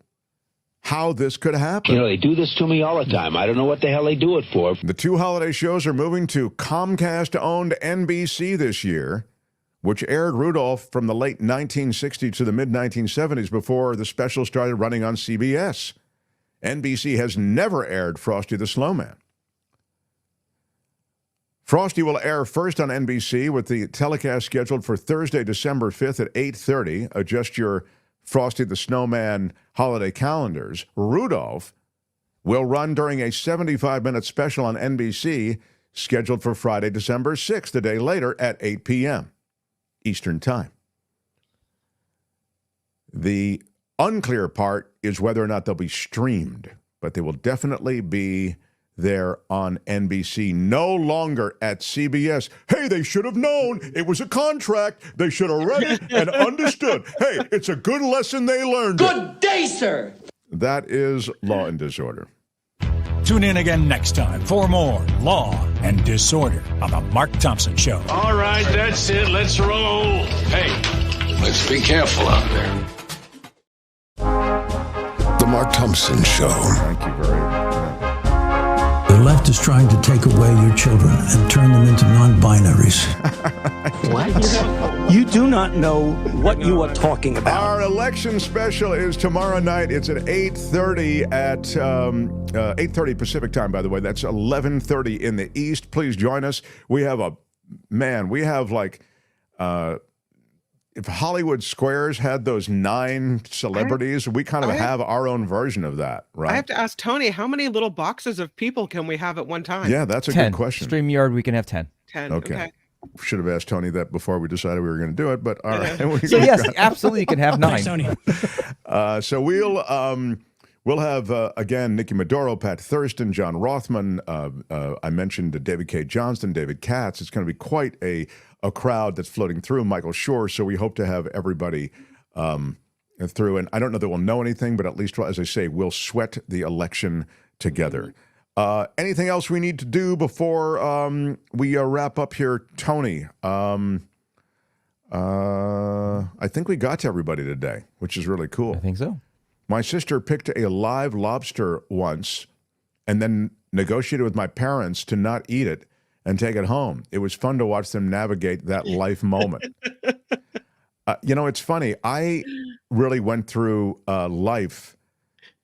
how this could happen. You know, they do this to me all the time. I don't know what the hell they do it for. The 2 holiday shows are moving to Comcast-owned NBC this year, which aired Rudolph from the late 1960s to the mid-1970s before the special started running on CBS. NBC has never aired Frosty the Snowman. Frosty will air first on NBC with the telecast scheduled for Thursday, December 5th at 8:30. Adjust your Frosty the Snowman holiday calendars. Rudolph will run during a 75-minute special on NBC scheduled for Friday, December 6th, a day later at 8 p.m. Eastern Time. The unclear part is whether or not they'll be streamed, but they will definitely be there on NBC, no longer at CBS. Hey, they should have known. It was a contract. They should have read it and understood. Hey, it's a good lesson they learned. Good day, sir. That is Law and Disorder. Tune in again next time for more Law and Disorder on The Mark Thompson Show. All right, that's it. Let's roll. Hey, let's be careful out there. The Mark Thompson Show. Thank you very much. The left is trying to take away your children and turn them into non-binaries. What? You do not know what you are talking about. Our election special is tomorrow night. It's at 8:30 at 8:30 Pacific time, by the way. That's 11:30 in the East. Please join us. We have if Hollywood Squares had those 9 celebrities, we kind of have our own version of that, right? I have to ask Tony, how many little boxes of people can we have at one time? Yeah, that's a 10. good question. StreamYard, we can have 10. 10. Okay. Should have asked Tony that before we decided we were going to do it, but all right. So yes, absolutely, you can have 9. Thanks, Tony. So we'll have again Nikki Maduro, Pat Thurston, John Rothman. I mentioned David K. Johnston, David Katz. It's going to be quite a crowd that's floating through. Michael Shure. So we hope to have everybody through. And I don't know that we'll know anything, but at least, as I say, we'll sweat the election together. Anything else we need to do before we wrap up here, Tony? I think we got to everybody today, which is really cool. I think so. My sister picked a live lobster once and then negotiated with my parents to not eat it and take it home. It was fun to watch them navigate that life moment. It's funny. I really went through life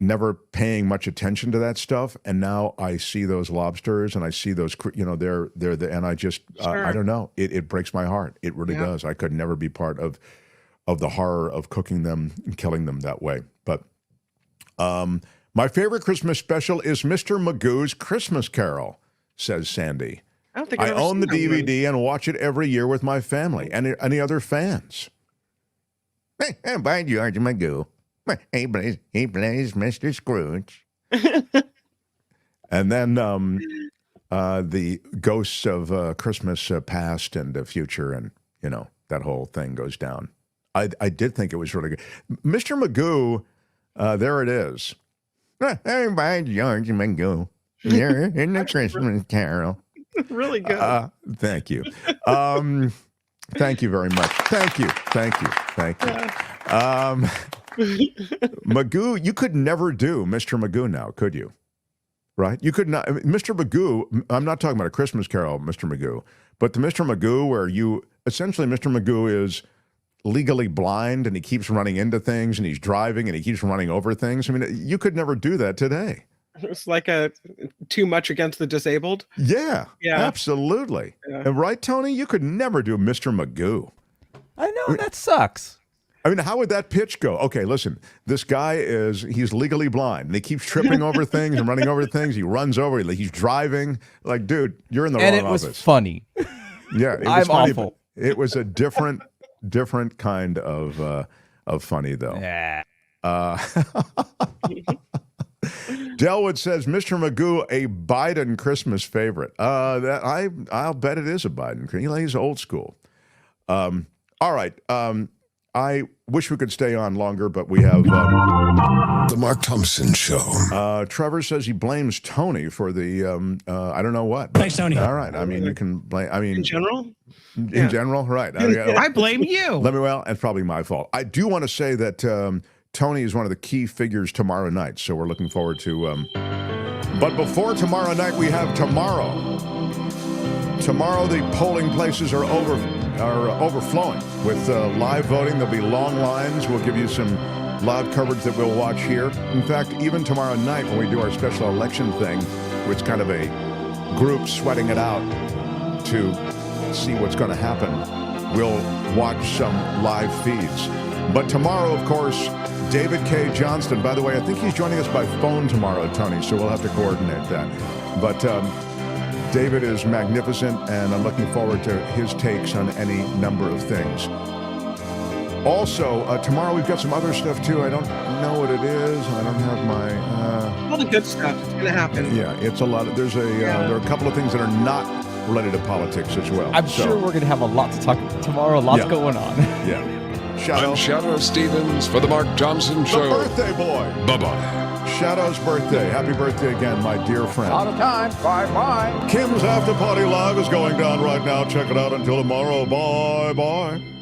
never paying much attention to that stuff, and now I see those lobsters and I see those, and I just, I don't know. It breaks my heart. It really does. I could never be part of the horror of cooking them and killing them that way. But my favorite Christmas special is Mr. Magoo's Christmas Carol, says Sandy. I own the DVD and watch it every year with my family and any other fans. Hey, by George Magoo. He plays Mr. Scrooge. And then the ghosts of Christmas past and future, and that whole thing goes down. I did think it was really good. Mr. Magoo, there it is. Hey, by George Magoo. You're in the Christmas Carol. Really good. Thank you. Thank you very much. Thank you. Magoo, you could never do Mr. Magoo now, could you? Right? You could not. I mean, Mr. Magoo, I'm not talking about A Christmas Carol, Mr. Magoo, but the Mr. Magoo where essentially Mr. Magoo is legally blind and he keeps running into things and he's driving and he keeps running over things. I mean, you could never do that today. It's like too much against the disabled. Yeah, absolutely. Yeah. Right, Tony? You could never do Mr. Magoo. I know, that sucks. I mean, how would that pitch go? Okay, listen, this guy he's legally blind and he keeps tripping over things and running over things. He runs over, he's driving. Like, dude, you're in the wrong office. And it was funny. Yeah, it was I'm funny, awful. It was a different kind of funny, though. Yeah. Delwood says, Mr. Magoo, a Biden Christmas favorite. I'll bet it is a Biden. He's old school. All right. I wish we could stay on longer, but we have The Mark Thompson Show. Trevor says he blames Tony for the I don't know what. Thanks, Tony. All right. I mean, you can blame. I mean, In general? In general, right? I blame you. It's probably my fault. I do want to say that Tony is one of the key figures tomorrow night, so we're looking forward to. But before tomorrow night, we have tomorrow. Tomorrow, the polling places are overflowing with live voting. There'll be long lines. We'll give you some live coverage that we'll watch here. In fact, even tomorrow night when we do our special election thing, where it's kind of a group sweating it out to see what's going to happen, we'll watch some live feeds. But tomorrow, of course, David K. Johnston. By the way, I think he's joining us by phone tomorrow, Tony, so we'll have to coordinate that. But David is magnificent, and I'm looking forward to his takes on any number of things. Also, tomorrow we've got some other stuff, too. I don't know what it is. I don't have my... all the good stuff is going to happen. Yeah, it's a lot. There are a couple of things that are not related to politics as well. I'm sure we're going to have a lot to talk tomorrow. Lots going on. Yeah. I'm Shadoe Stevens for the Mark Thompson Show. The birthday boy. Bye-bye. Shadoe's birthday. Happy birthday again, my dear friend. Out of time. Bye-bye. Kim's After Party Live is going down right now. Check it out until tomorrow. Bye-bye.